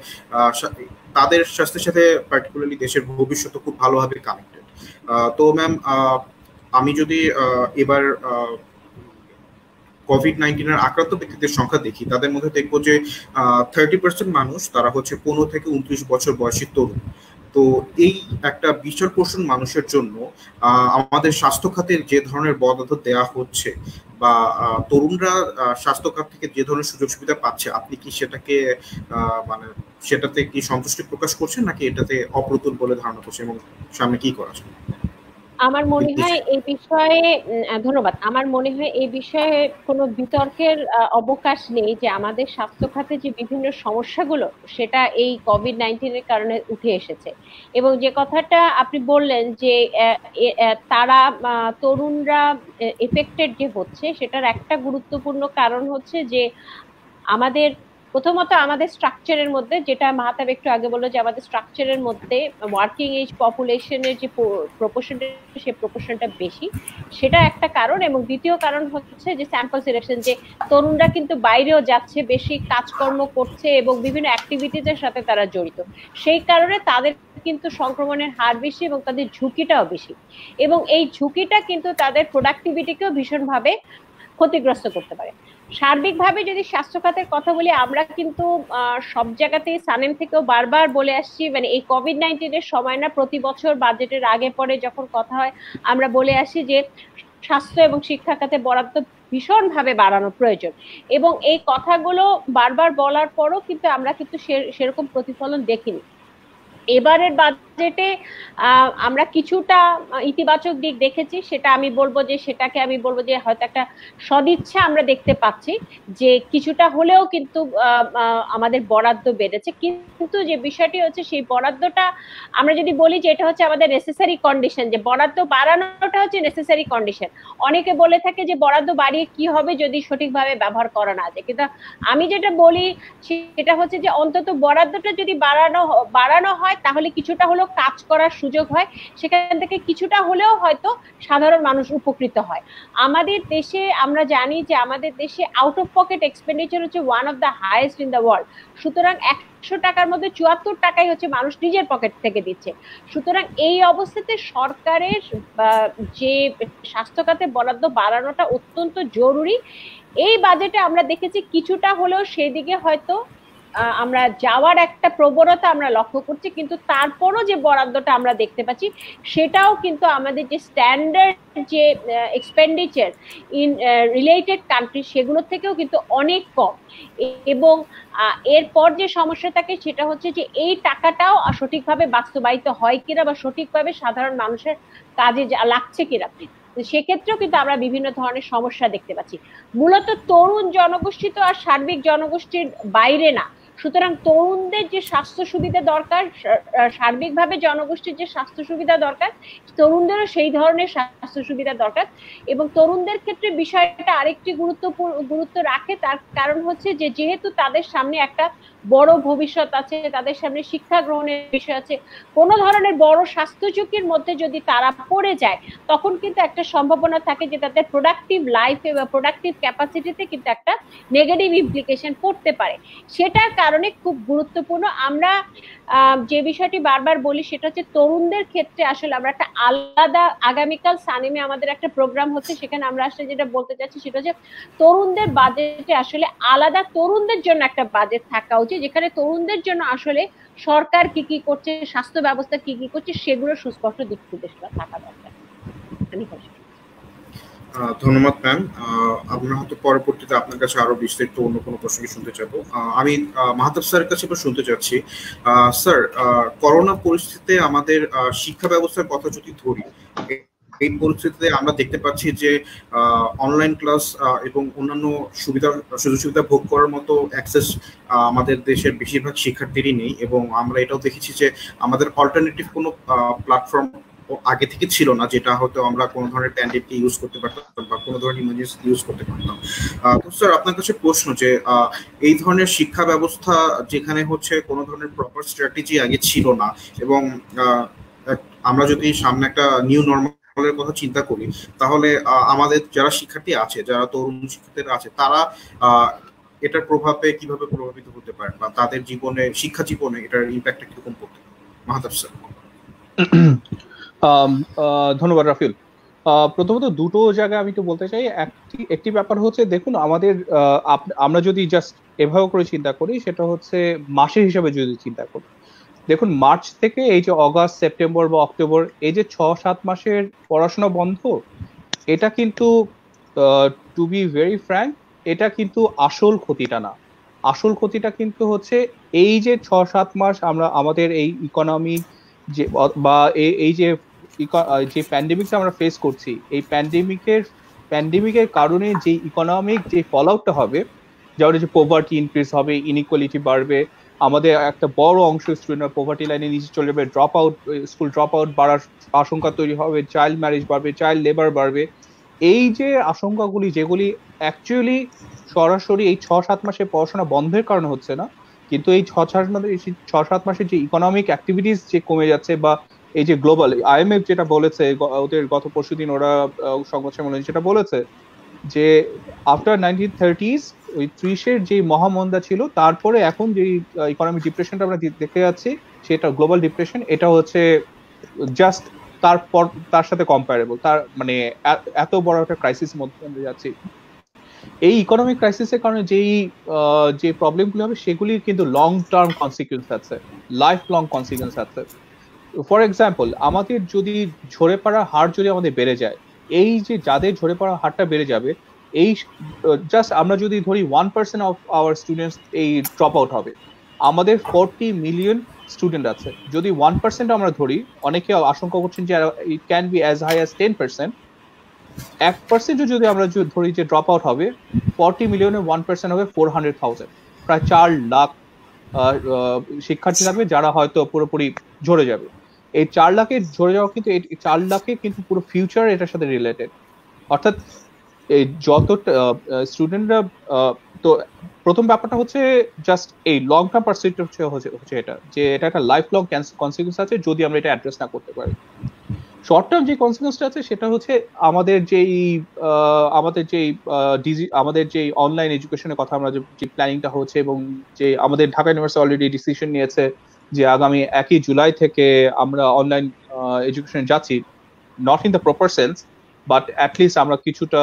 তাদের স্বাস্থ্যের সাথে পার্টিকুলারলি দেশের ভবিষ্যৎ খুব ভালোভাবে কানেক্টেড। তো ম্যাম, আমি যদি এবার কোভিড-19 আক্রান্ত ব্যক্তিদের সংখ্যা দেখি, তাদের মধ্যে দেখবো যে 30% মানুষ তারা হচ্ছে 15 থেকে 29 বছর বয়সী তরুণ। তো এই একটা বিশাল পোর্শন মানুষের জন্য আমাদের স্বাস্থ্য খাতের যে ধরনের বরাদ্দ দেওয়া হচ্ছে বা তরুণরা স্বাস্থ্য খাত থেকে যে ধরনের সুযোগ সুবিধা পাচ্ছে, আপনি কি সেটাকে মানে সেটাতে কি সন্তুষ্টি প্রকাশ করছেন, নাকি এটাতে অপ্রতুল বলে ধারণা করছেন, এবং সামনে কি করা যায়? আমার মনে হয় এই বিষয়ে, ধন্যবাদ, আমার মনে হয় এই বিষয়ে কোনো বিতর্কের অবকাশ নেই যে আমাদের স্বাস্থ্য খাতে যে বিভিন্ন সমস্যাগুলো সেটা এই কোভিড-19 কারণে উঠে এসেছে। এবং যে কথাটা আপনি বললেন যে তারা তরুণরা এফেক্টেড যে হচ্ছে, সেটার একটা গুরুত্বপূর্ণ কারণ হচ্ছে যে আমাদের প্রথমত আমাদের স্ট্রাকচারের মধ্যে, যেটা মাহতাব একটু আগে বললো যে আমাদের স্ট্রাকচারের মধ্যে ওয়ার্কিং এজ পপুলেশনের যে প্রপোর্শনটা, সেই প্রপোর্শনটা বেশি, সেটা একটা কারণ। এবং দ্বিতীয় কারণ হচ্ছে যে স্যাম্পল সিলেকশন, যে তরুণরা কিন্তু বাইরেও যাচ্ছে, বেশি কাজকর্ম করছে এবং বিভিন্ন অ্যাক্টিভিটিজের সাথে তারা জড়িত, সেই কারণে তাদের কিন্তু সংক্রমণের হার বেশি এবং তাদের ঝুঁকিটাও বেশি। এবং এই ঝুঁকিটা কিন্তু তাদের প্রোডাক্টিভিটিকেও ভীষণভাবে ক্ষতিগ্রস্ত করতে পারে। সার্বিকভাবে যদি স্বাস্থ্য খাতের কথা বলি, আমরা কিন্তু সব জায়গাতেই সানেম থেকেও বারবার বলে আসছি, মানে এই কোভিড-19 সময় না, প্রতি বছর বাজেটের আগে পরে যখন কথা হয় আমরা বলে আসি যে স্বাস্থ্য এবং শিক্ষা খাতে বরাদ্দ ভীষণভাবে বাড়ানো প্রয়োজন। এবং এই কথাগুলো বারবার বলার পরও কিন্তু আমরা কিন্তু সেরকম প্রতিফলন দেখিনি। এবারের বাজেটে আমরা কিছুটা ইতিবাচক দিক দেখেছি, সেটা আমি বলবো যে হয়তো একটা সদিচ্ছা আমরা দেখতে পাচ্ছি, যে কিছুটা হলেও কিন্তু আমাদের বরাদ্দ বেড়েছে। কিন্তু যে বিষয়টি হচ্ছে, সেই বরাদ্দটা আমরা যদি বলি যে এটা হচ্ছে আমাদের নেসেসারি কন্ডিশন, যে বরাদ্দ বাড়ানোটা হচ্ছে নেসেসারি কন্ডিশন। অনেকে বলে থাকে যে বরাদ্দ বাড়িয়ে কি হবে যদি সঠিকভাবে ব্যবহার করা না যায়, কিন্তু আমি যেটা বলি সেটা হচ্ছে যে অন্তত বরাদ্দটা যদি বাড়ানো হয় তাহলে কিছুটা হলেও হলেও কাজ করার সুযোগ হয়, সেখান থেকে কিছুটা হলেও হয়তো সাধারণ মানুষ উপকৃত হয়। আমাদের দেশে আমরা জানি যে আমাদের দেশে আউট অফ পকেট এক্সপেন্ডিচার হচ্ছে one of the highest in the world. সুতরাং 100 টাকার মধ্যে 74 টাকাই হচ্ছে মানুষ নিজের পকেট থেকে দিচ্ছে। সুতরাং এই অবস্থাতে সরকারের যে স্বাস্থ্য খাতে বরাদ্দ বাড়ানোটা অত্যন্ত জরুরি। এই বাজেটে আমরা দেখেছি কিছুটা হলেও সেদিকে হয়তো আমরা যাওয়ার একটা প্রবণতা আমরা লক্ষ্য করছি, কিন্তু তারপরও যে বরাদ্দটা আমরা দেখতে পাচ্ছি সেটাও কিন্তু আমাদের যে স্ট্যান্ডার্ড যে এক্সপেন্ডিচার ইন রিলেটেড কান্ট্রি সেগুলো থেকেও কিন্তু অনেক কম। এবং এরপর যে সমস্যা থাকে সেটা হচ্ছে যে এই টাকাটাও সঠিকভাবে বাস্তবায়িত হয় কিনা বা সঠিকভাবে সাধারণ মানুষের কাজে লাগছে কিনা, সেক্ষেত্রেও কিন্তু আমরা বিভিন্ন ধরনের সমস্যা দেখতে পাচ্ছি। মূলত তরুণ জনগোষ্ঠী তো আর সার্বিক জনগোষ্ঠীর বাইরে না, সুতরাং তরুণদের যে স্বাস্থ্য সুবিধা দরকার, সার্বিকভাবে জনগোষ্ঠীর যে স্বাস্থ্য সুবিধা দরকার, তরুণদেরও সেই ধরনের স্বাস্থ্য সুবিধা দরকার। এবং তরুণদের ক্ষেত্রে বিষয়টা আরেকটি গুরুত্ব রাখে, তার কারণ হচ্ছে যে যেহেতু তাদের সামনে একটা বড় ভবিষ্যৎ আছে, তাদের সামনে শিক্ষা গ্রহণের বিষয় আছে, কোনো ধরনের বড় স্বাস্থ্য ঝুঁকির মধ্যে যদি তারা পড়ে যায় তখন কিন্তু একটা সম্ভাবনা থাকে যে তাদের প্রোডাক্টিভ লাইফে বা প্রোডাক্টিভ ক্যাপাসিটিতে কিন্তু একটা নেগেটিভ ইমপ্লিকেশন পড়তে পারে। সেটার কারণে খুব গুরুত্বপূর্ণ। আমরা যে বিষয়টি বারবার বলি সেটা হচ্ছে তরুণদের ক্ষেত্রে আসলে আমরা একটা আলাদা, আগামীকাল সানিমে আমাদের একটা প্রোগ্রাম হচ্ছে, সেখানে আমরা আসলে যেটা বলতে চাচ্ছি সেটা হচ্ছে তরুণদের বাজেটে আসলে আলাদা তরুণদের জন্য একটা বাজেট থাকা উচিত, যেখানে তরুণদের জন্য আসলে সরকার কি কি করছে, স্বাস্থ্য ব্যবস্থা কি কি করছে সেগুলো সুস্পষ্ট দিক নির্দেশনা থাকা দরকার। ধন্যবাদ ম্যাম। আমরা হয়তো পরবর্তীতে আপনার কাছে আরো বিস্তারিত অন্য কোনো প্রশ্ন শুনতে চাবো। আমি মাহতাব স্যারের কাছে শুনতে চাচ্ছি। স্যার, করোনা পরিস্থিতিতে আমাদের শিক্ষা ব্যবস্থার কথা যদি ধরি, এই পরিস্থিতিতে আমরা দেখতে পাচ্ছি যে অনলাইন ক্লাস এবং অন্যান্য সুযোগ সুবিধা ভোগ করার মতো অ্যাক্সেস আমাদের দেশের বেশিরভাগ শিক্ষার্থীরই নেই, এবং আমরা এটাও দেখেছি যে আমাদের অল্টারনেটিভ কোনো প্ল্যাটফর্ম আগে থেকে ছিল না যেটা হয়তো আমরা কোনো ধরনের প্যান্ডেমিককে ইউজ করতে পারতাম বা কোনো ধরনের ইমার্জেন্সি ইউজ করতে পারতাম। তো স্যার, আপনার কাছে প্রশ্ন যে এই ধরনের শিক্ষা ব্যবস্থা যেখানে হচ্ছে কোনো ধরনের প্রপার স্ট্র্যাটেজি আগে ছিল না, এবং আমরা যদি সামনে একটা নিউ নর্মালের কথা চিন্তা করি, তাহলে আমাদের যারা শিক্ষার্থী আছে, যারা তরুণ শিক্ষার্থীরা আছে, তারা এটার প্রভাবে কিভাবে প্রভাবিত হতে পারে বা তাদের জীবনে, শিক্ষা জীবনে এটার ইম্প্যাক্টটা কিরকম পড়তে পারে? মাহতাব স্যার। ধন্যবাদ রাফিউল। প্রথমত দুটো জায়গায় আমি তো বলতে চাই। একটি ব্যাপার হচ্ছে, দেখুন আমাদের আমরা যদি জাস্ট এভাবে করে চিন্তা করি, সেটা হচ্ছে মাসের হিসাবে যদি চিন্তা করি, দেখুন মার্চ থেকে এই যে অগাস্ট, সেপ্টেম্বর বা অক্টোবর, এই যে 6-7 মাসের পড়াশোনা বন্ধ, এটা কিন্তু টু বি ভেরি ফ্র্যাঙ্ক, এটা কিন্তু আসল ক্ষতিটা না। আসল ক্ষতিটা কিন্তু হচ্ছে এই যে 6-7 মাস আমরা আমাদের এই ইকোনমি যে বা এই যে প্যান্ডেমিকটা আমরা ফেস করছি, এই প্যান্ডেমিকের কারণে যে ইকোনমিক যে ফল আউটটা হবে, যেমন যে পভার্টি ইনক্রিজ হবে, ইনইকুয়ালিটি বাড়বে, আমাদের একটা বড় অংশ স্টুডেন্টরা পভার্টি লাইনে নিচে চলে যাবে, স্কুল ড্রপ আউট বাড়ার আশঙ্কা তৈরি হবে, চাইল্ড ম্যারেজ বাড়বে, চাইল্ড লেবার বাড়বে। এই যে আশঙ্কাগুলি, যেগুলি অ্যাকচুয়ালি সরাসরি এই 6-7 মাসে পড়াশোনা বন্ধের কারণে হচ্ছে না, কিন্তু এই 6-7 মাসের যে ইকোনমিক অ্যাক্টিভিটিস যে কমে যাচ্ছে, বা এই যে গ্লোবাল IMF যেটা বলেছে ওদের গত পরশুদিন, ওরা সংবাদ সম্মেলনে যেটা বলেছে যে আফটার 1930s ওই 30-এর যে মহামন্দা ছিল, তারপরে এখন যে ইকোনমিক ডিপ্রেশনটা আমরা দেখতে যাচ্ছি, সেটা গ্লোবাল ডিপ্রেশন, এটা হচ্ছে জাস্ট তার সাথে কম্পারেবল। তার মানে এত বড় একটা ক্রাইসিস মধ্যে আমরা যাচ্ছি। এই ইকোনমিক ক্রাইসিসের কারণে যে প্রবলেমগুলো হবে, সেগুলির কিন্তু লং টার্ম কনসিকুয়েন্স আছে, লাইফ লং কনসিকুয়েন্স আছে। ফর এক্সাম্পল, আমাদের যদি ঝরে পড়ার হার যদি আমাদের বেড়ে যায়, এই যে যাদের ঝরে পড়ার হারটা বেড়ে যাবে, এই জাস্ট আমরা যদি ধরি 1% অফ আওয়ার স্টুডেন্টস এই ড্রপ আউট হবে, আমাদের 40 মিলিয়ন স্টুডেন্ট আছে। যদি 1% আমরা ধরি, অনেকে আশঙ্কা করছেন যে it can be as high as 10%। 1% যদি আমরা ধরি যে ড্রপ আউট হবে, 40 মিলিয়নে 1% হবে 400,000, প্রায় 4 লাখ শিক্ষার্থী থাকবে যারা হয়তো পুরোপুরি ঝরে যাবে। এই 4 লাখের ঝরে যাওয়া কিন্তু 4 লাখে কিন্তু পুরো ফিউচার এটার সাথে রিলেটেড। অর্থাৎ এই যত স্টুডেন্টরা, তো প্রথম ব্যাপারটা হচ্ছে জাস্ট এই লং টার্ম পার্সপেক্টিভ হচ্ছে এটা, যে এটা একটা লাইফ লং কনসিকুয়েন্স আছে যদি আমরা এটা অ্যাড্রেস না করতে পারি। শর্ট টার্ম যে কনসিকুয়েন্সটা আছে সেটা হচ্ছে আমাদের যেই অনলাইন এডুকেশনের কথা আমরা যে প্ল্যানিংটা হচ্ছে, এবং যে আমাদের ঢাকা ইউনিভার্সিটি অলরেডি ডিসিশন নিয়েছে যে আগামী 1 জুলাই থেকে আমরা অনলাইন এডুকেশনে যাচ্ছি, not in the proper sense, but at least আমরা কিছুটা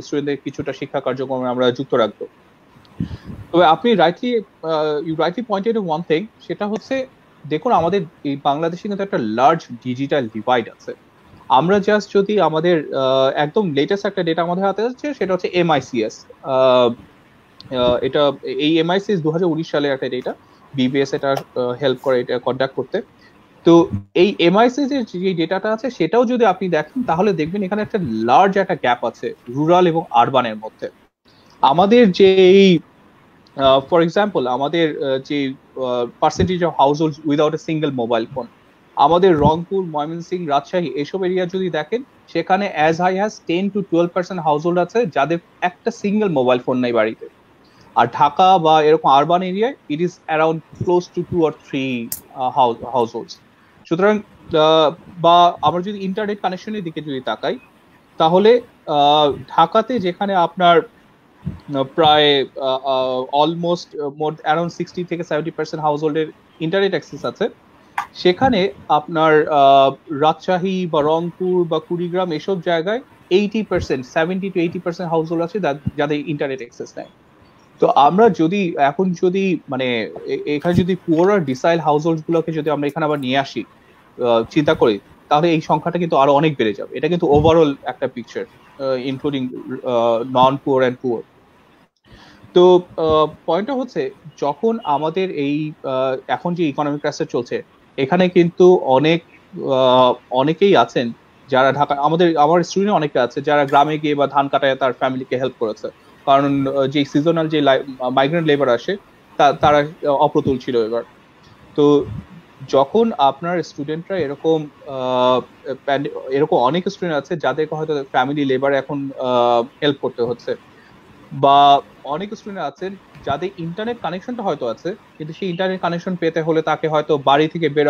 স্টুডেন্টদের কিছুটা শিক্ষা কার্যক্রমে আমরা যুক্ত রাখবো। তবে আপনি you rightly pointed one thing, সেটা হচ্ছে দেখুন আমাদের এই বাংলাদেশে কিন্তু একটা লার্জ ডিজিটাল ডিভাইড আছে। আমরা জাস্ট যদি আমাদের একদম লেটেস্ট একটা ডেটা আমাদের হাতে আছে, সেটা হচ্ছে MICS। এটা এই MICS 2019 সালের একটা ডেটা, BBS এটা হেল্প করে এটা কন্ডাক্ট করতে। তো এই MICS এর যে ডেটাটা আছে সেটাও যদি আপনি দেখেন তাহলে দেখবেন এখানে একটা লার্জ একটা গ্যাপ আছে রুরাল এবং আরবানের মধ্যে। আমাদের যে ফর এক্সাম্পল আমাদের যে percentage of household without a single mobile phone, আমাদের রংপুর, ময়মনসিংহ, রাজশাহী এসব এরিয়া যদি দেখেন, সেখানে as high as 10 to 12% household আছে যাদের একটা সিঙ্গেল মোবাইল ফোন নাই বাড়িতে। আর ঢাকা বা এরকম আরবান এরিয়ায় it is around close two 2 or 3 house holds. সুতরাং বা আমরা যদি ইন্টারনেট কানেকশনের দিকে যদি তাকাই, তাহলে ঢাকাতে যেখানে আপনার প্রায় অলমোস্ট অ্যারাউন্ড 60 থেকে 70% হাউস হোল্ডের ইন্টারনেট অ্যাক্সেস আছে, সেখানে আপনার রাজশাহী বা রংপুর বা কুড়িগ্রাম এসব জায়গায় 70 to 80% হাউস হোল্ড আছে যাদের ইন্টারনেট অ্যাক্সেস নেয়। তো আমরা যদি এখন যদি মানে এখানে যদি পুয়ার ডিসাইল হাউস হোল্ড গুলোকে যদি আমরা এখানে আবার নিয়ে আসি চিন্তা করি, তাহলে এই সংখ্যাটা কিন্তু আরো অনেক বেড়ে যাবে। এটা কিন্তু ওভারঅল একটা picture including non poor and poor. তো পয়েন্টটা হচ্ছে যখন আমাদের এই এখন যে ইকোনমিক ক্রাইসিস চলছে, এখানে কিন্তু অনেকেই আছেন যারা ঢাকা, আমার স্টুডেন্ট অনেকে আছে যারা গ্রামে গিয়ে বা ধান কাটায় তার ফ্যামিলিকে হেল্প করেছে, কারণ যে সিজনাল যে মাইগ্রেন্ট লেবার আসে তারা অপ্রতুল ছিল এবার। তো যখন আপনার স্টুডেন্টরা এরকম অনেক স্টুডেন্ট আছে যাদেরকে হয়তো ফ্যামিলি লেবার এখন হেল্প করতে হচ্ছে, বা অনেক স্টুডেন্ট আছেন যাদের ইন্টারনেট কানেকশনটা হয়তো আছে, কিন্তু সেই ইন্টারনেট কানেকশন পেতে হলে তাকে হয়তো বাড়ি থেকে বের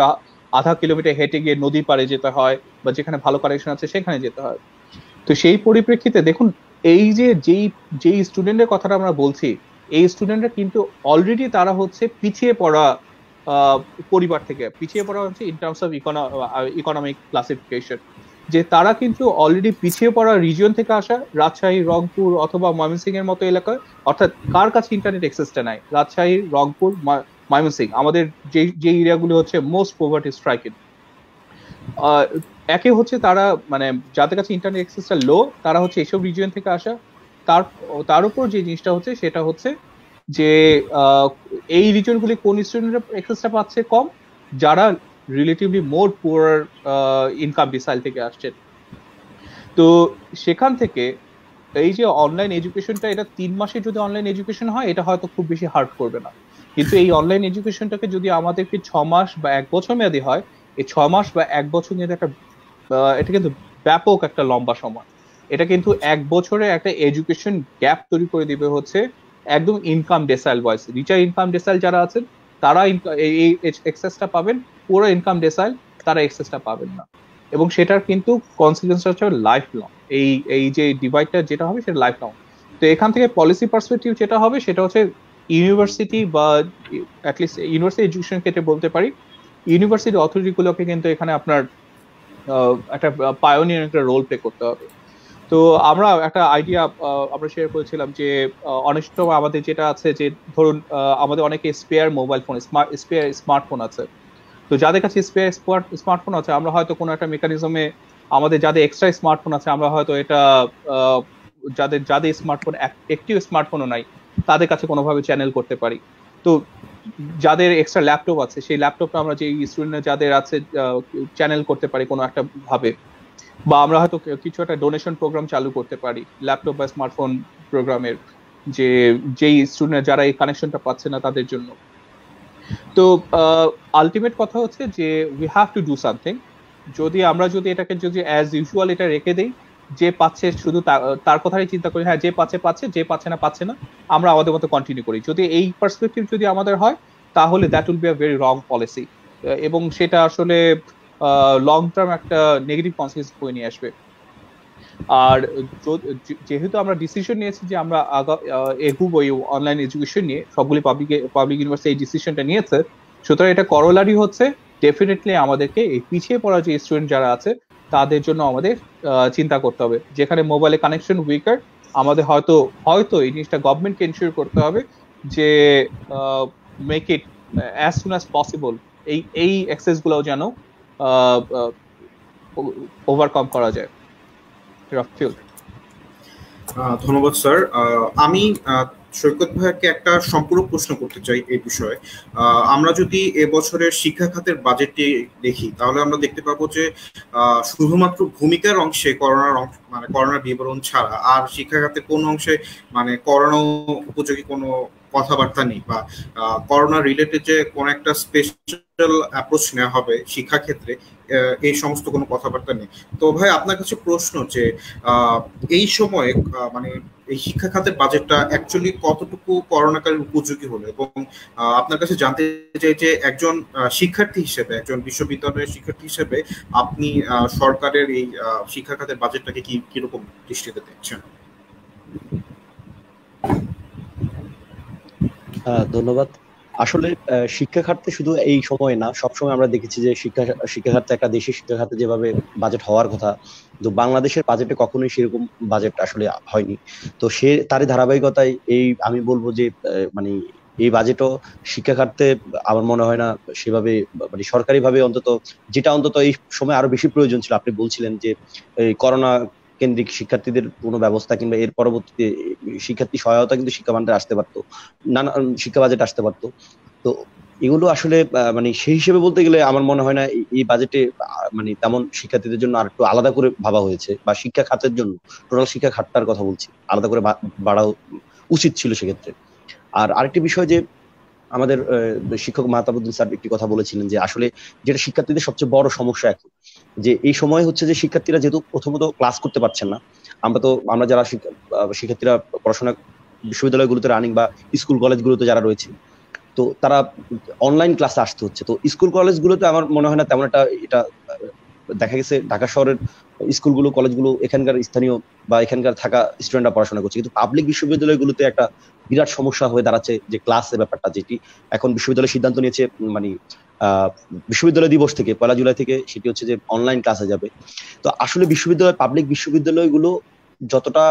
আধা কিলোমিটার হেঁটে গিয়ে নদী পাড়ে যেতে হয়, বা যেখানে ভালো কানেকশন আছে সেখানে যেতে হয়। তো সেই পরিপ্রেক্ষিতে দেখুন এই যেই স্টুডেন্টের কথাটা আমরা বলছি, এই স্টুডেন্টরা কিন্তু অলরেডি তারা হচ্ছে পিছিয়ে পড়া পরিবার থেকে, পিছিয়ে পড়া হচ্ছে in terms of economic classification, যে তারা কিন্তু অলরেডি পিছিয়ে পড়া রিজিয়ন থেকে আসা, রাজশাহী, রংপুর অথবা ময়মনসিংহ এর মতো এলাকায়। অর্থাৎ কার কাছে ইন্টারনেট অ্যাক্সেসটা নাই? রাজশাহী, রংপুর, ময়মনসিংহ, আমাদের যে এরিয়াগুলো হচ্ছে মোস্ট পভার্টি স্ট্রাইকেড। একে হচ্ছে তারা মানে যাদের কাছে ইন্টারনেট অ্যাক্সেসটা লো, তারা হচ্ছে এইসব রিজিয়ন থেকে আসা। তার উপর যে জিনিসটা হচ্ছে সেটা হচ্ছে যে এই রিজিয়নগুলি কোন স্টুডেন্টরা অ্যাক্সেসটা পাচ্ছে কম, যারা রিলেটিভলি মোর পুয়ার ইনকাম ডিসাইল থেকে আসছেন। তো সেখান থেকে এই যে অনলাইন এডুকেশনটা, এটা 3 মাসে যদি অনলাইন এডুকেশন হয় এটা হয়তো খুব বেশি হার্ট করবে না, কিন্তু এই অনলাইন এডুকেশনটাকে যদি আমাদেরকে 6 মাস বা 1 বছর মেয়াদী হয়, এই 6 মাস বা 1 বছর মেয়াদী এটা কিন্তু ব্যাপক একটা লম্বা সময়। এটা কিন্তু 1 বছরে একটা এডুকেশন গ্যাপ তৈরি করে দিবে হচ্ছে একদম ইনকাম ডেসাইল বয়স। রিচার ইনকাম ডেসাইল যারা আছেন তারা এই এক্সেসটা পাবেন, পুরো ইনকাম ডেসাইল তারা এক্সেসটা পাবেন না, এবং সেটার কিন্তু কনসিকুয়েন্স হচ্ছে লাইফ লং। এই যে ডিভাইডটা যেটা হবে সেটা লাইফ লং। তো এখান থেকে পলিসি পার্সপেক্টিভ যেটা হবে সেটা হচ্ছে ইউনিভার্সিটি বা অ্যাটলিস্ট ইউনিভার্সিটি এডুকেশন ক্ষেত্রে বলতে পারি, ইউনিভার্সিটি অথরিটিগুলোকে কিন্তু এখানে আপনার একটা পায়োনিয়ার একটা রোল প্লে করতে হবে। তো আমরা একটা আইডিয়া আমরা শেয়ার করেছিলাম যে অনেক সময় আমাদের যেটা আছে যে ধরুন আমাদের অনেকে spare mobile phone, spare smartphone আছে। তো যাদের কাছে স্পেয়ার স্মার্টফোন আছে, আমরা হয়তো কোনো একটা মেকানিজমে আমাদের যাদের এক্সট্রা স্মার্টফোন আছে, আমরা হয়তো এটা যাদের স্মার্টফোন একটিভ স্মার্টফোনও নাই তাদের কাছে কোনোভাবে চ্যানেল করতে পারি। তো যাদের এক্সট্রা ল্যাপটপ আছে সেই ল্যাপটপটা আমরা যে স্টুডেন্ট যাদের আছে চ্যানেল করতে পারি কোনো একটা ভাবে, বা আমরা হয়তো কিছু একটা ডোনেশন প্রোগ্রাম চালু করতে পারি ল্যাপটপ বা স্মার্টফোন প্রোগ্রামের, যেই স্টুডেন্ট যারা এই কানেকশনটা পাচ্ছে না তাদের জন্য। তো আলটিমেট কথা হচ্ছে যে we have to do something. যদি এটাকে যদি অ্যাজ ইউজুয়াল এটা রেখে দেই, যে পাচ্ছে শুধু তার কথাই চিন্তা করি, হ্যাঁ যে পাচ্ছে পাচ্ছে, যে পাচ্ছে না আমরা আমাদের মতো কন্টিনিউ করি। যদি এই পার্সপেক্টিভ যদি আমাদের হয় তাহলে that will be a very wrong policy, এবং সেটা আসলে লং টার্ম একটা নেগেটিভ কনসিকুয়েন্স বয়ে নিয়ে আসবে। আর যেহেতু আমরা ডিসিশন নিয়েছি যে আমরা এগোবো এই অনলাইন এডুকেশন নিয়ে, সবগুলি পাবলিক ইউনিভার্সিটি এই ডিসিশনটা নিয়েছে, সুতরাং এটা করোলারি হচ্ছে ডেফিনেটলি আমাদেরকে এই পিছিয়ে পড়া যে স্টুডেন্ট যারা আছে তাদের জন্য আমাদের চিন্তা করতে হবে। যেখানে মোবাইলে কানেকশন উইকার, আমাদের হয়তো এই জিনিসটা গভর্নমেন্টকে এনশিওর করতে হবে যে make it as soon as possible এই অ্যাক্সেস গুলো যেন ওভারকাম করা যায়। ধন্যবাদ স্যার। আমি সৈকত ভাইকে একটা সম্পূরক প্রশ্ন করতে চাই এই বিষয়ে। আমরা যদি এবছরের শিক্ষা খাতের বাজেটটি দেখি তাহলে আমরা দেখতে পাবো যে শুধুমাত্র ভূমিকার অংশে করোনার বিবরণ ছাড়া আর শিক্ষা খাতের কোন অংশে করোনা উপযোগী কোনো কথাবার্তা নেই, বা করোনা রিলেটেড যে কোনো একটা স্পেশাল অ্যাপ্রোচ নেওয়া হবে শিক্ষা ক্ষেত্রে এই সমস্ত কোনো কথাবার্তা নেই। তো ভাই আপনার কাছে প্রশ্ন যে এই সময়ে এই শিক্ষা খাতের বাজেটটা অ্যাকচুয়ালি কতটুকু করোনাকালীন উপযোগী হলো, এবং আপনার কাছে জানতে চাই যে একজন শিক্ষার্থী হিসেবে, একজন বিশ্ববিদ্যালয়ের শিক্ষার্থী হিসেবে আপনি সরকারের এই শিক্ষা খাতের বাজেটটাকে কিরকম দৃষ্টিতে দেখছেন? ধন্যবাদ। আসলে শিক্ষা খাতে শুধু এই সময় না, সবসময় আমরা দেখেছি যে শিক্ষা খাতে একটা দেশের শিক্ষা খাতে যেভাবে বাজেট হওয়ার কথা, তো বাংলাদেশের বাজেটে কখনোই সেরকম বাজেট আসলে হয়নি। তো তারই ধারাবাহিকতায় আমি বলবো যে এই বাজেটও শিক্ষা খাতে আমার মনে হয় না সেভাবে সরকারি ভাবে অন্তত এই সময় আরো বেশি প্রয়োজন ছিল। আপনি বলছিলেন যে এই করোনা কেন্দ্রিক শিক্ষার্থীদের কোনো ব্যবস্থা কিংবা এর পরবর্তীতে শিক্ষার্থী সহায়তা কিন্তু শিক্ষা ভান্ডারে আসতে পারতো, নানা শিক্ষা বাজেট আসতে পারতো। তো এগুলো আসলে সেই হিসেবে বলতে গেলে আমার মনে হয় না এই বাজেটে তেমন শিক্ষার্থীদের জন্য আর একটু আলাদা করে ভাবা হয়েছে, বা শিক্ষা খাতের জন্য টোটাল শিক্ষা খাতটার কথা বলছি, আলাদা করে বাড়া উচিত ছিল সেক্ষেত্রে। আর আরেকটি বিষয় যে আমাদের শিক্ষক মাহতাবুদ্দিন স্যার একটি কথা বলেছিলেন যে আসলে যেটা শিক্ষার্থীদের সবচেয়ে বড় সমস্যা এখন, যে এই সময় হচ্ছে যে শিক্ষার্থীরা যেহেতু প্রথমত ক্লাস করতে পারছেন না, আমরা যারা শিক্ষার্থীরা পড়াশোনা বিশ্ববিদ্যালয়গুলোতে রানিং বা স্কুল কলেজগুলোতে যারা রয়েছে, তো তারা অনলাইন ক্লাসে আসতে হচ্ছে। তো স্কুল কলেজগুলোতে আমার মনে হয় না তেমন এটা দেখা গেছে ঢাকা শহরের স্কুলগুলো কলেজগুলো এখানকার স্থানীয় বা এখানকার থাকা স্টুডেন্টরা পড়াশোনা করছে, কিন্তু পাবলিক বিশ্ববিদ্যালয়গুলোতে একটা বিরাট সমস্যা হয়ে দাঁড়াচ্ছে যে ক্লাসের ব্যাপারটা, যেটি এখন বিশ্ববিদ্যালয় সিদ্ধান্ত নিয়েছে বিশ্ববিদ্যালয় দিবস থেকে 1 জুলাই থেকে সেটি হচ্ছে যে অনলাইন ক্লাসে যাবে। তো আসলে পাবলিক বিশ্ববিদ্যালয়গুলো যতটা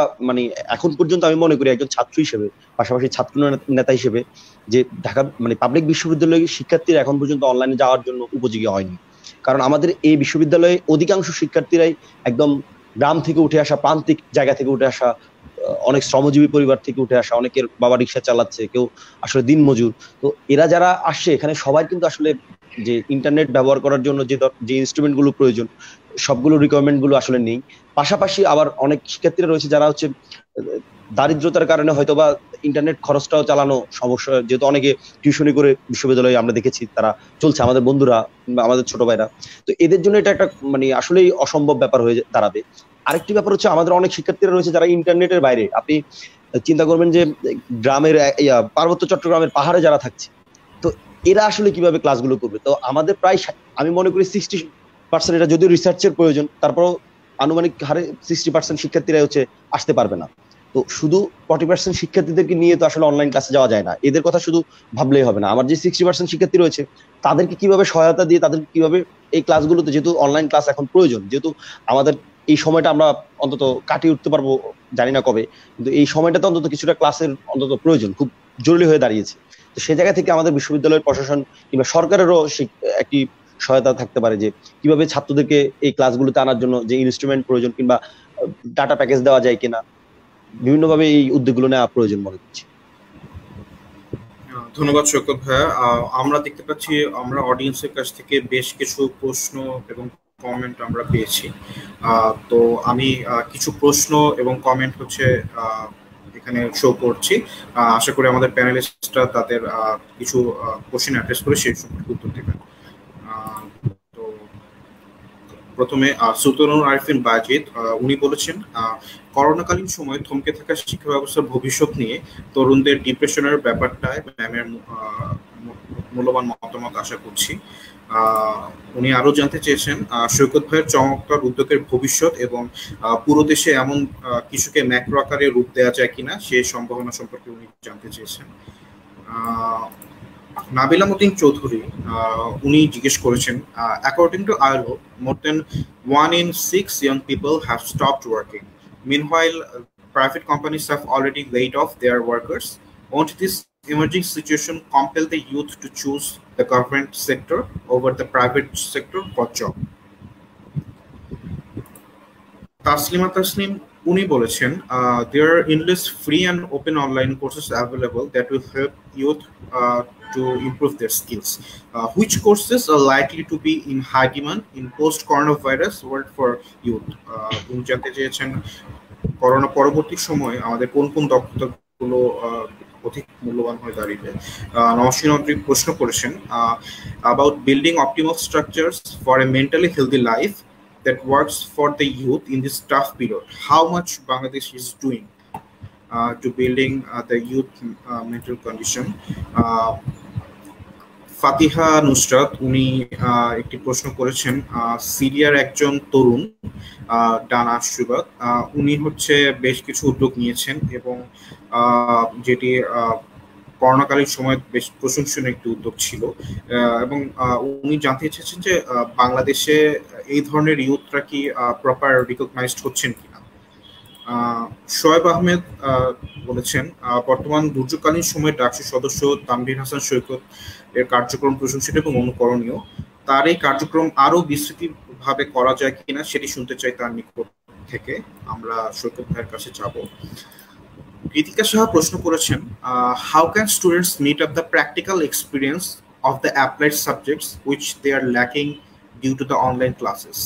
এখন পর্যন্ত আমি মনে করি একজন ছাত্র হিসেবে, পাশাপাশি ছাত্র নেতা হিসেবে, যে ঢাকা পাবলিক বিশ্ববিদ্যালয়ের শিক্ষার্থীরা এখন পর্যন্ত অনলাইনে যাওয়ার জন্য উপযোগী হয়নি। কারণ আমাদের এই বিশ্ববিদ্যালয়ে অধিকাংশ শিক্ষার্থীরাই একদম গ্রাম থেকে উঠে আসা, প্রান্তিক জায়গা থেকে উঠে আসা, অনেক শ্রমজীবী পরিবার থেকে উঠে আসা, অনেকের বাবা রিক্সা চালাচ্ছে, কেউ আসলে দিনমজুর। তো এরা যারা আসছে এখানে সবাই কিন্তু আসলে যে ইন্টারনেট ব্যবহার করার জন্য যে ইনস্ট্রুমেন্ট গুলো প্রয়োজন সবগুলো রিকোয়ারমেন্ট গুলো আসলে নেই। পাশাপাশি আবার অনেক শিক্ষার্থীরা রয়েছে যারা হচ্ছে দারিদ্রতার কারণে হয়তো বা ইন্টারনেট খরচটাও চালানো সমস্যা, যেহেতু অনেকে টিউশনি করে বিশ্ববিদ্যালয়ে আমরা দেখেছি তারা চলছে, আমাদের বন্ধুরা বা আমাদের ছোট ভাইরা। তো এদের জন্য এটা একটা আসলেই অসম্ভব ব্যাপার হয়ে দাঁড়াবে। আরেকটি ব্যাপার হচ্ছে আমাদের অনেক শিক্ষার্থীরা রয়েছে যারা ইন্টারনেটের বাইরে, আপনি চিন্তা করবেন যে গ্রামের পার্বত্য চট্টগ্রামের পাহাড়ে যারা থাকছে, তো এরা আসলে কিভাবে ক্লাসগুলো করবে? তো আমাদের প্রায় আমি মনে করি 60%, এটা যদিও রিসার্চের প্রয়োজন, তারপরও আনুমানিক হারে 60% শিক্ষার্থীরা হচ্ছে আসতে পারবে না। তো শুধু 40% শিক্ষার্থীদেরকে নিয়ে তো আসলে অনলাইন ক্লাসে যাওয়া যায় না, এদের কথা শুধু ভাবলেই হবে না। আমার যে 60% শিক্ষার্থী রয়েছে তাদেরকে কিভাবে সহায়তা দিয়ে, তাদেরকে কিভাবে এই ক্লাসগুলোতে, যেহেতু অনলাইন ক্লাস এখন প্রয়োজন, যেহেতু আমাদের এই সময়টা আমরা অন্তত কাটিয়ে উঠতে পারবো জানি না কবে, কিন্তু এই সময়টাতে অন্তত কিছুটা ক্লাসের অন্তত প্রয়োজন খুব জরুরি হয়ে দাঁড়িয়েছে। তো সে জায়গা থেকে আমাদের বিশ্ববিদ্যালয়ের প্রশাসন কিংবা সরকারেরও একটি সহায়তা থাকতে পারে যে কিভাবে ছাত্রদেরকে এই ক্লাসগুলোতে আনার জন্য যে ইনস্ট্রুমেন্ট প্রয়োজন কিংবা ডাটা প্যাকেজ দেওয়া যায় কিনা, বিভিন্নভাবে এই উদ্যোগগুলো নেওয়া প্রয়োজন মনে করছি। ধন্যবাদ সৈকত ভাইয়া। আমরা দেখতে পাচ্ছি আমরা অডিয়েন্সের কাছ থেকে বেশ কিছু প্রশ্ন এবং কমেন্ট আমরা পেয়েছি। তো আমি কিছু প্রশ্ন এবং কমেন্ট হচ্ছে এখানে শো করছি। আশা করি আমাদের প্যানেলিস্টরা তাদের কিছু কোশ্চেন অ্যাড্রেস করে সেই সম্পর্কে উত্তর দেবেন। তো প্রথমে সুলতানুর আরিফিন বাজিদ উনি বলেছেন করোনাকালীন সময়ে থমকে থাকা শিক্ষা ব্যবস্থার ভবিষ্যৎ নিয়ে তরুণদের ডিপ্রেশনের ব্যাপারটায় ম্যামের মূল্যবান মতামত আশা করছি। উনি আরো জানতে চেয়েছেন সৈকত ভাইয়ের চমৎকার উদ্যোগের ভবিষ্যৎ এবং পুরো দেশে এমন কিছুকে ম্যাক্রো আকারে রূপ দেওয়া যায় কিনা সে সম্ভাবনা সম্পর্কে উনি জানতে চেয়েছেন। নাবিলা মতিন চৌধুরী উনি জিজ্ঞেস করেছেন according to ILO more than 1 in 6 young people have stopped working. Meanwhile, private companies have already laid off their workers. Won't this emerging situation compel the youth to choose the government sector over the private sector for job? Taslima Tasnim উনি বলেছেন there are endless free and open online courses available that will help youth to improve their skills. Which courses are likely to be in high demand in post-coronavirus world for youth? উনি জানতে চেয়েছেন corona পরবর্তী সময়ে আমাদের কোন কোন দক্ষতাগুলো অধিক মূল্যবান হয়ে দাঁড়িয়ে। নওশিন অদ্রি প্রশ্ন করেছেন about building optimal structures for a mentally healthy life that works for the youth in this tough period. How much Bangladesh is doing to building the youth mental condition? ফাতিহা নুসরাত উনি একটি প্রশ্ন করেছেন সিরিয়ার একজন তরুণ ডানা সুবাদ উনি হচ্ছে বেশ কিছু উদ্যোগ নিয়েছেন এবং যেটি করোনাকালীন সময় বেশ প্রশংসনীয় একটি উদ্যোগ ছিল এবং উনি জানতে চেয়েছেন যে বাংলাদেশে এই ধরনের ইউথরা কি প্রপার রিকগনাইজড হচ্ছেন কিনা। শোয়েব আহমেদ বলেছেন বর্তমান দুর্যোগকালীন সময়ে ডাকসুর সদস্য তানভীর হাসান সৈকত এর কার্যক্রম প্রশংসনীয় এবং অনুকরণীয়। তার এই কার্যক্রম আরো বিস্তৃতভাবে করা যায় কিনা সেটি শুনতে চাই তার নিকট থেকে। আমরা সৈকত ভাইয়ের কাছে যাব। কৃতিকা সাহা প্রশ্ন করেছেন how can students meet up the practical experience of the applied subjects which they are lacking due to the online classes.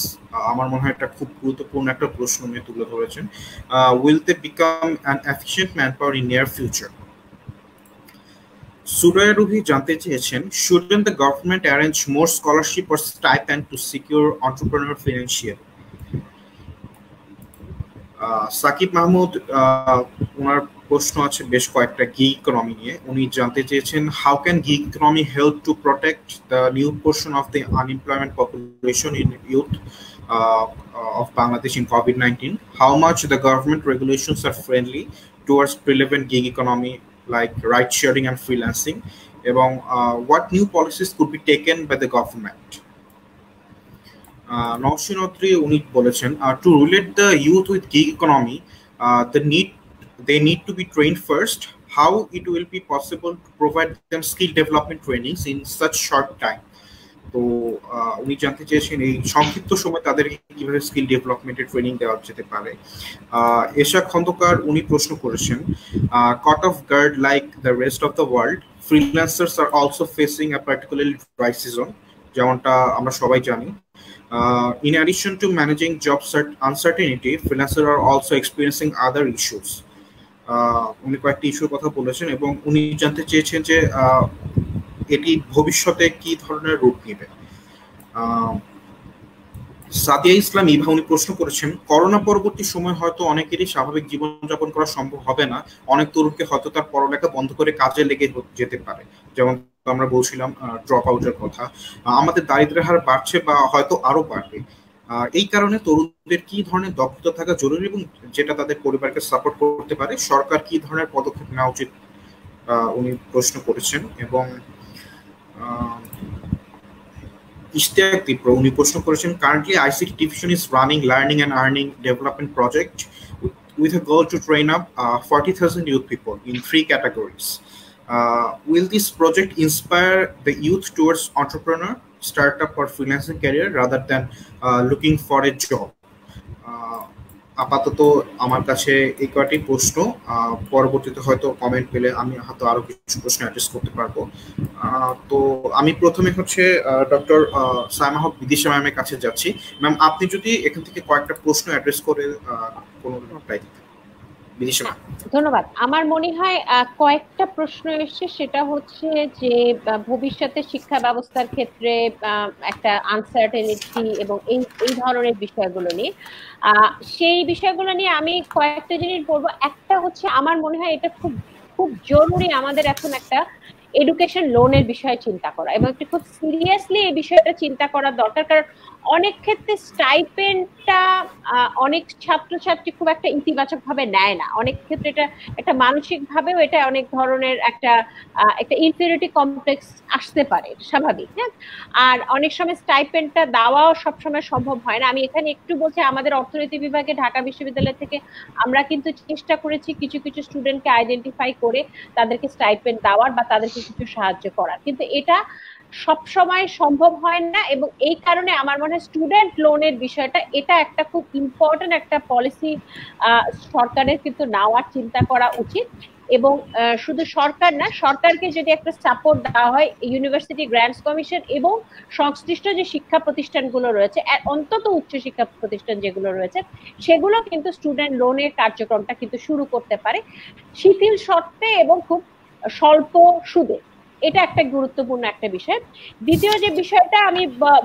আমার মনে হয় এটা খুব গুরুত্বপূর্ণ একটা প্রশ্ন উনি তুলে ধরেছেন। Will they become an efficient man power in near future? Suraiya Ruhi জানতে চেয়েছেন shouldn't the government arrange more scholarship or stipend to secure entrepreneur financial? Shakib Mahmud ওনার প্রশ্ন আছে বেশ কয়েকটা গিগ ইকোনমি নিয়ে। উনি জানতে চেয়েছেন how can gig economy help to protect the new portion of the unemployment population in youth of Bangladesh in COVID-19? How much the government regulations are friendly towards relevant gig economy like ride sharing and freelancing? এবং what new policies could be taken by the government? Nowshin Atri উনি বলেছেন to relate the youth with gig economy they need to be trained first. How it will be possible to provide them skill development trainings in such short time? তো উনি জানতে চেয়েছেন এই সংক্ষিপ্ত সময় তাদেরকে কিভাবে স্কিল ডেভেলপমেন্টের ট্রেনিং দেওয়া যেতে পারে। এশা খন্দকার উনি প্রশ্ন করেছেন caught off guard like the rest of the world, freelancers are also facing a particularly dry season, যেমনটা আমরা সবাই জানি। In addition to managing job uncertainty, freelancers are also experiencing other issues. উনি কয়েকটি ইস্যুর কথা বলেছেন এবং উনি জানতে চেয়েছেন যে এটি ভবিষ্যতে কি ধরনের রূপ নেবে। সাদিয়া ইসলাম ইভা উনি প্রশ্ন করেছেন করোনা পরবর্তী সময় হয়তো অনেকেরই স্বাভাবিক জীবনযাপন করা সম্ভব হবে না। অনেক তরুণকে হয়তো তার পড়ালেখা বন্ধ করে কাজে লেগে যেতে পারে, যেমন আমরা বলছিলাম ড্রপ আউটের কথা। আমাদের দারিদ্র্যের হার বাড়ছে বা হয়তো আরো বাড়বে। এই কারণে তরুণদের কি ধরনের দক্ষতা থাকা জরুরি এবং যেটা তাদের পরিবারকে সাপোর্ট করতে পারে, সরকার কি ধরনের পদক্ষেপ নেওয়া উচিত উনি প্রশ্ন করেছেন। এবং ইশতিয়াক দীপ্র উনি প্রশ্ন করেছেন currently ICT division is running learning and earning development project with a goal to train up 40,000 youth people in 3 categories. Will this project inspire the youth towards entrepreneur, startup or freelancing career rather than looking for a job? আপাতত আমার কাছে এই কয়টি প্রশ্ন, পরবর্তীতে হয়তো comment পেলে আমি হয়তো আরো কিছু প্রশ্ন অ্যাড্রেস করতে পারবো। তো আমি প্রথমে হচ্ছে ডক্টর সাইমা হক বিদিশা ম্যামের কাছে যাচ্ছি। ম্যাম, আপনি যদি এখান থেকে কয়েকটা প্রশ্ন অ্যাড্রেস করে কোনো রিপ্লাই দিতেন। বিদিশা। ধন্যবাদ। আমার মনে হয় কয়েকটা প্রশ্ন এসছে, সেটা হচ্ছে যে ভবিষ্যতে শিক্ষা ব্যবস্থার ক্ষেত্রে একটা আনসার্টেনিটি এবং এই ধরনের বিষয়গুলো নিয়ে, সেই বিষয়গুলো নিয়ে আমি কয়েকটা জিনিস বলবো। একটা হচ্ছে আমার মনে হয় এটা খুব খুব জরুরি আমাদের এখন একটা এডুকেশন লোনের বিষয়ে চিন্তা করা, এবং একটু খুব সিরিয়াসলি এই বিষয়টা চিন্তা করা দরকার। কারণ অনেক ক্ষেত্রে স্টাইপেন্ডটা অনেক ছাত্রছাত্রী খুব একটা ইতিবাচক ভাবে নেয় না। অনেক ক্ষেত্রে এটা একটা মানসিক ভাবেও এটা অনেক ধরনের একটা একটা ইনফিরিয়রিটি কমপ্লেক্স আসতে পারে, স্বাভাবিক। হ্যাঁ, আর অনেক সময় স্টাইপেন্ডটা দেওয়াও সবসময় সম্ভব হয় না। আমি এখানে একটু বলছি, আমাদের অর্থনীতি বিভাগে ঢাকা বিশ্ববিদ্যালয় থেকে আমরা কিন্তু চেষ্টা করেছি কিছু কিছু স্টুডেন্টকে আইডেন্টিফাই করে তাদেরকে স্টাইপেন্ড দেওয়ার বা তাদেরকে কিছু সাহায্য করার, কিন্তু এটা সব সময় সম্ভব হয় না। এবং এই কারণে আমার মনে হয় স্টুডেন্ট লোনের বিষয়টা এটা একটা খুব ইম্পর্টেন্ট একটা পলিসি সরকারের কিন্তু নেওয়ার চিন্তা করা উচিত। এবং শুধু সরকার না, সরকারকে যদি একটা সাপোর্ট দেওয়া হয়, ইউনিভার্সিটি গ্র্যান্টস কমিশন এবং সংশ্লিষ্ট যে শিক্ষা প্রতিষ্ঠানগুলো রয়েছে, অন্তত উচ্চ শিক্ষা প্রতিষ্ঠান যেগুলো রয়েছে, সেগুলো কিন্তু স্টুডেন্ট লোনের কার্যক্রমটা কিন্তু শুরু করতে পারে শিথিল শর্তে এবং খুব স্বল্প সুদে। এটা একটা গুরুত্বপূর্ণ একটা বিষয়। দ্বিতীয় যে বিষয়টা আমি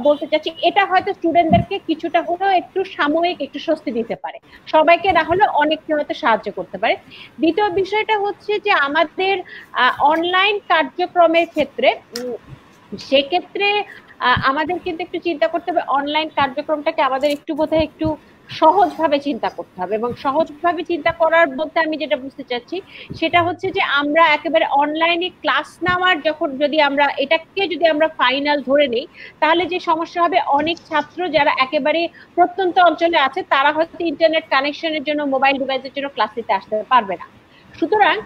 বলতে চাচ্ছি, এটা হয়তো স্টুডেন্টদেরকে কিছুটা হলেও একটু সাময়িক একটু স্বস্তি দিতে পারে, সবাইকে না হলেও অনেককে হয়তো সাহায্য করতে পারে। দ্বিতীয় বিষয়টা হচ্ছে যে আমাদের অনলাইন কার্যক্রমের ক্ষেত্রে, সেক্ষেত্রে আমাদের কিন্তু একটু চিন্তা করতে হবে, অনলাইন কার্যক্রমটাকে আমাদের একটু বোধহয় একটু সহজভাবে চিন্তা করতে হবে। এবং সহজভাবে চিন্তা করার বলতে আমি যেটা বুঝতে চাচ্ছি সেটা হচ্ছে যে আমরা একেবারে অনলাইনে ক্লাস নেওয়ার যদি আমরা এটাকে আমরা ফাইনাল ধরে নেই, তাহলে যে সমস্যা হবে, অনেক ছাত্র যারা একেবারে প্রত্যন্ত অঞ্চলে আছে তারা হয়তো ইন্টারনেট কানেকশনের জন্য মোবাইল ডিভাইসের জন্য ক্লাস নিতে আসতে পারবে না। সুতরাং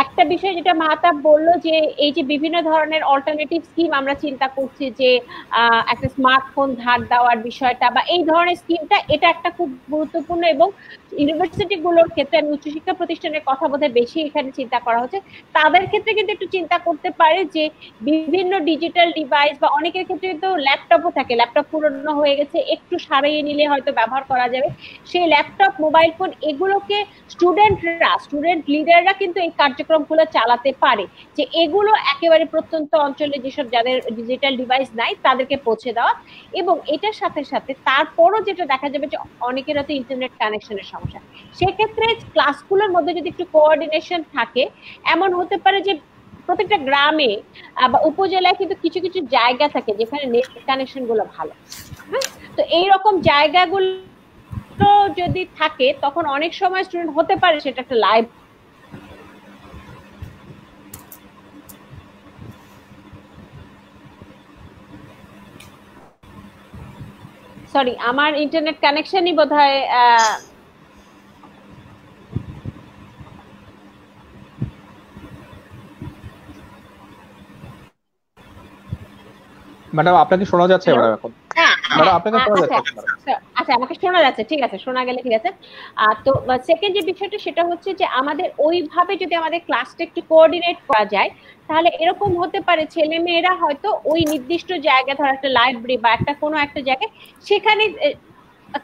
একটা বিষয় যেটা মাহতাব বললো, যে এই যে বিভিন্ন ধরনের অল্টারনেটিভ স্কিম আমরা চিন্তা করছি, যে একটা স্মার্টফোন ধার দেওয়ার বিষয়টা বা এই ধরনের স্কিমটা, এটা একটা খুব গুরুত্বপূর্ণ। এবং ইউনিভার্সিটি গুলোর ক্ষেত্রে, আমি উচ্চশিক্ষা প্রতিষ্ঠানের কথা বোধহয় বেশি এখানে চিন্তা করা হচ্ছে, তাদের ক্ষেত্রে কিন্তু একটু চিন্তা করতে পারে যে বিভিন্ন ডিজিটাল ডিভাইস বা অনেকের ক্ষেত্রে কিন্তু ল্যাপটপও থাকে, ল্যাপটপ পুরনো হয়ে গেছে, একটু সারিয়ে নিলে হয়তো ব্যবহার করা যাবে, সেই ল্যাপটপ মোবাইল ফোন এগুলোকে স্টুডেন্ট লিডাররা কিন্তু এই কার্যক্রমগুলো চালাতে পারে, যে এগুলো একেবারে প্রত্যন্ত অঞ্চলে যেসব যাদের ডিজিটাল ডিভাইস নাই তাদেরকে পৌঁছে দেওয়া। এবং এটার সাথে সাথে তারপরও যেটা দেখা যাবে যে অনেকের হয়তো ইন্টারনেট কানেকশনের সমস্যা, সেক্ষেত্রে ক্লাসগুলোর মধ্যে যদি একটু কোঅর্ডিনেশন থাকে, এমন হতে পারে যে প্রত্যেকটা গ্রামে বা উপজেলায় কিন্তু কিছু কিছু জায়গা থাকে যেখানে নেট কানেকশন গুলো ভালো। হ্যাঁ, তো এইরকম জায়গাগুলো যদি থাকে, তখন অনেক সময় স্টুডেন্ট হতে পারে সেটা একটা লাইভ, সরি আমার ইন্টারনেট কানেকশনই বোধহয় ম্যাডাম আপনাকে শোনা যাচ্ছে এবার? এখন ম্যাডাম আপনাকে শোনা যাচ্ছে? আচ্ছা, আমাকে শোনা যাচ্ছে, ঠিক আছে, শোনা গেলে ঠিক আছে। তো সেকেন্ড যে বিষয়টা সেটা হচ্ছে যে আমাদের ওইভাবে যদি আমাদের ক্লাসটা একটু কোঅর্ডিনেট করা যায়, তাহলে এরকম হতে পারে ছেলে মেয়েরা হয়তো ওই নির্দিষ্ট জায়গায়, ধর একটা লাইব্রেরি বা একটা কোনো একটা জায়গায়, সেখানে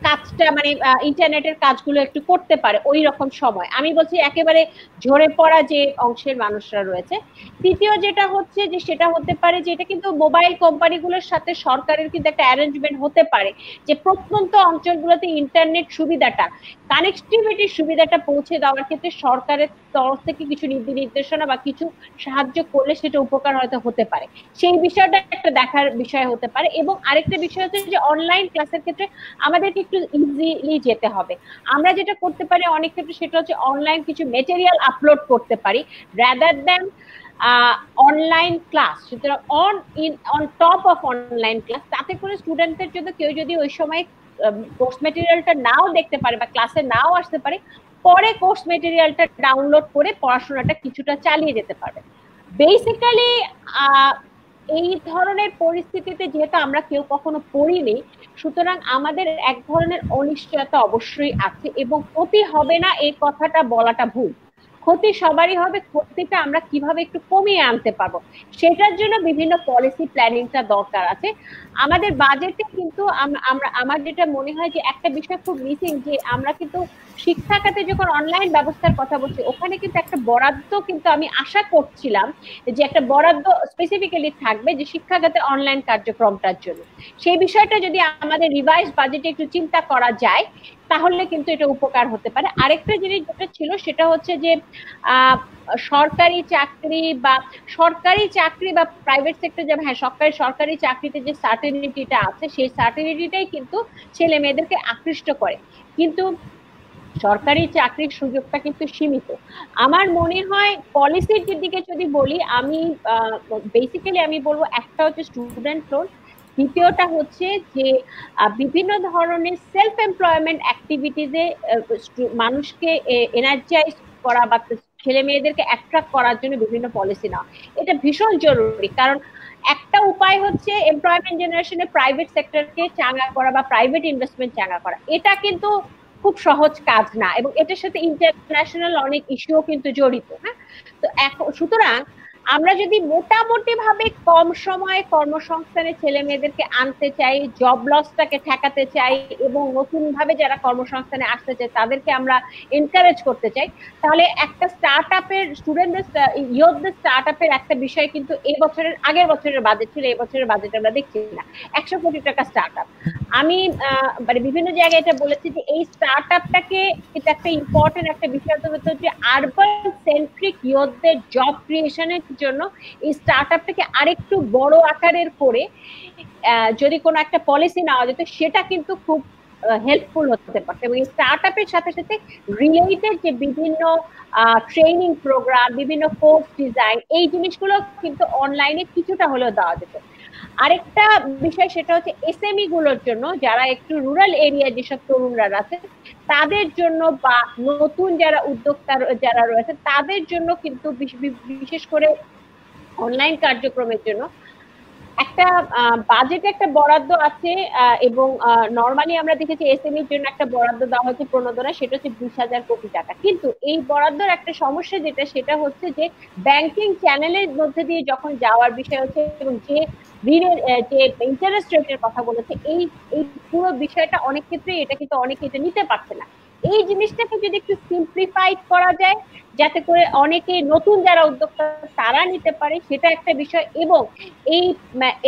কাজটা মানে ইন্টারনেটের কাজগুলো একটু করতে পারে ওই রকম সময়। আমি বলছি একেবারে ঝরে পড়া যে অংশের মানুষরা রয়েছে। তৃতীয় যেটা হচ্ছে যে সেটা হতে পারে যে এটা কিন্তু মোবাইল কোম্পানিগুলোর সাথে সরকারের কিন্তু একটা অ্যারেঞ্জমেন্ট হতে পারে, যে প্রত্যন্ত অঞ্চলগুলোতে ইন্টারনেট সুবিধাটা, কানেক্টিভিটির সুবিধাটা পৌঁছে দেওয়ার ক্ষেত্রে সরকারের তরফ থেকে কিছু নির্দেশনা বা কিছু সাহায্য করলে সেটা উপকার হয়তো হতে পারে। সেই বিষয়টা একটা দেখার বিষয় হতে পারে। এবং আরেকটা বিষয় হচ্ছে যে অনলাইন ক্লাসের ক্ষেত্রে আমাদেরকে একটু ইজিলি যেতে হবে। আমরা যেটা করতে পারি অনেক ক্ষেত্রে সেটা হচ্ছে অনলাইন কিছু মেটেরিয়াল আপলোড করতে পারি রাদার দ্যান অনলাইন ক্লাস। সুতরাং on top of online class, তাতে করে স্টুডেন্টদের জন্য কেউ যদি ওই সময় কোর্স মেটেরিয়ালটা নাও দেখতে পারে বা ক্লাসে নাও আসতে পারে, পরে কোর্স মেটেরিয়ালটা ডাউনলোড করে পড়াশোনাটা কিছুটা চালিয়ে যেতে পারবে। বেসিক্যালি এই ধরনের পরিস্থিতিতে যেহেতু আমরা কেউ কখনো পড়িনি, সুতরাং আমাদের এক ধরনের অনিশ্চয়তা অবশ্যই আছে এবং ক্ষতি হবে না এই কথাটা বলাটা ভুল। ক্ষতি সবারই হবে, ক্ষতিটা আমরা কিভাবে একটু কমিয়ে আনতে পারবো সেটার জন্য বিভিন্ন পলিসি প্ল্যানিংটা দরকার আছে। আমাদের বাজেটে কিন্তু আমার যেটা মনে হয় যে একটা বিষয় খুব মিসিং, যে আমরা কিন্তু শিক্ষা খাতে যখন অনলাইন ব্যবস্থার কথা বলছি ওখানে কিন্তু একটা বরাদ্দ কিন্তু আমি আশা করছিলাম যে একটা বরাদ্দ স্পেসিফিক্যালি থাকবে যে শিক্ষা খাতে অনলাইন কার্যক্রমটার জন্য। সেই বিষয়টা যদি আমাদের রিভাইজ বাজেটে একটু চিন্তা করা যায় তাহলে কিন্তু এটা উপকার হতে পারে। আরেকটা জিনিস যেটা ছিল সেটা হচ্ছে যে সরকারি চাকরি বা প্রাইভেট সেক্টর যেমন, হ্যাঁ সরকারি চাকরিতে যে সার্টেনিটিটা আছে সেই সার্টেনিটিটাই কিন্তু ছেলে মেয়েদেরকে আকৃষ্ট করে, কিন্তু সরকারি চাকরির সুযোগটা কিন্তু সীমিত। আমার মনে হয় পলিসির দিকে যদি বলি, আমি বেসিক্যালি আমি বলবো একটা হচ্ছে স্টুডেন্ট লোন, দ্বিতীয়টা হচ্ছে যে বিভিন্ন ধরনের সেলফ এমপ্লয়মেন্ট অ্যাক্টিভিটিজে মানুষকে এনার্জাইজ করা বা ছেলে মেয়েদেরকে অ্যাট্রাক্ট করার জন্য বিভিন্ন পলিসি নেওয়া, এটা ভীষণ জরুরি। কারণ একটা উপায় হচ্ছে এমপ্লয়মেন্ট জেনারেশনে প্রাইভেট সেক্টরকে চাঙ্গা করা বা প্রাইভেট ইনভেস্টমেন্ট চাঙ্গা করা, এটা কিন্তু খুব সহজ কাজ না, এবং এটার সাথে ইন্টারন্যাশনাল অনেক ইস্যুও কিন্তু জড়িত। হ্যাঁ, তো এখন সুতরাং আমরা যদি মোটামুটি ভাবে কম সময়ে কর্মসংস্থানে ছেলে মেয়েদেরকে আনতে চাই, জব লসটাকে ঠেকাতে চাই, এবং নতুন ভাবে যারা কর্মসংস্থানে আসতে চায় তাদেরকে আমরা এনকারেজ করতে চাই, তাহলে একটা স্টার্ট আপের ইয়ুথদের স্টার্ট আপের একটা বিষয় কিন্তু এই বছরের আগের বছরের বাজেট ছিল, এই বছরের বাজেট আমরা দেখছি না 100 কোটি টাকা স্টার্ট আপ। আমি মানে বিভিন্ন জায়গায় এটা বলেছি যে এই স্টার্ট আপটাকে এটা একটা ইম্পর্টেন্ট একটা বিষয় হতো যে আরবান সেন্ট্রিক ইয়ুথদের জব ক্রিয়েশনের জন্য এই স্টার্ট আপটাকে আরেকটু বড় আকারের করে যদি কোনো একটা পলিসি নেওয়া যেত সেটা কিন্তু খুব হেল্পফুল হতে পারত। এবং এই স্টার্ট আপের সাথে সাথে রিলেটেড যে বিভিন্ন ট্রেনিং প্রোগ্রাম, বিভিন্ন কোর্স ডিজাইন, এই জিনিসগুলো কিন্তু অনলাইনে কিছুটা হলেও দেওয়া যেত। আরেকটা বিষয় সেটা হচ্ছে এসএমই গুলোর জন্য, যারা একটু রুরাল এরিয়া যেসব তরুণরা আছে তাদের জন্য বা নতুন যারা উদ্যোক্তা যারা রয়েছে তাদের জন্য কিন্তু বিশেষ করে অনলাইন কার্যক্রমের জন্য একটা বাজেটে একটা বরাদ্দ আছে, এবং নরমালি আমরা দেখেছি এসএমইর জন্য একটা বরাদ্দ দেওয়া হচ্ছে প্রণোদনা, সেটা হচ্ছে 20,000 কোটি টাকা। কিন্তু এই বরাদ্দের একটা সমস্যা সেটা হচ্ছে যে ব্যাংকিং চ্যানেলের মধ্যে দিয়ে যখন যাওয়ার বিষয় হচ্ছে, এবং যে ঋণের যে ইন্টারেস্ট রেটের কথা বলেছে, এই পুরো বিষয়টা অনেক ক্ষেত্রে এটা কিন্তু অনেকে এটা নিতে পারছে না। এই জিনিসটাকে যদি একটু সিম্পলিফাইড করা যায় যাতে করে অনেকে নতুন যারা উদ্যোক্তা তারা নিতে পারে, সেটা একটা বিষয়। এবং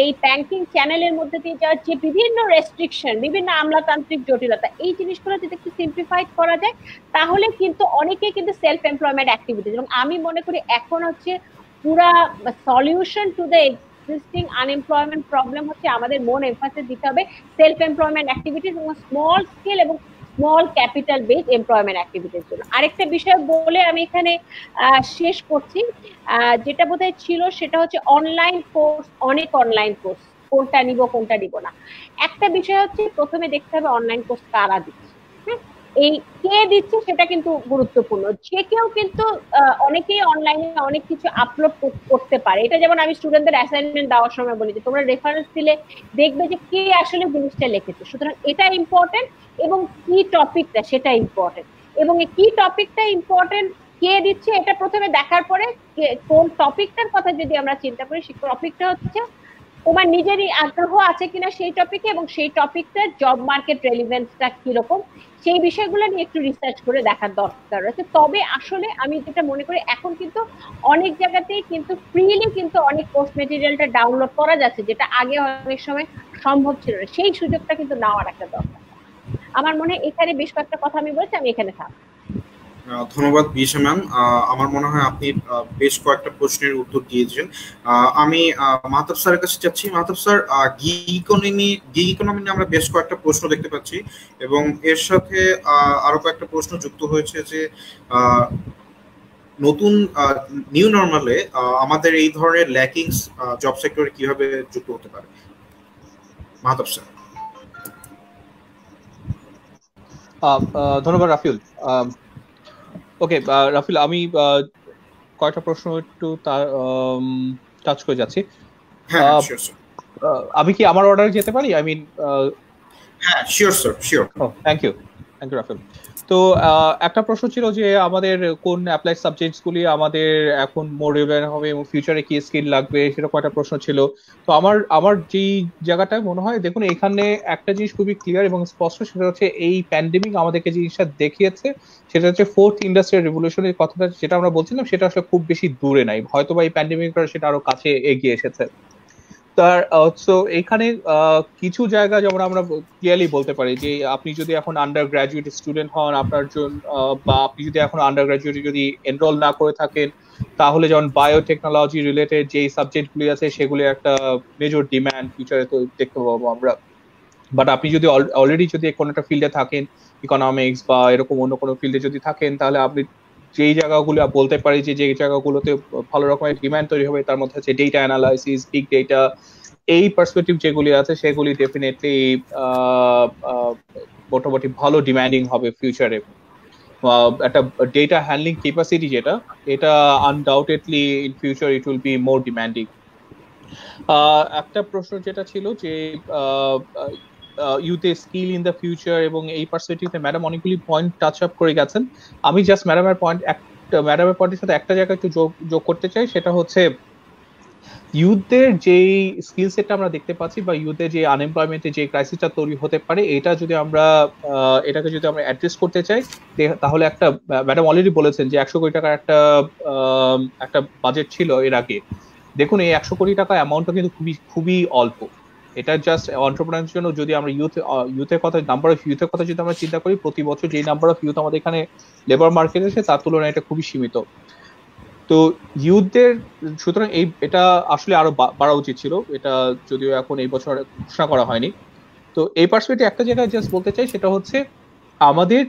এই ব্যাংকিং চ্যানেলের মধ্যে দিয়ে যাওয়ার যে বিভিন্ন রেস্ট্রিকশন, বিভিন্ন আমলাতান্ত্রিক জটিলতা, এই জিনিসগুলো যদি একটু সিম্পলিফাইড করা যায় তাহলে কিন্তু অনেকে কিন্তু সেলফ এমপ্লয়মেন্ট অ্যাক্টিভিটিস, এবং আমি মনে করি এখন হচ্ছে পুরা solution to the existing unemployment problem হচ্ছে আমাদের এমফাসিস দিতে হবে সেলফ এমপ্লয়মেন্ট অ্যাক্টিভিটিস এবং স্মল স্কেল এবং স্মল ক্যাপিটাল বেস এমপ্লয়মেন্ট অ্যাক্টিভিটির জন্য। আরেকটা বিষয় বলে আমি এখানে শেষ করছি, যেটা বোধহয় ছিল সেটা হচ্ছে অনলাইন কোর্স, অনেক অনলাইন কোর্স, কোনটা নিব কোনটা নিব না। একটা বিষয় হচ্ছে প্রথমে দেখতে হবে অনলাইন কোর্স কারা দিচ্ছে, এই কে দিচ্ছে সেটা কিন্তু গুরুত্বপূর্ণ। যে কেউ কিন্তু অনেকেই অনলাইনে অনেক কিছু আপলোড করতে পারে, এটা যেমন আমি স্টুডেন্টদের অ্যাসাইনমেন্ট দেওয়ার সময় বলি যে তোমরা রেফারেন্স দিলে দেখবে যে কে আসলে জিনিসটা লিখেছে। সুতরাং এটা ইম্পর্টেন্ট, এবং কি টপিকটা সেটা ইম্পর্টেন্ট, এবং এই কি টপিকটা ইম্পর্টেন্ট কে দিচ্ছে এটা প্রথমে দেখার পরে কোন টপিকটার কথা যদি আমরা চিন্তা করি, সেই টপিকটা হচ্ছে তোমার নিজেরই আগ্রহ আছে কিনা সেই টপিকে, এবং সেই টপিকটার জব মার্কেট রেলিভেন্সটা কিরকম, সেই বিষয়গুলো নিয়ে একটু রিসার্চ করে দেখার দরকার রয়েছে। তবে আসলে আমি যেটা মনে করি এখন কিন্তু অনেক জায়গাতেই কিন্তু ফ্রিলি কিন্তু অনেক কোর্স মেটেরিয়ালটা ডাউনলোড করা যাচ্ছে, যেটা আগে অনেক সময় সম্ভব ছিল না। সেই সুযোগটা কিন্তু নেওয়ার একটা দরকার। আমার মনে হয় এখানে বেশ কয়েকটা কথা আমি বলছি, আমি এখানে থাকবো। ধন্যবাদ বিশা ম্যাম। আমার মনে হয় আপনি বেশ কয়েকটা প্রশ্নের উত্তর দিয়েছেন। আমি মাহতাব স্যারের কাছে যাচ্ছি। মাহতাব স্যার, গিগ ইকোনমি নিয়ে আমরা বেশ কয়েকটা প্রশ্ন দেখতে পাচ্ছি, এবং এর সাথে আরো কয়েকটা প্রশ্ন যুক্ত হয়েছে যে নতুন নিউ নরমালে আমাদের এই ধরনের ল্যাকিংস জব সেক্টরে কিভাবে যুক্ত হতে পারে। মাহতাব স্যার। ধন্যবাদ রাফিউল। ওকে রাফিল, আমি কয়েকটা প্রশ্ন একটু টাচ করে যাচ্ছি। আমি কি আমার অর্ডারে যেতে পারি? আই মিন, হ্যাঁ, sure sir, sure. Thank you. Thank you Rafel. তো একটা প্রশ্ন ছিল যে আমাদের কোন অ্যাপ্লাইড সাবজেক্টস গুলি আমাদের এখন মোর রিলেভেন্ট হবে এবং ফিউচারে কি স্কিল লাগবে সেরকম একটা প্রশ্ন ছিল। তো আমার যেই জায়গাটায় মনে হয়, দেখুন এখানে একটা জিনিস খুবই ক্লিয়ার এবং স্পষ্ট, সেটা হচ্ছে এই প্যান্ডেমিক আমাদেরকে জিনিসটা দেখিয়েছে, সেটা হচ্ছে ফোর্থ ইন্ডাস্ট্রিয়াল রিভলিউশনের কথাটা যেটা আমরা বলছিলাম সেটা আসলে খুব বেশি দূরে নাই, হয়তো বা এই প্যান্ডেমিকটা সেটা আরো কাছে এগিয়ে এসেছে। তার সো এখানে কিছু জায়গা যেমন আমরা ক্লিয়ারলি বলতে পারি যে আপনি যদি এখন আন্ডার গ্রাজুয়েট স্টুডেন্ট হন, আপনার জন্য বা আপনি যদি এখন আন্ডার গ্রাজুয়েট যদি এনরোল না করে থাকেন, তাহলে যেমন বায়োটেকনোলজি রিলেটেড যে সাবজেক্টগুলি আছে সেগুলি একটা মেজর ডিমান্ড ফিউচারে তো দেখতে পাবো আমরা। বাট আপনি যদি অলরেডি যদি কোনো একটা ফিল্ডে থাকেন, ইকোনমিক্স বা এরকম অন্য কোনো ফিল্ডে যদি থাকেন, তাহলে আপনি যেই জায়গাগুলো বলতে পারি যে জায়গাগুলোতে ভালো রকমের ডিমান্ড তৈরি হবে, তার মধ্যে হচ্ছে ডেটা অ্যানালাইসিস, বিগ ডেটা, এই পার্সপেক্টিভ যেগুলি আছে সেগুলি ডেফিনেটলি মোটামুটি ভালো ডিমান্ডিং হবে ফিউচারে। একটা ডেটা হ্যান্ডলিং ক্যাপাসিটি যেটা, এটা undoubtedly in future it will be more demanding. একটা প্রশ্ন যেটা ছিল যে youth skill in the future, এবং এই পার্সপেক্টিভে ম্যাডাম অনেকগুলি পয়েন্ট টাচ আপ করে গেছেন। আমি জাস্ট ম্যাডামের পয়েন্টের সাথে একটা জায়গায় একটু যোগ করতে চাই, সেটা হচ্ছে ইউথদের যে স্কিল সেটটা আমরা দেখতে পাচ্ছি বা ইউথদের যে আনএমপ্লয়মেন্টের যে ক্রাইসিসটা তৈরি হতে পারে, এটাকে যদি আমরা অ্যাড্রেস করতে চাই, তাহলে একটা ম্যাডাম অলরেডি বলেছেন যে 100 কোটি টাকার একটা বাজেট ছিল এর আগে। দেখুন এই 100 কোটি টাকা অ্যামাউন্টটা কিন্তু খুবই অল্প। এটা জাস্ট এন্টারপ্রেনারের জন্য। যদি আমরা ইউথের কথা, নাম্বার অফ ইউথের কথা যদি আমরা চিন্তা করি, প্রতি বছর যে নাম্বার অফ ইউথ আমাদের এখানে লেবার মার্কেটে আছে তার তুলনায় এটা খুবই সীমিত। তো ইউথদের সুতরাং এটা আসলে আরো বাড়া উচিত ছিল, এটা যদিও এখন এই বছর ঘোষণা করা হয়নি। তো এই পার্সপেক্টিভে একটা জায়গায় জাস্ট বলতে চাই, সেটা হচ্ছে আমাদের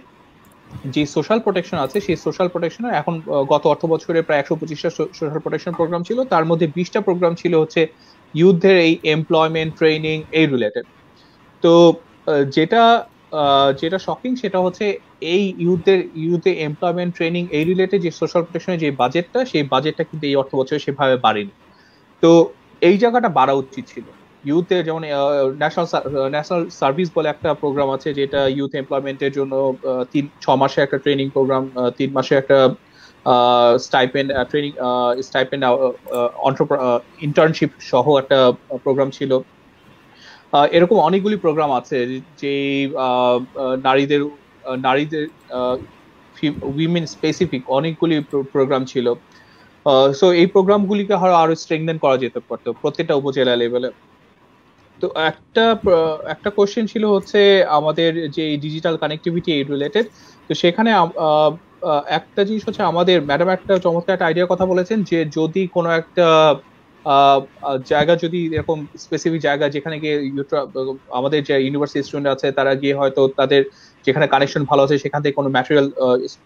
যে সোশ্যাল প্রোটেকশন আছে, সেই সোশ্যাল প্রোটেকশনের এখন গত অর্থ বছরে প্রায় 125টা সোশ্যাল প্রোটেকশন প্রোগ্রাম ছিল, তার মধ্যে 20টা প্রোগ্রাম ছিল হচ্ছে ইউথদের এই এমপ্লয়মেন্ট ট্রেনিং এই রিলেটেড। তো যেটা শকিং সেটা হচ্ছে এই ইউথের এমপ্লয়মেন্ট ট্রেনিং এই রিলেটেড যে সোশ্যাল প্রোটেকশনের যে বাজেটটা, সেই বাজেটটা কিন্তু এই অর্থ বছরে সেভাবে বাড়েনি। তো এই জায়গাটা বাড়া উচিত ছিল। ইউথের যেমন ন্যাশনাল সার্ভিস বলে একটা প্রোগ্রাম আছে, যেটা ইউথ এমপ্লয়মেন্টের জন্য 6 মাসে একটা ট্রেনিং প্রোগ্রাম, 3 মাসে একটা স্টাইপেন্ড ট্রেনিং স্টাইপেন্ড ইন্টার্নশিপ সহ একটা প্রোগ্রাম ছিল। এরকম অনেকগুলি প্রোগ্রাম আছে যে নারীদের উইমেন স্পেসিফিক অনেকগুলি প্রোগ্রাম ছিল। সো এই প্রোগ্রামগুলিকে আরো স্ট্রেংথেন করা যেতে পারতো প্রত্যেকটা উপজেলা লেভেলে। তো একটা কোশ্চেন ছিল হচ্ছে আমাদের যে ডিজিটাল কানেক্টিভিটি এই রিলেটেড। তো সেখানে একটা জিনিস হচ্ছে, আমাদের ম্যাডাম একটা চমৎকার একটা আইডিয়ার কথা বলেছেন যে যদি কোনো একটা জায়গা, যদি এরকম স্পেসিফিক জায়গা যেখানে গিয়ে আমাদের যে ইউনিভার্সিটি স্টুডেন্ট আছে তারা গিয়ে হয়তো তাদের যেখানে কানেকশন ভালো আছে সেখান থেকে কোনো ম্যাটেরিয়াল,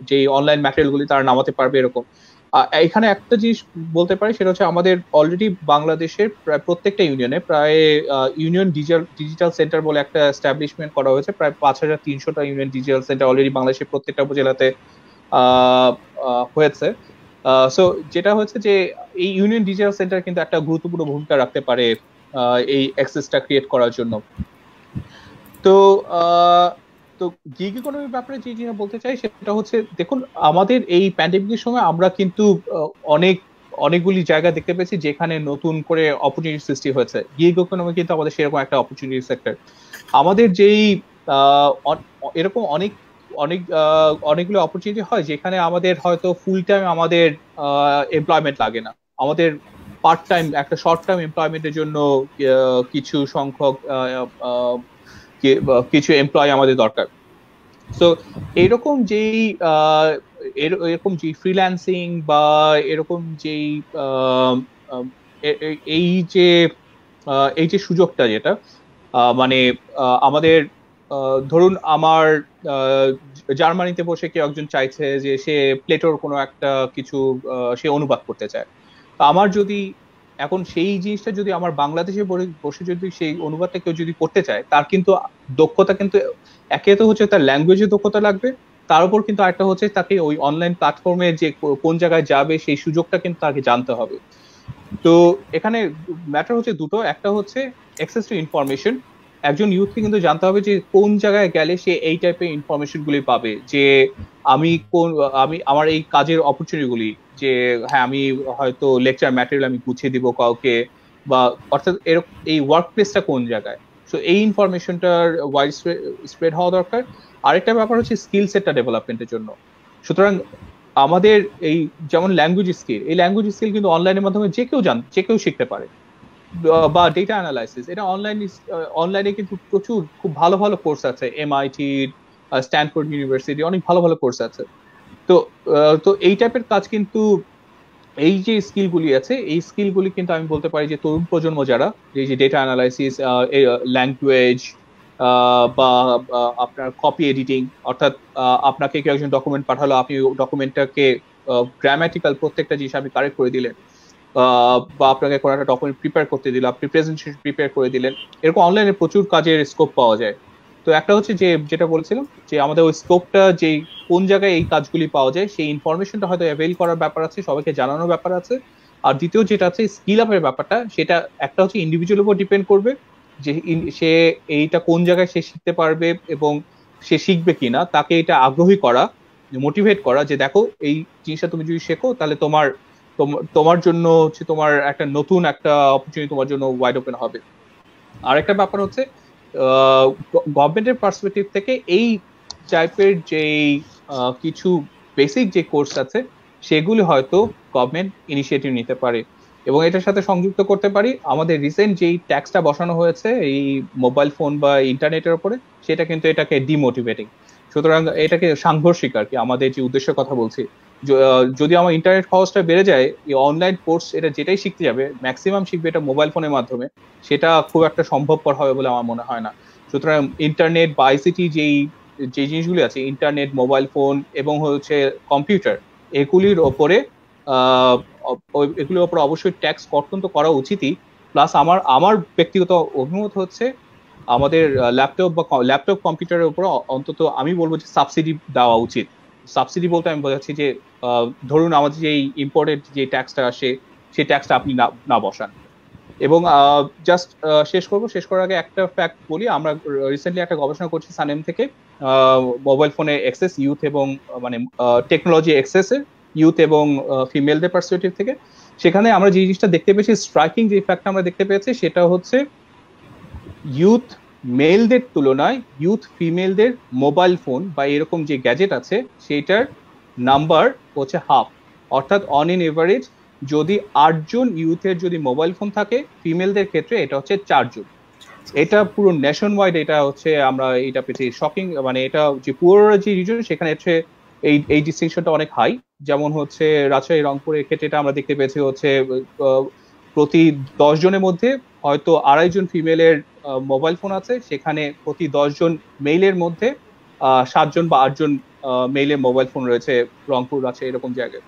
যে অনলাইন ম্যাটেরিয়ালগুলি তারা নামাতে পারবে এরকম। এখানে একটা জিনিস বলতে পারি, সেটা হচ্ছে আমাদের অলরেডি বাংলাদেশের প্রায় প্রত্যেকটা ইউনিয়নে প্রায় ইউনিয়ন ডিজিটাল সেন্টার বলে একটা এস্টাবলিশমেন্ট করা হয়েছে। প্রায় 5300টা ইউনিয়ন ডিজিটাল সেন্টার অলরেডি বাংলাদেশের প্রত্যেকটা উপজেলাতে হয়েছে। সো যেটা হচ্ছে যে এই ইউনিয়ন ডিজিটাল সেন্টার কিন্তু একটা গুরুত্বপূর্ণ ভূমিকা রাখতে পারে এই অ্যাক্সেসটা ক্রিয়েট করার জন্য। তো গিগ ইকোনমির ব্যাপারে যে জিনিস বলতে চাই সেটা হচ্ছে, দেখুন আমাদের এই প্যান্ডেমিকের সময় আমরা কিন্তু অনেকগুলি জায়গা দেখতে পেয়েছি যেখানে নতুন করে অপরচুনিটি সৃষ্টি হয়েছে। গিগ ইকোনমি কিন্তু আমাদের সেরকম একটা অপরচুনিটি সেক্টর। আমাদের যেই এরকম অনেকগুলো অপরচুনিটি হয় যেখানে আমাদের হয়তো ফুল টাইম আমাদের এমপ্লয়মেন্ট লাগে না, আমাদের পার্ট টাইম একটা শর্ট টাইম এমপ্লয়মেন্টের জন্য কিছু সংখ্যক কিছু এমপ্লয় আমাদের দরকার। সো এরকম যে ফ্রিল্যান্সিং বা এরকম যেই এই যে সুযোগটা, যেটা মানে আমাদের ধরুন আমার জার্মানিতে বসে কেউ একজন চাইছে যে সে প্লেটোর কোনো একটা কিছু সে অনুবাদ করতে চায়। আমার যদি এখন সেই জিনিসটা যদি আমার বাংলাদেশে বসে যদি সেই অনুবাদটা কেউ যদি করতে চায়, তার কিন্তু দক্ষতা কিন্তু একে তো হচ্ছে তার ল্যাঙ্গুয়েজের দক্ষতা লাগবে, তার উপর কিন্তু আরেকটা হচ্ছে তাকে ওই অনলাইন প্ল্যাটফর্মে যে কোন জায়গায় যাবে সেই সুযোগটা কিন্তু তাকে জানতে হবে। তো এখানে ম্যাটার হচ্ছে দুটো, একটা হচ্ছে অ্যাক্সেস টু ইনফরমেশন, একজন ইউথকে কিন্তু জানতে হবে যে কোন জায়গায় গেলে সে এই টাইপের ইনফরমেশন গুলি পাবে, যে আমি আমার এই কাজের অপরচুনিটি গুলি, যে হ্যাঁ আমি হয়তো লেকচার ম্যাটেরিয়াল আমি গুছিয়ে দিব কাউকে, বা অর্থাৎ এই ওয়ার্ক প্লেসটা কোন জায়গায়। সো এই ইনফরমেশনটার ওয়াইড স্প্রেড হওয়া দরকার। আরেকটা ব্যাপার হচ্ছে স্কিল সেটটা ডেভেলপমেন্টের জন্য। সুতরাং আমাদের এই যেমন ল্যাঙ্গুয়েজ স্কিল, এই ল্যাঙ্গুয়েজ স্কিল কিন্তু অনলাইনের মাধ্যমে যে কেউ শিখতে পারে, বা ডেটা অ্যানালাইসিস, এটা অনলাইনে কিন্তু প্রচুর খুব ভালো ভালো কোর্স আছে, MIT, স্ট্যানফোর্ড ইউনিভার্সিটি, অনেক ভালো ভালো কোর্স আছে। তো এই টাইপের কাজ কিন্তু, এই যে স্কিলগুলি আছে, এই স্কিলগুলি কিন্তু আমি বলতে পারি যে তরুণ প্রজন্ম যারা, এই যে ডেটা অ্যানালাইসিস, ল্যাঙ্গুয়েজ, বা আপনার কপি এডিটিং, অর্থাৎ আপনাকে কেউ একজন ডকুমেন্ট পাঠালো, আপনি ডকুমেন্টটাকে গ্রামাটিক্যাল প্রত্যেকটা জিনিস আপনি কারেক্ট করে দিলেন, বা আপনাকে কোনো একটা ডকুমেন্ট প্রিপেয়ার করতে দিল, আপনি প্রেজেন্টেশন প্রিপেয়ার করে দিলেন, এরকম অনলাইনে প্রচুর কাজের স্কোপ পাওয়া যায়। তো একটা হচ্ছে যে যেটা বলছিলাম, যে আমাদের ওই স্কোপটা, যে কোন জায়গায় এই কাজগুলি পাওয়া যায় সেই ইনফরমেশনটা হয়তো অ্যাভেল করার ব্যাপার আছে, সবাইকে জানানোর ব্যাপার আছে। আর দ্বিতীয় যেটা আছে স্কিল আপের ব্যাপারটা, সেটা একটা হচ্ছে ইন্ডিভিজুয়াল উপর ডিপেন্ড করবে, যে সে এইটা কোন জায়গায় সে শিখতে পারবে এবং সে শিখবে কিনা, তাকে এটা আগ্রহী করা, মোটিভেট করা, যে দেখো এই জিনিসটা তুমি যদি শেখো তাহলে তোমার জন্য হচ্ছে তোমার একটা নতুন একটা অপরচুনিটি তোমার জন্য ওয়াইড ওপেন হবে। আরেকটা ব্যাপার হচ্ছে গভর্নমেন্টের পার্সপেক্টিভ থেকে এই টাইপের যে কিছু বেসিক যে কোর্স আছে সেগুলি হয়তো গভর্নমেন্ট ইনিশিয়েটিভ নিতে পারে, এবং এটার সাথে সংযুক্ত করতে পারি আমাদের রিসেন্ট যেই ট্যাক্সটা বসানো হয়েছে এই মোবাইল ফোন বা ইন্টারনেটের উপরে, সেটা কিন্তু এটাকে ডিমোটিভেটিং। সুতরাং এটাকে সাংঘর্ষিক আর কি, আমাদের যে উদ্দেশ্যের কথা বলছি, যদি আমার ইন্টারনেট খরচটা বেড়ে যায়, এই অনলাইন কোর্স এটা যেটাই শিখতে যাবে ম্যাক্সিমাম শিখবে এটা মোবাইল ফোনের মাধ্যমে, সেটা খুব একটা সম্ভবপর হবে বলে আমার মনে হয় না। সুতরাং ইন্টারনেট বা আইসিটি যে জিনিসগুলি আছে, ইন্টারনেট, মোবাইল ফোন এবং হচ্ছে কম্পিউটার, এগুলির ওপরে অবশ্যই ট্যাক্স কর্তন তো করা উচিতই। প্লাস আমার ব্যক্তিগত অভিমত হচ্ছে আমাদের ল্যাপটপ কম্পিউটারের উপর অন্তত আমি বলবো যে সাবসিডি দেওয়া উচিত। সাবসিডি বলতে আমি বোঝাচ্ছি যে ধরুন আমাদের যে ইম্পোর্টেড যে ট্যাক্সটা আসে সেই ট্যাক্সটা আপনি না বসান। এবং জাস্ট শেষ করার আগে একটা ফ্যাক্ট বলি, আমরা রিসেন্টলি একটা গবেষণা করছি সানেম থেকে, মোবাইল ফোনে অ্যাক্সেস ইউথ এবং মানে টেকনোলজি অ্যাক্সেসে ইউথ এবং ফিমেলদের পার্সপেক্টিভ থেকে। সেখানে আমরা যে জিনিসটা দেখতে পেয়েছি, স্ট্রাইকিং যে ফ্যাক্টটা আমরা দেখতে পেয়েছি, সেটা হচ্ছে ইউথ মেলদের তুলনায় ইউথ ফিমেলদের মোবাইল ফোন বা এরকম যে গ্যাজেট আছে সেটার নাম্বার হচ্ছে হাফ। অর্থাৎ অন ইন এভারেজ যদি 8 জন ইউথের যদি মোবাইল ফোন থাকে, ফিমেলদের ক্ষেত্রে এটা হচ্ছে 4 জন। এটা পুরো নেশন ওয়াইড এটা হচ্ছে আমরা এটা পেয়েছি শকিং, মানে এটা যে পুরো যে রিজন সেখানে হচ্ছে এই ডিস্টিংশনটা অনেক হাই। যেমন হচ্ছে রাজশাহী, রংপুরের ক্ষেত্রে এটা আমরা দেখতে পেয়েছি হচ্ছে প্রতি 10 জনের মধ্যে হয়তো 2.5 জন ফিমেলের মোবাইল ফোন আছে, সেখানে প্রতি 10 জন মেইলের মধ্যে 7 জন বা 8 জন মেইলের মোবাইল ফোন রয়েছে রংপুর, রাজশাহী এরকম জায়গায়।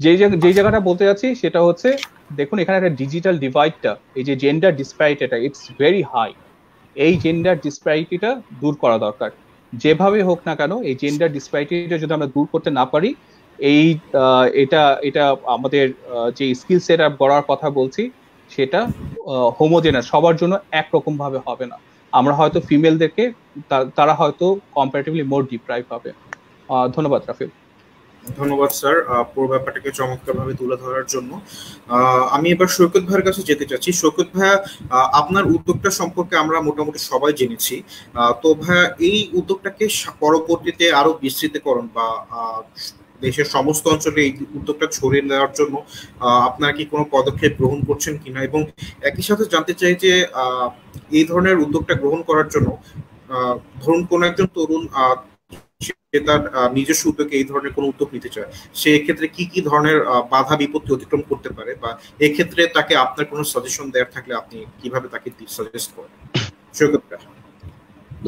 যেই জায়গাটা বলতে যাচ্ছি সেটা হচ্ছে, দেখুন এখানে একটা ডিজিটাল ডিভাইডটা, এই যে জেন্ডার ডিসপ্যারিটিটা ইটস ভেরি হাই। এই জেন্ডার ডিসপ্যারিটিটা দূর করা দরকার, যেভাবে হোক না কেন। এই জেন্ডার ডিসপ্যারিটিটা যদি আমরা দূর করতে না পারি, এটা আমাদের যে স্কিল সেট আপ করার কথা বলছি সেটা হোমোজেনাস সবার জন্য একরকম ভাবে হবে না। আমরা হয়তো ফিমেলদেরকে তারা হয়তো কম্পারেটিভলি মোর ডিপ্রাইভ হবে। ধন্যবাদ রাফিল। ধন্যবাদ স্যার পুরো ব্যাপারটাকে চমৎকারভাবে তুলে ধরার জন্য। আমি এবার সৈকত ভাইয়ের কাছে যেতে চাচ্ছি। সৈকত ভাইয়া, আপনার উদ্যোগটা সম্পর্কে আমরা মোটামুটি সবাই জেনেছি, তো ভাইয়া এই উদ্যোগটাকে পরবর্তীতে আরো বিস্তৃতকরণ বা দেশের সমস্ত অঞ্চলে এই উদ্যোগটা ছড়িয়ে দেওয়ার জন্য আপনারা কি কোনো পদক্ষেপ গ্রহণ করছেন কিনা, এবং একই সাথে জানতে চাই যে এই ধরনের উদ্যোগটা গ্রহণ করার জন্য ধরুন কোন একজন তরুণ সে তার নিজস্ব উদ্যোগে এই ধরনের কোন উদ্যোগ নিতে চায়, সে এক্ষেত্রে কি কি ধরনের বাধা বিপত্তি অতিক্রম করতে পারে, বা এক্ষেত্রে তাকে আপনার কোনো সাজেশন দেওয়ার থাকলে আপনি কিভাবে তাকে সাজেস্ট করেন?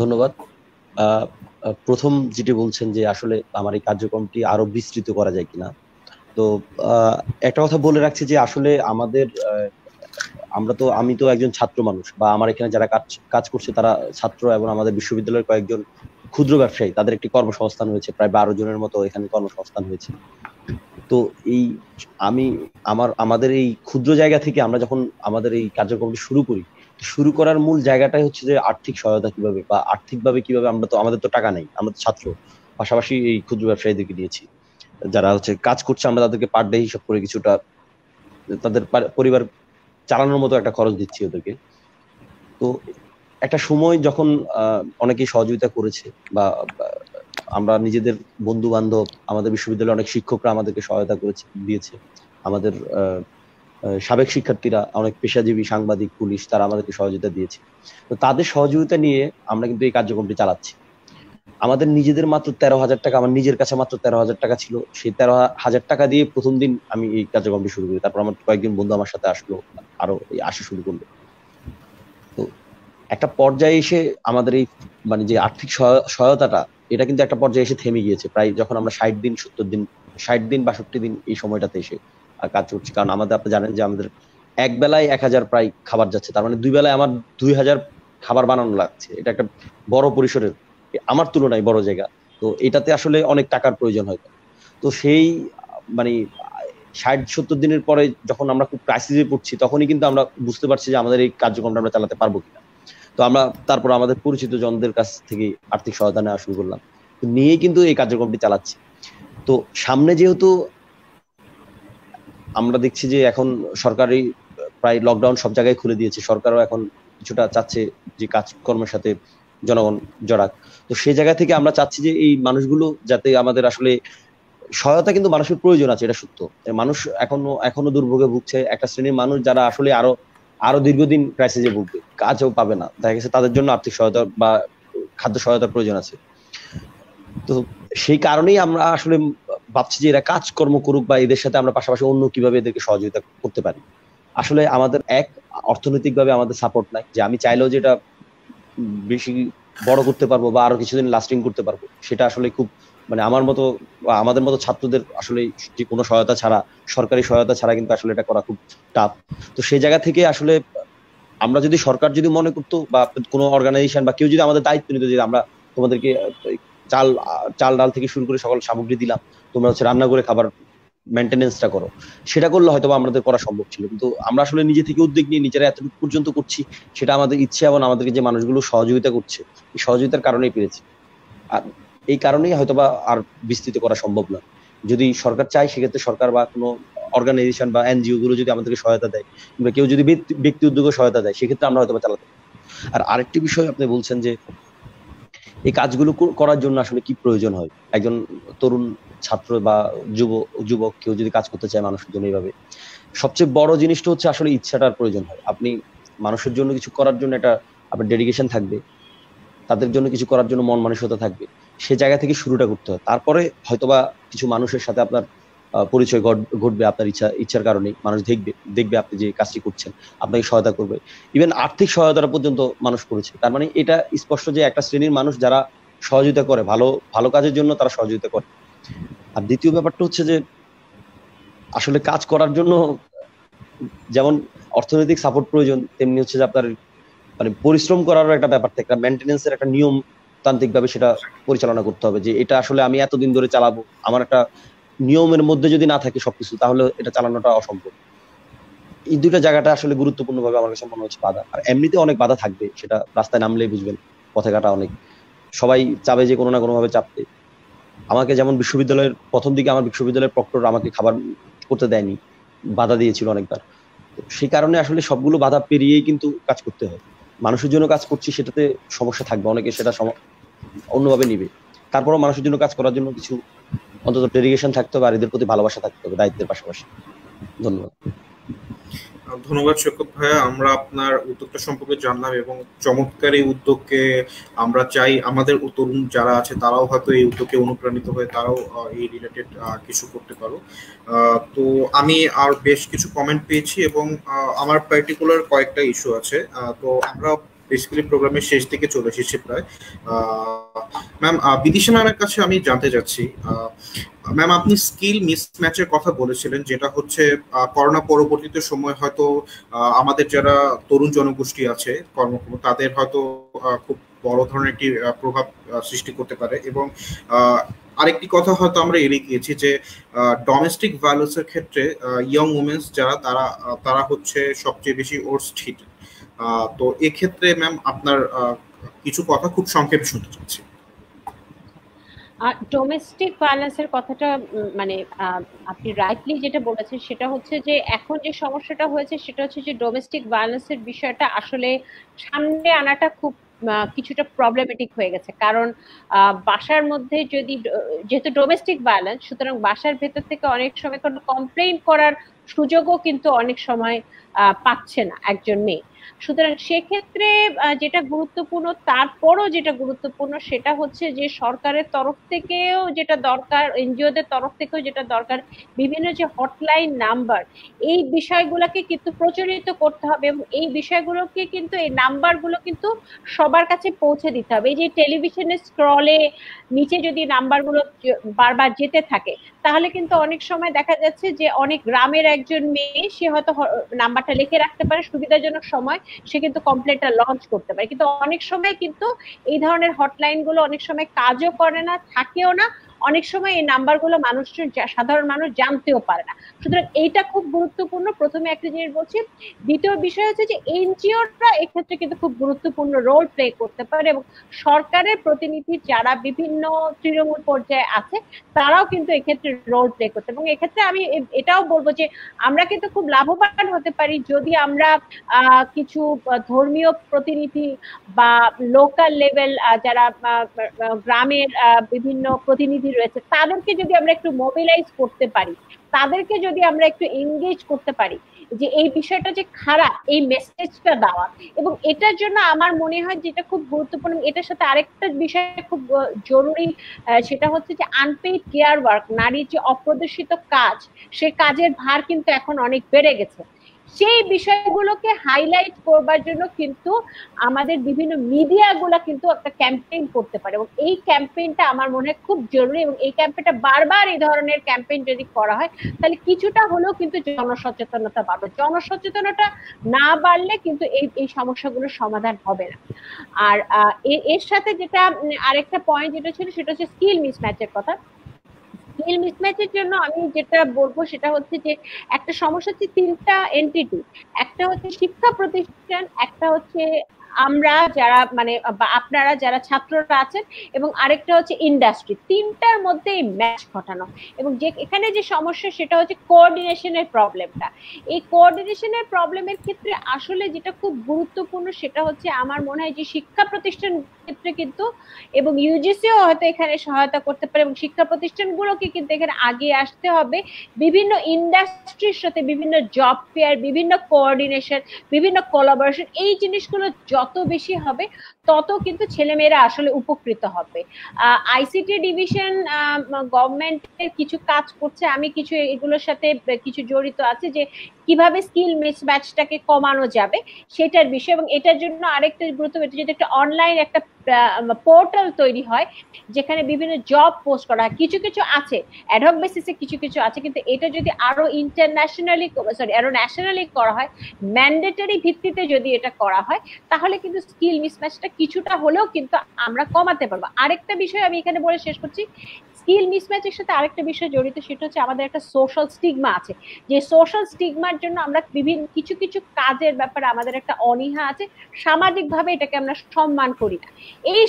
ধন্যবাদ। প্রথম যেটি বলছেন যে আসলে আমার এই কার্যক্রমটি আরো বিস্তৃত করা যায় কিনা, তো একটা কথা বলে রাখছি যে আসলে আমি তো একজন ছাত্র মানুষ, বা আমার এখানে যারা কাজ করছে তারা ছাত্র, এবং আমাদের বিশ্ববিদ্যালয়ের কয়েকজন ক্ষুদ্র ব্যবসায়ী, তাদের একটি কর্মসংস্থান হয়েছে, প্রায় 12 জনের মতো এখানে কর্মসংস্থান হয়েছে। তো আমাদের এই ক্ষুদ্র জায়গা থেকে আমরা যখন আমাদের এই কার্যক্রমটি শুরু করি, শুরু করার মূল জায়গাটাই হচ্ছে যে আর্থিক সহায়তা কিভাবে বা আর্থিকভাবে কিভাবে, আমরা তো আমাদের তো টাকা নেই, আমরা তো ছাত্র, পাশাপাশি এই ক্ষুদ্র ব্যবসায়ীদেরকে দিয়েছি যারা হচ্ছে কাজ করছে, আমরা তাদেরকে পার ডে হিসাব করে কিছুটা তাদের পরিবার চালানোর মতো একটা খরচ দিচ্ছি ওদেরকে। তো একটা সময় যখন অনেকেই সহযোগিতা করেছে বা আমরা নিজেদের বন্ধু বান্ধব, আমাদের বিশ্ববিদ্যালয়ে অনেক শিক্ষকরা আমাদেরকে সহায়তা করেছে, দিয়েছে, আমাদের সাবেক শিক্ষার্থীরা, অনেক পেশাজীবী, সাংবাদিক, পুলিশ, তারা আমাদেরকে সহযোগিতা দিয়েছে। তো তাদের সহযোগিতা নিয়ে আমরা কিন্তু এই কার্যক্রমটি চালাচ্ছি। আমাদের নিজেদের মাত্র 13,000 টাকা, আমার নিজের কাছে মাত্র 13,000 টাকা ছিল, সেই 13,000 টাকা দিয়ে প্রথম দিন আমি এই কার্যক্রমটি শুরু করি। তারপর আমার কয়েকজন বন্ধু আমার সাথে আসলো, আরো আসা শুরু করলো। তো একটা পর্যায়ে এসে আমাদের এই মানে যে আর্থিক সহায়তাটা, এটা কিন্তু একটা পর্যায়ে এসে থেমে গিয়েছে, প্রায় যখন আমরা 60 দিন 70 দিন 60 দিন 62 দিন এই সময়টাতে এসে কাজ করছি। কারণ আমাদের, আপনি জানেন যে আমাদের এক বেলায় 1000 প্রায় খাবার যাচ্ছে, তার মানে 2 বেলায় আমার 2000 খাবার বানানো লাগছে। এটা একটা বড় পরিসরের, আমার তুলনায় বড় জায়গা। তো এটাতে আসলে অনেক টাকার প্রয়োজন হয়। তো সেই মানে 60-70 দিনের পরে যখন আমরা খুব ক্রাইসিসে পড়ছি, তখনই কিন্তু আমরা বুঝতে পারছি যে আমাদের এই কার্যক্রমটা আমরা চালাতে পারবো কিনা। তো আমরা তারপর আমাদের পরিচিত জনদের কাছ থেকে আর্থিক সহায়তা নেওয়া শুরু করলাম, নিয়ে কিন্তু এই কার্যক্রমটি চালাচ্ছি। তো সামনে যেহেতু আমরা দেখছি যে এখন সরকারি প্রায় লকডাউন সব জায়গায় খুলে দিয়েছে, সরকারও এখন কিছুটা চাচ্ছে যে কাজকর্মের সাথে জনগণ জড়াক। তো সেই জায়গা থেকে আমরা চাচ্ছি যে এই মানুষগুলো যাতে, আমাদের আসলে সহায়তা কিন্তু মানুষের প্রয়োজন আছে, এটা সত্য। মানুষ এখনো দুর্ভোগে ভুগছে, একটা শ্রেণীর মানুষ যারা আসলে আরো দীর্ঘদিন ক্রাইসিসে ভুগবে, কাজও পাবে না, দেখা গেছে তাদের জন্য আর্থিক সহায়তা বা খাদ্য সহায়তার প্রয়োজন আছে। তো সেই কারণেই আমরা আসলে ভাবছি যে এরা কাজকর্ম করুক, বা এদের সাথে আমরা পাশাপাশি অন্য কিভাবে এদেরকে সহযোগিতা করতে পারি। আসলে আমাদের অর্থনৈতিক ভাবে আমাদের সাপোর্ট নাই, যে আমি চাইলেও যেটা বেশি বড় করতে পারবো বা আরো কিছুদিন লাস্টিং করতে পারবো, সেটা আসলে খুব মানে আমার মতো বা আমাদের মতো ছাত্রদের আসলে যে কোনো সহায়তা ছাড়া, সরকারি সহায়তা ছাড়া কিন্তু আসলে এটা করা খুব টাফ। তো সেই জায়গা থেকে আসলে আমরা যদি, সরকার যদি মনে করতো বা কোনো অর্গানাইজেশন বা কেউ যদি আমাদের দায়িত্ব নিত যে আমরা তোমাদেরকে চাল ডাল থেকে শুরু করে সকল সামগ্রী দিলাম, তোমরা হচ্ছে রান্না করে খাবার মেনটেনেন্সটা করো, সেটা করলে হয়তো আমাদের করা সম্ভব ছিল। কিন্তু আমরা আসলে নিজে থেকে উদ্যোগ নিয়ে নিজেরা এতটুকু পর্যন্ত করছি, সেটা আমাদের ইচ্ছে এবং আমাদেরকে যে মানুষগুলো সহযোগিতা করছে, এই সহযোগিতার কারণেই পেরেছি। আর এই কারণেই হয়তোবা আর বিস্তৃত করা সম্ভব না। যদি সরকার চায়, সেক্ষেত্রে সরকার বা কোনো অর্গানাইজেশন বা এনজিও গুলো যদি আমাদেরকে সহায়তা দেয়, কিংবা কেউ যদি ব্যক্তি উদ্যোগে সহায়তা দেয়, সেক্ষেত্রে আমরা হয়তো চালাতে পারি। আর আরেকটি বিষয় আপনি বলছেন যে এই কাজগুলো করার জন্য আসলে কি প্রয়োজন হয়, একজন তরুণ ছাত্র বা যুবক কেউ যদি কাজ করতে চায় মানুষের জন্য এইভাবে, সবচেয়ে বড় জিনিসটা হচ্ছে আসলে ইচ্ছাটার প্রয়োজন হয়। আপনি মানুষের জন্য কিছু করার জন্য একটা আপনার ডেডিকেশন থাকবে, তাদের জন্য কিছু করার জন্য মন মানসিকতা থাকবে, সে জায়গা থেকে শুরুটা করতে হয়। তারপরে হয়তোবা কিছু মানুষের সাথে আপনার পরিচয় ঘটবে, আপনার ইচ্ছার কারণে মানুষ দেখবে আপনি যে কাজটি করছেন, আপনাকে সহায়তা করবে। ইভেন আর্থিক সহায়তা পর্যন্ত মানুষ করেছে। তার মানে এটা স্পষ্ট যে একটা শ্রেণীর মানুষ যারা সহযোগিতা করে, ভালো কাজের জন্য তারা সহযোগিতা করে। আর দ্বিতীয় ব্যাপারটা হচ্ছে যে আসলে কাজ করার জন্য যেমন অর্থনৈতিক সাপোর্ট প্রয়োজন, তেমনি হচ্ছে যে আপনার মানে পরিশ্রম করারও একটা ব্যাপার থাকে, মেনটেনেন্সের একটা নিয়ম তান্ত্রিক ভাবে সেটা পরিচালনা করতে হবে, যে এটা আসলে আমি এতদিন ধরে চালাবো, আমার একটা নিয়মের মধ্যে যদি না থাকে সবকিছু, তাহলে এটা চালানোটা অসম্ভব। এই দুইটা জায়গাটা আসলে গুরুত্বপূর্ণ ভাবে আমার কাছে মনে হচ্ছে বাধা। আর এমনিতে অনেক বাধা থাকবে, সেটা রাস্তায় নামলেই বুঝবেন, পথে ঘাটা অনেক, সবাই চাবে যে কোনো না কোনো ভাবে চাপতে। আমাকে যেমন বিশ্ববিদ্যালয়ের প্রথম দিকে আমার বিশ্ববিদ্যালয়ের প্রক্টর আমাকে খাবার করতে দেয়নি, বাধা দিয়েছিল অনেকবার। সেই কারণে আসলে সবগুলো বাধা পেরিয়েই কিন্তু কাজ করতে হয়। মানুষের জন্য কাজ করছি, সেটাতে সমস্যা থাকবে, অনেকে সেটা অন্যভাবে নিবে। তারপরও মানুষের জন্য কাজ করার জন্য কিছু অন্তত ডেডিকেশন থাকতে হবে, আর এদের প্রতি ভালোবাসা থাকতে হবে দায়িত্বের পাশাপাশি। ধন্যবাদ। ধন্যবাদ সৈকত ভাইয়া, আমরা আপনার উদ্যোগটা সম্পর্কে জানলাম এবং চমৎকার এই উদ্যোগকে আমরা চাই আমাদের তরুণ যারা আছে তারাও হয়তো এই উদ্যোগে অনুপ্রাণিত হয়ে তারাও এই রিলেটেড কিছু করতে পারো। তো আমি আর বেশ কিছু কমেন্ট পেয়েছি এবং আমার পার্টিকুলার কয়েকটা ইস্যু আছে। তো আমরা বেসিক্যালি প্রোগ্রামের শেষ দিকে চলে এসেছি প্রায়। ম্যাম, বিদিশা ম্যামের কাছে আমি জানতে চাচ্ছি, ম্যাম আপনি স্কিল মিসম্যাচের কথা বলেছিলেন, যেটা হচ্ছে করোনা পরবর্তীতে সময় হয়তো আমাদের যারা তরুণ জনগোষ্ঠী আছে কর্মক্ষম, তাদের হয়তো খুব বড় ধরনের একটি প্রভাব সৃষ্টি করতে পারে। এবং আরেকটি কথা হয়তো আমরা এড়িয়ে গিয়েছি যে ডোমেস্টিক ভায়োলেন্সের ক্ষেত্রে ইয়ং উমেন্স যারা তারা হচ্ছে সবচেয়ে বেশি ওরস্ট হিট। তো এক্ষেত্রে ম্যাম আপনার কিছু কথা খুব সংক্ষেপে শুনতে চাচ্ছি। ডোমেস্টিক ভায়োলেন্সের কথাটা মানে আপনি রাইটলি যেটা বলেছেন সেটা হচ্ছে যে এখন যে সমস্যাটা হয়েছে সেটা হচ্ছে যে ডোমেস্টিক ভায়োলেন্সের বিষয়টা আসলে সামনে আনাটা খুব কিছুটা প্রবলেমেটিক হয়ে গেছে। কারণ বাসার মধ্যে যদি যেহেতু ডোমেস্টিক ভায়োলেন্স, সুতরাং বাসার ভেতর থেকে অনেক সময় কোনো কমপ্লেইন করার সুযোগও কিন্তু অনেক সময় পাচ্ছে না একজন মেয়ে। সুতরাং সেক্ষেত্রে যেটা গুরুত্বপূর্ণ, তারপরও যেটা গুরুত্বপূর্ণ সেটা হচ্ছে যে সরকারের তরফ থেকেও যেটা দরকার, এনজিওদের তরফ থেকেও যেটা দরকার, বিভিন্ন যে হটলাইন নাম্বার, এই বিষয়গুলোকে কিন্তু প্রচলিত করতে হবে এবং এই বিষয়গুলোকে কিন্তু, এই নাম্বারগুলো কিন্তু সবার কাছে পৌঁছে দিতে হবে। এই যে টেলিভিশনের স্ক্রলে নিচে যদি নাম্বারগুলো বারবার যেতে থাকে তাহলে কিন্তু অনেক সময় দেখা যাচ্ছে যে অনেক গ্রামের একজন মেয়ে, সে হয়তো নাম্বারটা লিখে রাখতে পারে, সুবিধাজনক সময় সে কিন্তু কমপ্লেনটা লঞ্চ করতে পারে। কিন্তু অনেক সময় কিন্তু এই ধরনের হটলাইন গুলো অনেক সময় কাজও করে না, থাকেও না, অনেক সময় এই নাম্বারগুলো মানুষজন, সাধারণ মানুষ জানতেও পারে না। সুতরাং এইটা খুব গুরুত্বপূর্ণ, প্রথমে একটা জিনিস বলছি। দ্বিতীয় বিষয় হচ্ছে যে এনজিওরা এক্ষেত্রে কিন্তু খুব গুরুত্বপূর্ণ রোল প্লে করতে পারে এবং সরকারের প্রতিনিধি যারা বিভিন্ন তৃণমূল পর্যায়ে আছে তারাও কিন্তু এক্ষেত্রে রোল প্লে করতে, এবং এক্ষেত্রে আমি এটাও বলবো যে আমরা কিন্তু খুব লাভবান হতে পারি যদি আমরা কিছু ধর্মীয় প্রতিনিধি বা লোকাল লেভেল যারা গ্রামের বিভিন্ন প্রতিনিধি রয়েছে তাদেরকে যদি আমরা একটু মোবিলাইজ করতে পারি, তাদেরকে যদি আমরা একটু এনগেজ করতে পারি যে এই বিষয়টা যে খারাপ, এই মেসেজটা দেওয়া। এবং এটার জন্য আমার মনে হয় যেটা খুব গুরুত্বপূর্ণ, এটার সাথে আরেকটা বিষয় খুব জরুরি, সেটা হচ্ছে যে আনপেইড কেয়ার ওয়ার্ক, নারীর যে অপ্রদর্শিত কাজ, সে কাজের ভার কিন্তু এখন অনেক বেড়ে গেছে। সেই বিষয়গুলোকে হাইলাইট করবার জন্য কিন্তু আমাদের বিভিন্ন মিডিয়াগুলো কিন্তু একটা ক্যাম্পেইন করতে পারে এবং এই ক্যাম্পেইনটা আমার মনে হয় খুব জরুরি। এবং এই ক্যাম্পেইনটা বারবার, এই ধরনের ক্যাম্পেইন যদি করা হয় তাহলে কিছুটা হলেও কিন্তু জনসচেতনতা বাড়বে। জনসচেতনতা না বাড়লে কিন্তু এই সমস্যাগুলোর সমাধান হবে না। আর এর সাথে যেটা আরেকটা পয়েন্ট যেটা ছিল সেটা হচ্ছে স্কিল মিসম্যাচের কথা। স্কিল মিসম্যাচের জন্য আমি যেটা বলবো সেটা হচ্ছে যে একটা সমস্যা হচ্ছে তিনটা এন্টিটি, একটা হচ্ছে শিক্ষা প্রতিষ্ঠান, একটা হচ্ছে আমরা যারা মানে আপনারা যারা ছাত্ররা আছেন, এবং আরেকটা হচ্ছে ইন্ডাস্ট্রি। তিনটার মধ্যে এই ম্যাচ ঘটানো, এবং যে এখানে যে সমস্যা সেটা হচ্ছে কোঅর্ডিনেশনের প্রবলেমটা। এই কোঅর্ডিনেশনের প্রবলেমের ক্ষেত্রে আসলে যেটা খুব গুরুত্বপূর্ণ সেটা হচ্ছে আমার মনে হয় যে শিক্ষা প্রতিষ্ঠান ক্ষেত্রে কিন্তু, এবং ইউজিসিও হয়তো এখানে সহায়তা করতে পারে, এবং শিক্ষা প্রতিষ্ঠানগুলোকে কিন্তু এখানে আগিয়ে আসতে হবে বিভিন্ন ইন্ডাস্ট্রির সাথে, বিভিন্ন জব ফেয়ার, বিভিন্ন কোঅর্ডিনেশন, বিভিন্ন কোলাবোরেশন। এই জিনিসগুলো যত বেশি হবে তত কিন্তু ছেলেমেয়েরা আসলে উপকৃত হবে। আইসিটি ডিভিশন গভর্নমেন্টের কিছু কাজ করছে, আমি কিছু এগুলোর সাথে কিছু জড়িত আছে, যে কিভাবে স্কিল মিসম্যাচটাকে কমানো যাবে সেটার বিষয়। এবং এটার জন্য আরেকটা গুরুত্বপূর্ণ, যদি একটা অনলাইন একটা পোর্টাল তৈরি হয় যেখানে বিভিন্ন জব পোস্ট করা হয়, কিছু কিছু আছে অ্যাডহক বেসিসে, কিছু কিছু আছে, কিন্তু এটা যদি আরো ইন্টারন্যাশনালি, সরি আরো ন্যাশনালি করা হয়, ম্যান্ডেটরি ভিত্তিতে যদি এটা করা হয়, তাহলে কিন্তু স্কিল মিসম্যাচটা কিছুটা হলেও কিন্তু আমরা কমাতে পারবো। আরেকটা বিষয় আমি এখানে বলে শেষ করছি, স্কিল মিসম্যাচের সাথে আরেকটা বিষয় জড়িত, সেটা হচ্ছে আমাদের একটা সোশ্যাল স্টিগমা আছে, যে সোশ্যাল স্টিগমার জন্য আমরা বিভিন্ন কিছু কিছু কাজের ব্যাপারে আমাদের একটা অনীহা আছে, সামাজিকভাবে এটাকে আমরা সম্মান করি না। এই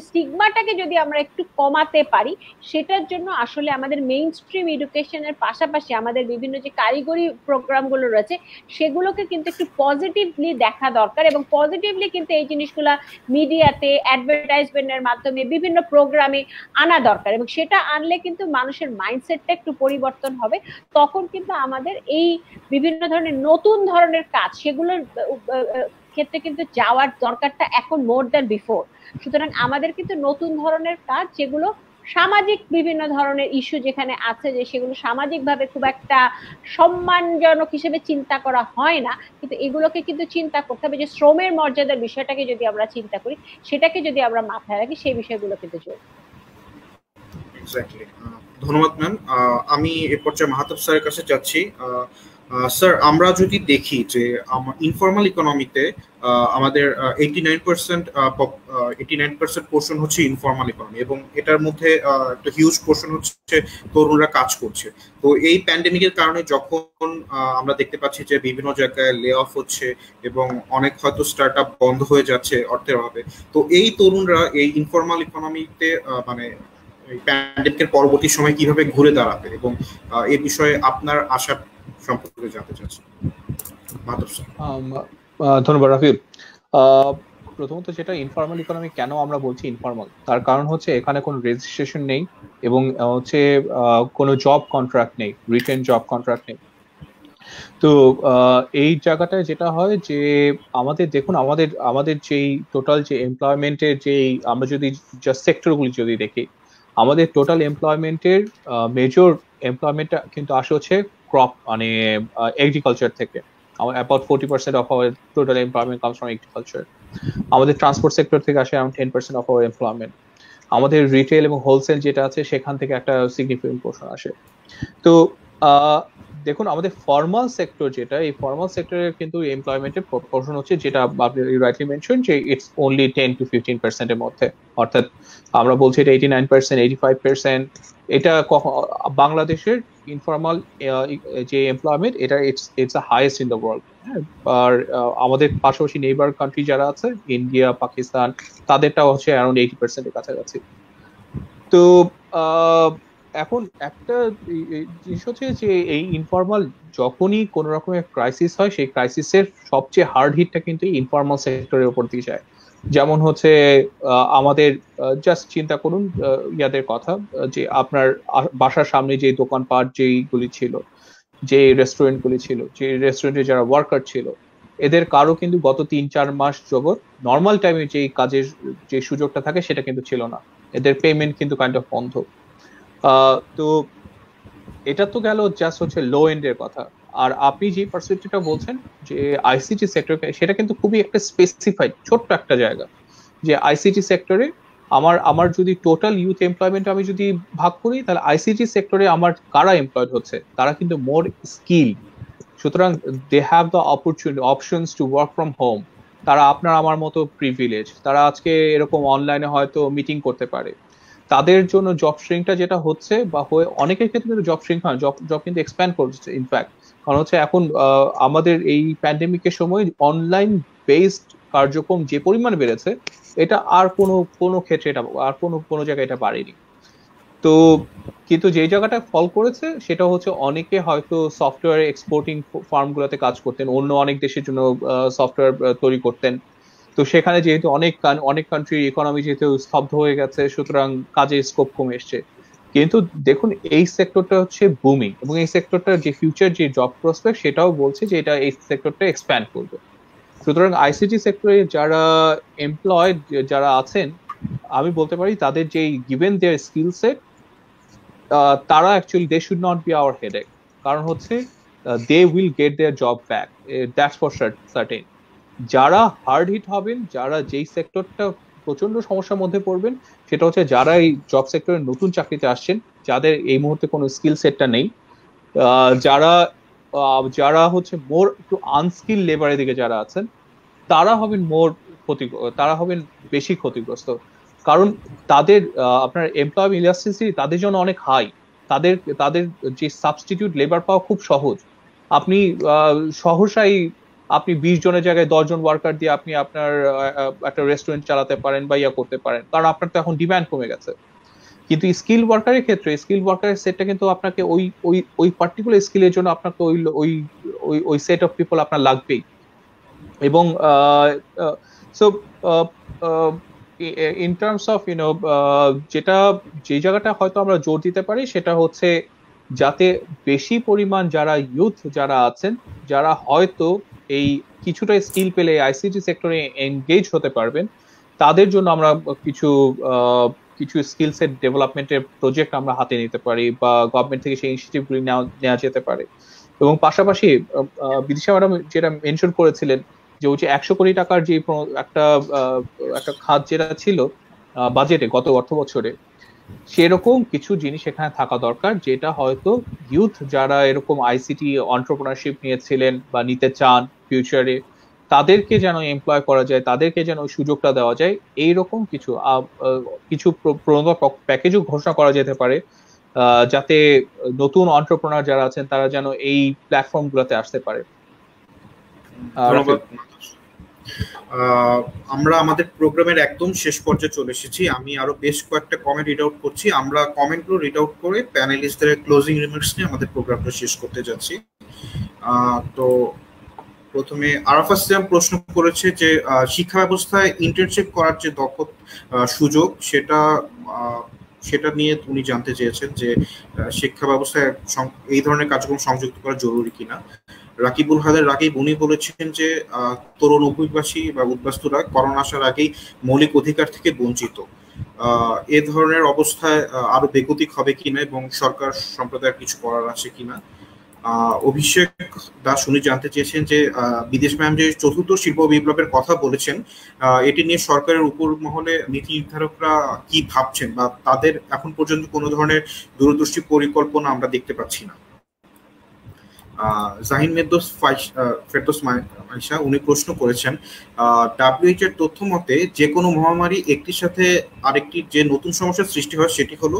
স্টিগমাটাকে যদি আমরা একটু কমাতে পারি, সেটার জন্য আসলে আমাদের মেইন স্ট্রিম এডুকেশনের পাশাপাশি আমাদের বিভিন্ন যে কারিগরি প্রোগ্রামগুলো রয়েছে সেগুলোকে কিন্তু একটু পজিটিভলি দেখা দরকার, এবং পজিটিভলি কিন্তু এই জিনিসগুলা মিডিয়াতে, অ্যাডভার্টাইজমেন্টের মাধ্যমে, বিভিন্ন প্রোগ্রামে আনা দরকার, এবং সেটা আনলে কিন্তু মানুষের মাইন্ডসেটটা একটু পরিবর্তন হবে। তখন কিন্তু আমাদের এই বিভিন্ন ধরনের নতুন ধরনের কাজ, সেগুলোর ক্ষেত্রে কিন্তু যাওয়ার দরকারটা এখন মোর দ্যান বিফোর। সুতরাং আমাদের কিন্তু নতুন ধরনের কাজ, যেগুলো সামাজিক বিভিন্ন ধরনের ইস্যু যেখানে আছে, যে সেগুলো সামাজিকভাবে খুব একটা সম্মানজনক হিসেবে চিন্তা করা হয় না, কিন্তু এগুলোকে কিন্তু চিন্তা করতে হবে, যে শ্রমের মর্যাদার বিষয়টাকে যদি আমরা চিন্তা করি, সেটাকে যদি আমরা মাথায় রাখি, সেই বিষয়গুলো কিন্তু জরুরি। এক্স্যাক্টলি, ধন্যবাদ ম্যাম। আমি এ পর্যায়ে মাহাতাব স্যারের কাছে যাচ্ছি। স্যার, আমরা যদি দেখি যে ইনফর্মাল ইকোনমিতে আমাদের 89% পোর্শন হচ্ছে ইনফর্মাল ইকোনমি, এবং এটার মধ্যে একটা হিউজ পোর্শন হচ্ছে তরুণরা কাজ করছে। তো এই প্যান্ডেমিকের কারণে যখন আমরা দেখতে পাচ্ছি যে বিভিন্ন জায়গায় লে অফ হচ্ছে এবং অনেক হয়তো স্টার্ট আপ বন্ধ হয়ে যাচ্ছে অর্থের অভাবে, তো এই তরুণরা এই ইনফর্মাল ইকোনমিতে মানে প্যান্ডেমিকের পরবর্তী সময় কিভাবে ঘুরে দাঁড়াবে, এবং এই বিষয়ে আপনার আশা সম্পর্কে জানতে চাচ্ছি। ধন্যবাদ রাফিউল। প্রথমত যেটা ইনফর্মাল ইকোনমি কেন আমরা বলছি ইনফর্মাল, তার কারণ হচ্ছে এখানে কোনো রেজিস্ট্রেশন নেই এবং হচ্ছে কোনো জব কন্ট্রাক্ট নেই, রিটেন জব কন্ট্রাক্ট নেই। তো এই জায়গাটায় যেটা হয় যে আমাদের দেখুন আমাদের যেই টোটাল যে এমপ্লয়মেন্টের যেই আমরা যদি জাস্ট সেক্টরগুলি যদি দেখি, আমাদের টোটাল এমপ্লয়মেন্টের মেজর এমপ্লয়মেন্টটা কিন্তু আসে হচ্ছে ক্রপ মানে এগ্রিকালচার থেকে। about 40% of our total employment comes from agriculture. আমাদের ট্রান্সপোর্ট সেক্টর থেকে আসে around 10% of our employment. আমাদের রিটেল এবং হোলসেল যেটা আছে সেখান থেকে একটা সিগনিফিকেন্ট পোর্শন আসে। তো দেখুন আমাদের ফর্মাল সেক্টর যেটা, এই ফর্মাল সেক্টরের কিন্তু এমপ্লয়মেন্টের পোর্শন হচ্ছে যেটা আপনি রাইটলি মেনশন যে ইটস অনলি 10 to 15% এর মধ্যে, অর্থাৎ আমরা বলছি এটা 89%, 85%। এটা বাংলাদেশের ইনফর্মাল যে এমপ্লয়মেন্ট এটা it's the highest in the world. আর আমাদের পাশাপাশি নেইবার কান্ট্রি যারা আছে ইন্ডিয়া, পাকিস্তান, তাদেরটাও হচ্ছে অ্যারাউন্ড 80% এর কাছাকাছি। তো এখন একটা জিনিস হচ্ছে যে এই ইনফর্মাল যখনই কোন রকমের ক্রাইসিস হয়, সেই ক্রাইসিসের সবচেয়ে হার্ড হিটটা কিন্তু ইনফর্মাল সেক্টরের উপর দিয়ে যায়। যেমন হচ্ছে আমাদের জাস্ট চিন্তা করুন ইয়াদের কথা, যে আপনার বাসার সামনে যে দোকানপাট যেইগুলি ছিল, যে রেস্টুরেন্টগুলি ছিল, যে রেস্টুরেন্টে যারা ওয়ার্কার ছিল, এদের কারো কিন্তু গত 3-4 মাস জগৎ নর্মাল টাইমে যে কাজের যে সুযোগটা থাকে সেটা কিন্তু ছিল না, এদের পেমেন্ট কিন্তু কাইন্ড অফ বন্ধ। তো এটা তো গেল জাস্ট হচ্ছে লো এন্ডের কথা। আর আপনি যে পার্সপেক্টিভটা বলছেন যে আইসিটি সেক্টর, সেটা কিন্তু খুবই একটা স্পেসিফাইড ছোট্ট একটা জায়গা, যে আইসিটি সেক্টরে আমার যদি টোটাল ইউথ এমপ্লয়মেন্ট আমি যদি ভাগ করি, তাহলে আইসিটি সেক্টরে আমার কারা এমপ্লয়েড হচ্ছে, তারা কিন্তু মোর স্কিল, সুতরাং they have the options to work from home. তারা আপনার আমার মতো প্রিভিলেজ, তারা আজকে এরকম অনলাইনে হয়তো মিটিং করতে পারে। তাদের জন্য জব শ্রিঙ্কটা যেটা হচ্ছে বা হয়ে অনেকের ক্ষেত্রে কিন্তু জব শ্রিঙ্ক হয়, জব কিন্তু এক্সপ্যান্ড করছে ইনফ্যাক্ট। কারণ হচ্ছে এখন আমাদের এই প্যান্ডেমিকের সময় অনলাইন বেসড কার্যক্রম যে পরিমাণ বেড়েছে, এটা আর কোনো ক্ষেত্রে এটা আর কোনো জায়গায় এটা বাড়েনি। তো কিন্তু যে জায়গাটা ফল করেছে সেটা হচ্ছে অনেকে হয়তো সফটওয়্যার এক্সপোর্টিং ফার্মগুলোতে কাজ করতেন, অন্য অনেক দেশের জন্য সফটওয়্যার তৈরি করতেন। তো সেখানে যেহেতু অনেক কান্ট্রির ইকোনমি যেহেতু স্তব্ধ হয়ে গেছে, সুতরাং কাজের স্কোপ কমে এসছে। কিন্তু দেখুন এই সেক্টরটা হচ্ছে বুমিং, এবং এই সেক্টরটার যে ফিউচার যে জব প্রসপেক্ট সেটাও বলছে যে এটা এই সেক্টরটা এক্সপ্যান্ড করবে। সুতরাং আইসিটি সেক্টরে যারা এমপ্লয়েড যারা আছেন, আমি বলতে পারি তাদের যে গিভেন দেয়ার স্কিল সেট, তারা actually they should not be our headache. কারণ হচ্ছে they will get their job back, that's for certain. যারা হার্ড হিট হবেন, যারা যেই সেক্টরটা প্রচন্ড সমস্যার মধ্যে পড়বেন, সেটা হচ্ছে যারা এই জব সেক্টরে নতুন চাকরিতে আসছেন, যাদের এই মুহূর্তে কোনো স্কিল সেটটা নেই, যারা হচ্ছে মোর একটু আনস্কিল লেবারের দিকে যারা আছেন, তারা হবেন বেশি ক্ষতিগ্রস্ত। কারণ তাদের আপনার এমপ্লয়মেন্ট ইলাস্টিসিটি তাদের জন্য অনেক হাই, তাদের যে সাবস্টিটিউট লেবার পাওয়া খুব সহজ। আপনি সহসাই আপনি 20 জনের জায়গায় 10 জন ওয়ার্কার দিয়ে আপনি আপনার একটা রেস্টুরেন্ট চালাতে পারেন বা ইয়া করতে পারেন, কারণ আপনার তো এখন ডিমান্ড কমে গেছে। কিন্তু স্কিল ওয়ার্কারের ক্ষেত্রে স্কিল ওয়ার্কারের সেটটা কিন্তু আপনাকে ওই পার্টিকুলার স্কিলের জন্য আপনাকে ওই সেট অফ পিপল আপনার লাগবেই। এবং সো ইন টার্মস অফ যেটা যে জায়গাটা হয়তো আমরা জোর দিতে পারি সেটা হচ্ছে যাতে বেশি পরিমাণ যারা ইউথ যারা আছেন, যারা হয়তো এই কিছুটা স্কিল পেলে আইসিটি সেক্টরে এনগেজ হতে পারবেন, তাদের জন্য আমরা কিছু স্কিল সেট ডেভেলপমেন্টের প্রজেক্ট আমরা হাতে নিতে পারি, বা গভর্নমেন্ট থেকে সেই ইনিশিয়েটিভগুলি নেওয়া যেতে পারে। এবং পাশাপাশি বিদিশা ম্যাডাম যেটা মেনশন করেছিলেন যে ওই যে 100 কোটি টাকার যে একটা খাত যেটা ছিল বাজেটে গত অর্থ বছরে, সেরকম কিছু জিনিস এখানে থাকা দরকার, যেটা হয়তো ইউথ যারা এরকম আইসিটি এন্টারপ্রেনারশিপ নিয়েছিলেন বা নিতে চান ফিউচারে, তাদেরকে যেন এমপ্লয় করা যায়, তাদেরকে যেন সুযোগটা দেওয়া যায়, এইরকম কিছু কিছু প্রণোদনা প্যাকেজও ঘোষণা করা যেতে পারে, যাতে নতুন এন্টারপ্রেনার যারা আছেন তারা যেন এই প্ল্যাটফর্ম গুলোতে আসতে পারে। আমরা আমাদের প্রোগ্রামের একদম শেষ পর্যায়ে চলে এসেছি। আমি আরো বেশ কয়েকটা কমেন্ট রিড আউট করছি। আমরা কমেন্টগুলো রিড আউট করে প্যানেলিস্টদের ক্লোজিং রিমার্কস নিয়ে আমাদের প্রোগ্রামটা শেষ করতে যাচ্ছি। তো প্রথমে আরাফাত সিয়াম প্রশ্ন করেছে যে শিক্ষা ব্যবস্থায় ইন্টার্নশিপ করার যে সুযোগ সেটা নিয়ে উনি জানতে চেয়েছেন যে শিক্ষা ব্যবস্থায় এই ধরনের কার্যক্রম সংযুক্ত করা জরুরি কিনা। রাকিবুল হায়দার রাকিব উনি বলেছেন যে তরুণ অভিবাসী বা উদ্বাস্তুরা করোনা আসার আগেই মৌলিক অধিকার থেকে বঞ্চিত। এ ধরনের অবস্থায় আরো বেগতিক হবে কিনা এবং সরকার সম্প্রদায়ের কিছু করার আছে কিনা। অভিষেক দাস উনি জানতে চেয়েছেন যে বিদেশ ম্যাম যে চতুর্থ শিল্প বিপ্লবের কথা বলেছেন, এটি নিয়ে সরকারের উপর মহলে নীতি নির্ধারকরা কি ভাবছেন বা তাদের এখন পর্যন্ত কোনো ধরনের দূরদৃষ্টি পরিকল্পনা আমরা দেখতে পাচ্ছি না। জাহিন ফেরদৌস মাইশা উনি প্রশ্ন করেছেন WHO এর তথ্য মতে যে কোনো মহামারী একটির সাথে আরেকটির যে নতুন সমস্যার সৃষ্টি হয় সেটি হলো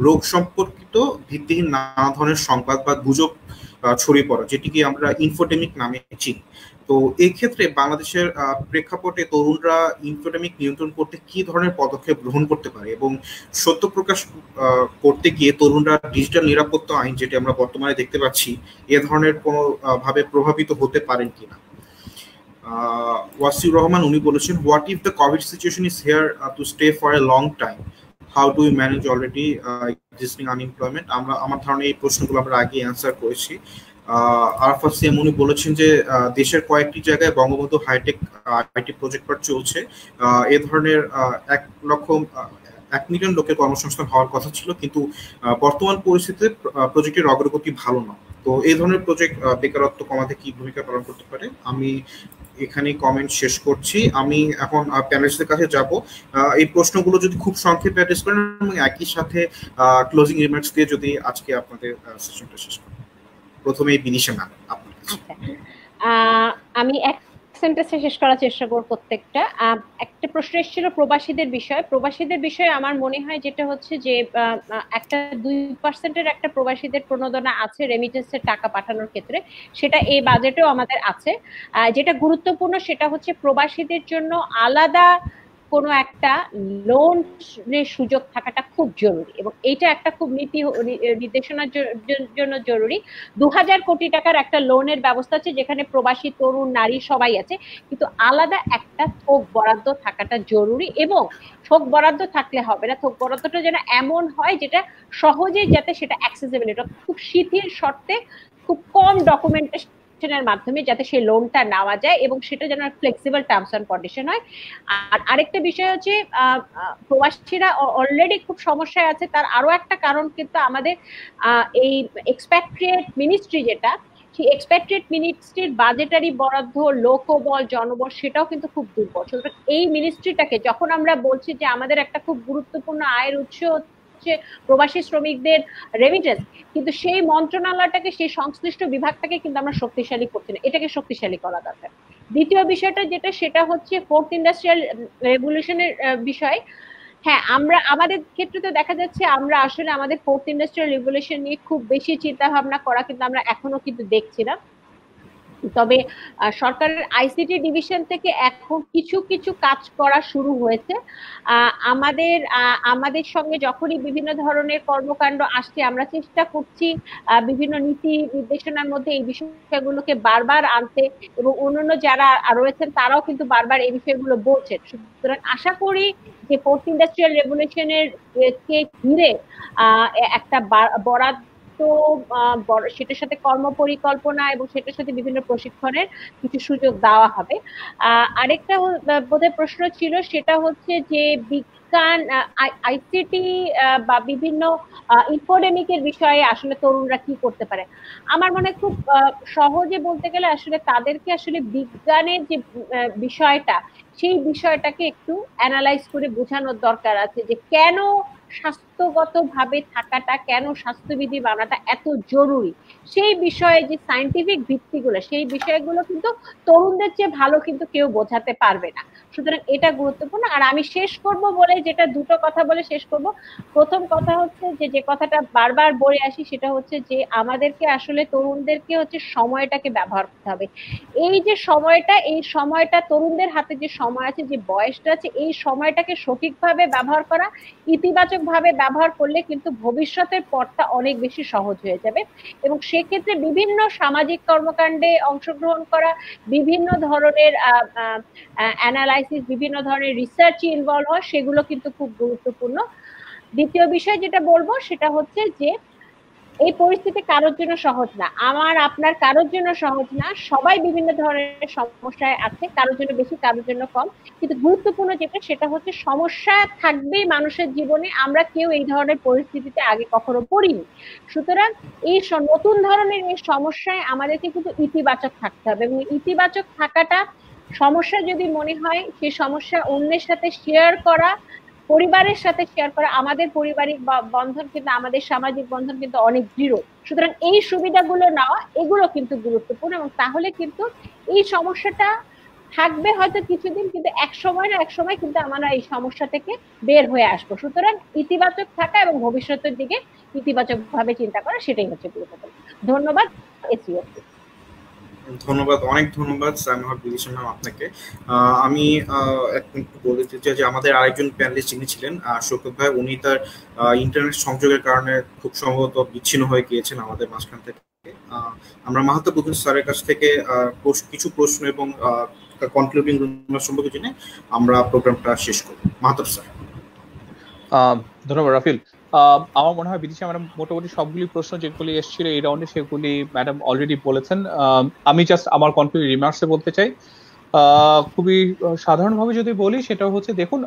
রোগ সম্পর্কিত ভিত্তিহীন নানা ধরনের সংবাদ বা গুজব ছড়িয়ে পড়া, যেটিকে আমরা ইনফোডেমিক নামে চিনি। তো এই ক্ষেত্রে বাংলাদেশের প্রেক্ষাপটে তরুণরা ইনফোডেমিক নিয়ন্ত্রণ করতে কি ধরনের পদক্ষেপ গ্রহণ করতে পারে এবং সত্য প্রকাশ করতে গিয়ে তরুণরা ডিজিটাল নিরাপত্তা আইন যেটি আমরা বর্তমানে দেখতে পাচ্ছি এ ধরনের কোনো ভাবে প্রভাবিত হতে পারেন কিনা। ওয়াসিউর রহমান উনি বলেছেন what if the covid situation is here to stay for a long time, how do you manage already existing unemployment. আমার ধারণা এই প্রশ্নগুলো আমরা আগে অ্যান্সার করেছি। আরাফাত সিয়াম উনি বলেছেন যে দেশের কয়েকটি জায়গায় Bangabandhu hitech IT project park চলছে, এ ধরনের 1 মিলিয়ন লোকের কর্মসংস্থান হওয়ার কথা ছিল, কিন্তু বর্তমান পরিস্থিতিতে প্রজেক্টের অগ্রগতি ভালো না। তো এই ধরনের প্রজেক্ট বেকারত্ব কমাতে কি ভূমিকা পালন করতে পারে। আমি এখানে কমেন্ট শেষ করছি। আমি এখন প্যানেলিস্টদের কাছে যাব। এই প্রশ্নগুলো যদি খুব সংক্ষেপে অ্যাড্রেস করেন এবং একই সাথে ক্লোজিং রিমার্কস দিয়ে যদি আজকে আপনাদের সেশনটা শেষ করেন। প্রথমে বিদিশা ম্যাম আপনার কাছে। আমি এক সেন্টেন্সে শেষ করার চেষ্টা করব প্রত্যেকটা। একটা প্রশ্ন এসেছিল প্রবাসীদের বিষয়ে আমার মনে হয় যেটা হচ্ছে যে একটা 2% একটা প্রবাসীদের প্রণোদনা আছে রেমিটেন্সের টাকা পাঠানোর ক্ষেত্রে, সেটা এই বাজেটেও আমাদের আছে। যেটা গুরুত্বপূর্ণ সেটা হচ্ছে প্রবাসীদের জন্য আলাদা কোনো একটা লোনের সুযোগ থাকাটা খুব জরুরি এবং এইটা একটা খুব নীতি নির্দেশনার জন্য জরুরি। 2000 কোটি টাকার একটা লোনের ব্যবস্থা আছে যেখানে প্রবাসী তরুণ নারী সবাই আছে, কিন্তু আলাদা একটা থোক বরাদ্দ থাকাটা জরুরি এবং থোক বরাদ্দ থাকলে হবে না, থোক বরাদ্দটা যেন এমন হয় যেটা সহজেই যাতে সেটা অ্যাক্সেসিবল, এটা খুব শিথিল শর্তে খুব কম ডকুমেন্টেশন এর মাধ্যমে যাতে সেই লোনটা নেওয়া যায় এবং সেটা যেন ফ্লেক্সিবল টার্মস এন্ড কন্ডিশন হয়। আর আরেকটা বিষয় হচ্ছে প্রবাসীরা অলরেডি খুব সমস্যায় আছে, তার আরো একটা কারণ কিন্তু আমাদের এই এক্সপ্যাট্রিয়েট মিনিস্ট্রি যেটা, সেই এক্সপ্যাট্রিয়েট মিনিস্ট্রির বাজেটারি বরাদ্দ লোকবল জনবল সেটাও কিন্তু খুব দুর্বল। সুতরাং এই মিনিস্ট্রিটাকে যখন আমরা বলছি যে আমাদের একটা খুব গুরুত্বপূর্ণ আয়ের উৎস প্রবাসী শ্রমিকদের রেমিটেন্স, কিন্তু সেই মন্ত্রণালয়টাকে সেই সংশ্লিষ্ট বিভাগটাকে কিন্তু আমরা শক্তিশালী করছি না, এটাকে শক্তিশালী করা দরকার। দ্বিতীয় বিষয়টা যেটা সেটা হচ্ছে ফোর্থ ইন্ডাস্ট্রিয়াল রেভলিউশনের বিষয়। হ্যাঁ, আমরা আমাদের ক্ষেত্রে তো দেখা যাচ্ছে আমরা আসলে আমাদের ফোর্থ ইন্ডাস্ট্রিয়াল রেভলিউশন নিয়ে খুব বেশি চিন্তা ভাবনা করা কিন্তু আমরা এখনো কিন্তু দেখছি না। তবে সরকারের আইসিটি ডিভিশন থেকে এখন কিছু কিছু কাজ করা শুরু হয়েছে। আমাদের সঙ্গে যখনই বিভিন্ন ধরনের কর্মকাণ্ড আসছে আমরা চেষ্টা করছি বিভিন্ন নীতি নির্দেশনার মধ্যে এই বিষয়গুলোকে বারবার আনতে এবং অন্যান্য যারা রয়েছেন তারাও কিন্তু বারবার এই বিষয়গুলো বলছেন। সুতরাং আশা করি যে ফোর্থ ইন্ডাস্ট্রিয়াল রেভলিউশনের কে ঘিরে একটা বরাদ্দ সেটার সাথে কর্মপরিকল্পনা এবং সেটার সাথে বিভিন্ন প্রশিক্ষণের কিছু সুযোগ দেওয়া হবে। আরেকটা বোধহয় প্রশ্ন ছিল সেটা হচ্ছে যে বিজ্ঞান আইসিটি বা বিভিন্ন ইনফোডেমিকের বিষয়ে আসলে তরুণরা কি করতে পারে। আমার মনে খুব সহজে বলতে গেলে আসলে তাদেরকে আসলে বিজ্ঞানের যে বিষয়টা সেই বিষয়টাকে একটু অ্যানালাইজ করে বোঝানোর দরকার আছে যে কেন স্বাস্থ্যগতভাবে থাকাটা, কেন স্বাস্থ্যবিধি বানাটা এত জরুরি, সেই বিষয়ে যে সায়েন্টিফিক ভিত্তিগুলো, সেই বিষয়গুলো কিন্তু তরুণদের চেয়ে ভালো কিন্তু কেউ বোঝাতে পারবে না। সুতরাং এটা গুরুত্বপূর্ণ। আর আমি শেষ করব বলে, যেটা দুটো কথা বলে শেষ করব। প্রথম কথা হচ্ছে যে কথাটা বারবার বলে আসি, সেটা হচ্ছে যে আমাদেরকে আসলে তরুণদেরকে হচ্ছে সময়টাকে ব্যবহার করতে হবে। এই যে সময়টা, এই সময়টা তরুণদের হাতে যে সময় আছে, যে বয়সটা আছে, এই সময়টাকে সঠিকভাবে ব্যবহার করা, ইতিবাচক ভাবে ব্যবহার করলে কিন্তু ভবিষ্যতের পথটা অনেক বেশি সহজ হয়ে যাবে। এবং সেক্ষেত্রে বিভিন্ন সামাজিক কর্মকাণ্ডে অংশগ্রহণ করা, বিভিন্ন ধরনের অ্যানালাইসিস, বিভিন্ন ধরনের রিসার্চ ইনভলভ হয়, সেগুলো কিন্তু খুব গুরুত্বপূর্ণ। দ্বিতীয় বিষয় যেটা বলবো সেটা হচ্ছে যে এই পরিস্থিতি কারোর জন্য সহজ না, আমার আপনার কারোর জন্য সহজ না। সবাই বিভিন্ন ধরনের সমস্যায় আছে, কারোর জন্য বেশি, কারোর জন্য কম। কিন্তু গুরুত্বপূর্ণ যেটা, সেটা হচ্ছে সমস্যা থাকবেই মানুষের জীবনে, আমরা কেউ এই ধরনের পরিস্থিতিতে আগে কখনো পড়িনি। সুতরাং এই নতুন ধরনের এই সমস্যায় আমাদেরকে কিন্তু ইতিবাচক থাকতে হবে, এবং ইতিবাচক থাকাটা, সমস্যা যদি মনে হয় সেই সমস্যা অন্যের সাথে শেয়ার করা, পরিবারের সাথে শেয়ার করা। আমাদের পারিবারিক বন্ধন কিন্তু, আমাদের সামাজিক বন্ধন কিন্তু অনেক দৃঢ়। সুতরাং এই সুবিধাগুলো নেওয়া, এগুলো কিন্তু গুরুত্বপূর্ণ। এবং তাহলে কিন্তু এই সমস্যাটা থাকবে হয়তো কিছুদিন, কিন্তু এক সময় না এক সময় কিন্তু আমরা এই সমস্যা থেকে বের হয়ে আসবো। সুতরাং ইতিবাচক থাকা এবং ভবিষ্যতের দিকে ইতিবাচক ভাবে চিন্তা করা, সেটাই হচ্ছে গুরুত্বপূর্ণ। ধন্যবাদ। এসিও ধন্যবাদ, অনেক ধন্যবাদ সামিহা বিদিশা ম্যাম আপনাকে। আমি একটু বলতে চাই যে আমাদের আরেকজন প্যানেলিস্ট যিনি ছিলেন শৌকত ভাই, উনি তার ইন্টারনেট সংযোগের কারণে খুব সম্ভবত বিচ্ছিন্ন হয়ে গিয়েছেন আমাদের মাঝখান থেকে। আমরা মাহাতো বুদ্দিন স্যারের কাছ থেকে কিছু প্রশ্ন এবং কনক্লুডিং রিমার্কস সম্পর্কে জেনে আমরা প্রোগ্রামটা শেষ করব। মাহাতো স্যার। ধন্যবাদ রাফিল। আমার মনে হয় বিদিশা ম্যাডাম মোটামুটি সবগুলি প্রশ্ন যেগুলি এসেছিল এই রাউন্ডে, সেগুলি ম্যাডাম অলরেডি বলেছেন। আমি জাস্ট আমার কনক্লুডিং রিমার্কসে বলতে চাই, খুবই সাধারণভাবে যদি বলি, সেটা হচ্ছে দেখুন,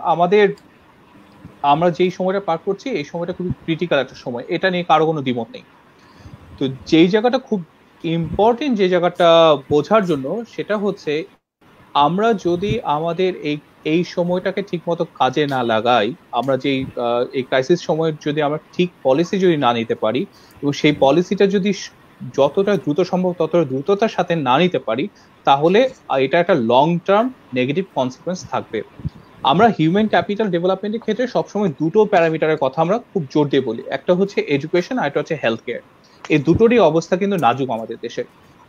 আমরা যেই সময়টা পার করছি এই সময়টা খুবই ক্রিটিক্যাল একটা সময়, এটা নিয়ে কারো কোনো দ্বিমত নেই। তো যেই জায়গাটা খুব ইম্পর্টেন্ট, যে জায়গাটা বোঝার জন্য, সেটা হচ্ছে আমরা যদি আমাদের এই সময়টাকে ঠিকমতো কাজে না লাগাই, আমরা যেই এই ক্রাইসিস সময়ের যদি আমরা ঠিক পলিসি যদি না নিতে পারি, এবং সেই পলিসিটা যদি যতটা দ্রুত সম্ভব ততটা দ্রুততার সাথে না নিতে পারি, তাহলে এটা একটা লং টার্ম নেগেটিভ কনসিকুয়েন্স থাকবে। আমরা হিউম্যান ক্যাপিটাল ডেভেলপমেন্টের ক্ষেত্রে সবসময় দুটো প্যারামিটারের কথা আমরা খুব জোর দিয়ে বলি, একটা হচ্ছে এডুকেশন আর একটা হচ্ছে হেলথ কেয়ার। এই দুটোরই অবস্থা কিন্তু নাজুক আমাদের দেশে।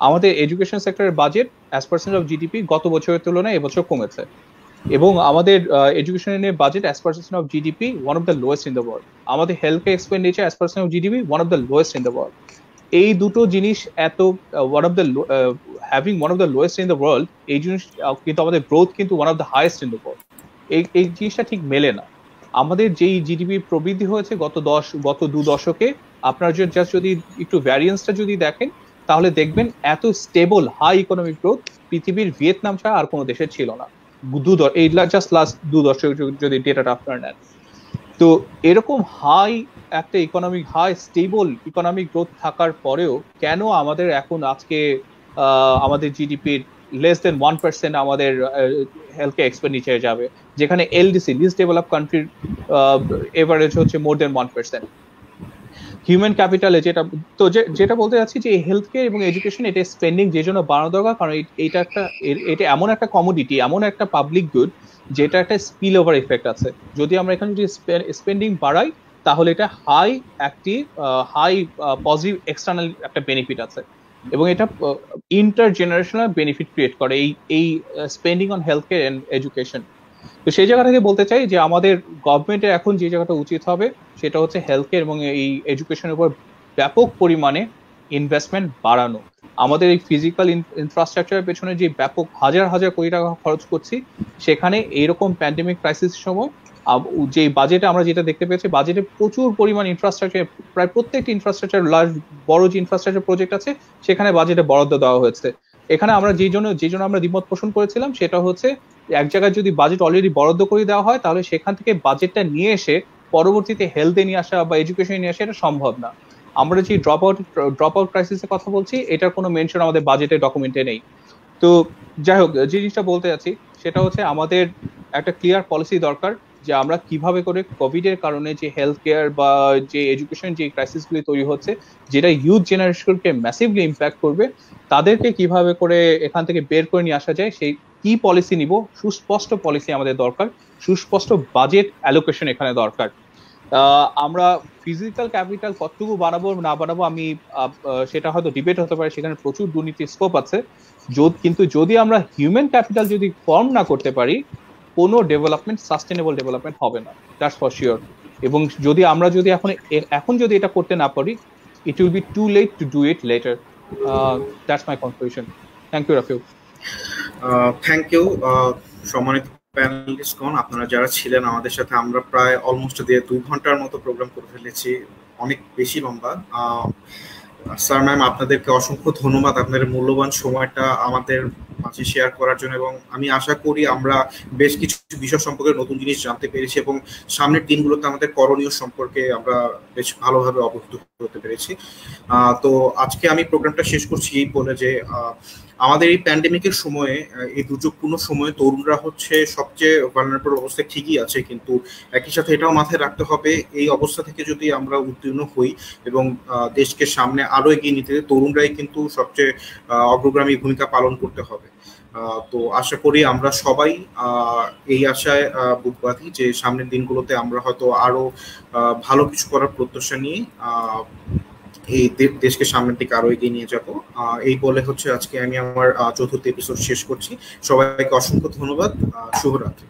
আমাদের এডুকেশন সেক্টরের budget as percent of GDP গত বছরের তুলনায় এবছর কমেছে, এবং আমাদের এডুকেশনের budget as percent of GDP one of the lowest in the world. আমাদের health care expenditure as percent of GDP one of the lowest in the world. এই দুটো জিনিস এত having one of the lowest in the world, এই জিনিস কিন্তু আমাদের growth কিন্তু one of the highest in the world. এই জিনিসটা ঠিক মেলে না। আমাদের যেই জিডিপি প্রবৃদ্ধি হয়েছে গত 2 দশকে, আপনার জাস্ট যদি একটু ভ্যারিয়েন্সটা যদি দেখেন, তাহলে দেখবেন এত স্টেবল হাই ইকোনমিক গ্রোথ পৃথিবীর ভিয়েতনাম ছাড়া আর কোনো দেশের ছিল না। এই জাস্ট লাস্ট 2 দশক যদি ডেটাটা আপনারা নেন, তো এরকম একটা হাই স্টেবল ইকোনমিক গ্রোথ থাকার পরেও কেন আমাদের এখন আজকে আমাদের জিডিপির লেস দেন 1% আমাদের হেলথ কেয়ার এক্সপেন্ডিচার যাবে, যেখানে এলডিসি লিস্ট ডেভেলপ কান্ট্রির এভারেজ হচ্ছে মোর দেন 1%। হিউম্যান ক্যাপিটালে যেটা বলতে যাচ্ছি, যে হেলথ কেয়ার এবং এডুকেশন, এটা স্পেন্ডিং যে জন্য বাড়ানো দরকার, কারণ এটা এমন একটা কমোডিটি, এমন একটা পাবলিক গুড, যেটা একটা স্পিল ওভার ইফেক্ট আছে। যদি আমরা এখানে যদি স্পেন্ডিং বাড়াই, তাহলে এটা হাই পজিটিভ এক্সটার্নাল একটা বেনিফিট আছে, এবং এটা ইন্টার জেনারেশনাল বেনিফিট ক্রিয়েট করে এই spending on health care and education. তো সেই জায়গা থেকে বলতে চাই যে আমাদের গভর্নমেন্টের এখন যে জায়গাটা উচিত হবে, সেটা হচ্ছে হেলথ কেয়ার এবং এই এডুকেশনের উপর ব্যাপক পরিমাণে ইনভেস্টমেন্ট বাড়ানো। আমাদের এই ফিজিক্যাল ইনফ্রাস্ট্রাকচারের পেছনে যে ব্যাপক হাজার হাজার কোটি টাকা খরচ করছি, সেখানে এইরকম প্যান্ডেমিক ক্রাইসিসের সময় যে বাজেটে আমরা যেটা দেখতে পেয়েছি, বাজেটে প্রচুর পরিমাণ ইনফ্রাস্ট্রাকচার, প্রায় প্রত্যেকটি ইনফ্রাস্ট্রাকচার বড় যে ইনফ্রাস্ট্রাকচার প্রজেক্ট আছে, সেখানে বাজেটে বরাদ্দ দেওয়া হয়েছে। এখানে আমরা যে জন্য আমরা দ্বিমত পোষণ করেছিলাম, সেটা হচ্ছে এক জায়গায় যদি বাজেট অলরেডি বরাদ্দ করে দেওয়া হয়, তাহলে সেখান থেকে বাজেটটা নিয়ে এসে পরবর্তীতে হেলথে নিয়ে আসা বা এডুকেশনে নিয়ে আসা, এটা সম্ভব না। আমরা যে ড্রপ আউট ক্রাইসিসের কথা বলছি, এটার কোনো মেনশন আমাদের বাজেটের ডকুমেন্টে নেই। তো যাই হোক, যে জিনিসটা বলতে যাচ্ছি সেটা হচ্ছে আমাদের একটা ক্লিয়ার পলিসি দরকার, যে আমরা কিভাবে করে কোভিড এর কারণে যে হেলথ কেয়ার বা যে এডুকেশন যে ক্রাইসিসগুলি তৈরি হচ্ছে, যেটা ইউথ জেনারেশনকে ম্যাসিভলি ইম্প্যাক্ট করবে, তাদেরকে কিভাবে করে এখান থেকে বের করে নিয়ে আসা যায়, সেই কি পলিসি নিব, সুস্পষ্ট পলিসি আমাদের দরকার, সুস্পষ্ট বাজেট অ্যালোকেশন এখানে দরকার। আমরা ফিজিক্যাল ক্যাপিটাল কতটুকু বানাবো না বানাবো আমি সেটা হয়তো ডিবেট হতে পারে, সেখানে প্রচুর দুর্নীতির স্কোপ আছে, কিন্তু যদি আমরা হিউম্যান ক্যাপিটাল যদি ফর্ম না করতে পারি, কোনো ডেভেলপমেন্ট সাস্টেনেবল ডেভেলপমেন্ট হবে না, দ্যাটস ফর শিওর। এবং যদি আমরা যদি এখন যদি এটা করতে না পারি, it will be too late to do it later. That's my conclusion. Thank you, Rafiq. Thank you, সম্মানিত প্যানেলিস্টগণ, আপনারা যারা ছিলেন আমাদের সাথে। আমরা প্রায় অলমোস্ট 2 ঘন্টার মতো প্রোগ্রাম করে ফেলেছি, অনেক বেশি লম্বা। স্যার ম্যাম, আপনাদেরকে অসংখ্য ধন্যবাদ আপনাদের মূল্যবান সময়টা আমাদের মাঝে শেয়ার করার জন্য, এবং আমি আশা করি আমরা বেশ কিছু বিষয় সম্পর্কে নতুন জিনিস জানতে পেরেছি এবং সামনের দিনগুলোতে আমাদের করণীয় সম্পর্কে আমরা বেশ ভালোভাবে অবহিত হতে পেরেছি। তো আজকে আমি প্রোগ্রামটা শেষ করছি এই বলে যে আমাদের এই প্যান্ডেমিকের সময়ে, এই দুর্যোগপূর্ণ সময়ে তরুণরা হচ্ছে সবচেয়ে ভালনারেবল অবস্থায় ঠিকই আছে, কিন্তু একই সাথে এটাও মাথায় রাখতে হবে এই অবস্থা থেকে যদি আমরা উত্তীর্ণ হই এবং দেশকে সামনে আরো এগিয়ে নিতে, তরুণরাই কিন্তু সবচেয়ে অগ্রগামী ভূমিকা পালন করতে হবে। তো আশা করি আমরা সবাই এই আশায় বুক বাঁধি যে সামনের দিনগুলোতে আমরা হয়তো আরো ভালো কিছু করার প্রত্যাশা নিয়ে এই দেশকে সামনের দিকে আরো এগিয়ে নিয়ে যাব। এই বলে হচ্ছে আজকে আমি আমার 4th এপিসোড শেষ করছি। সবাইকে অসংখ্য ধন্যবাদ। শুভরাত্রি।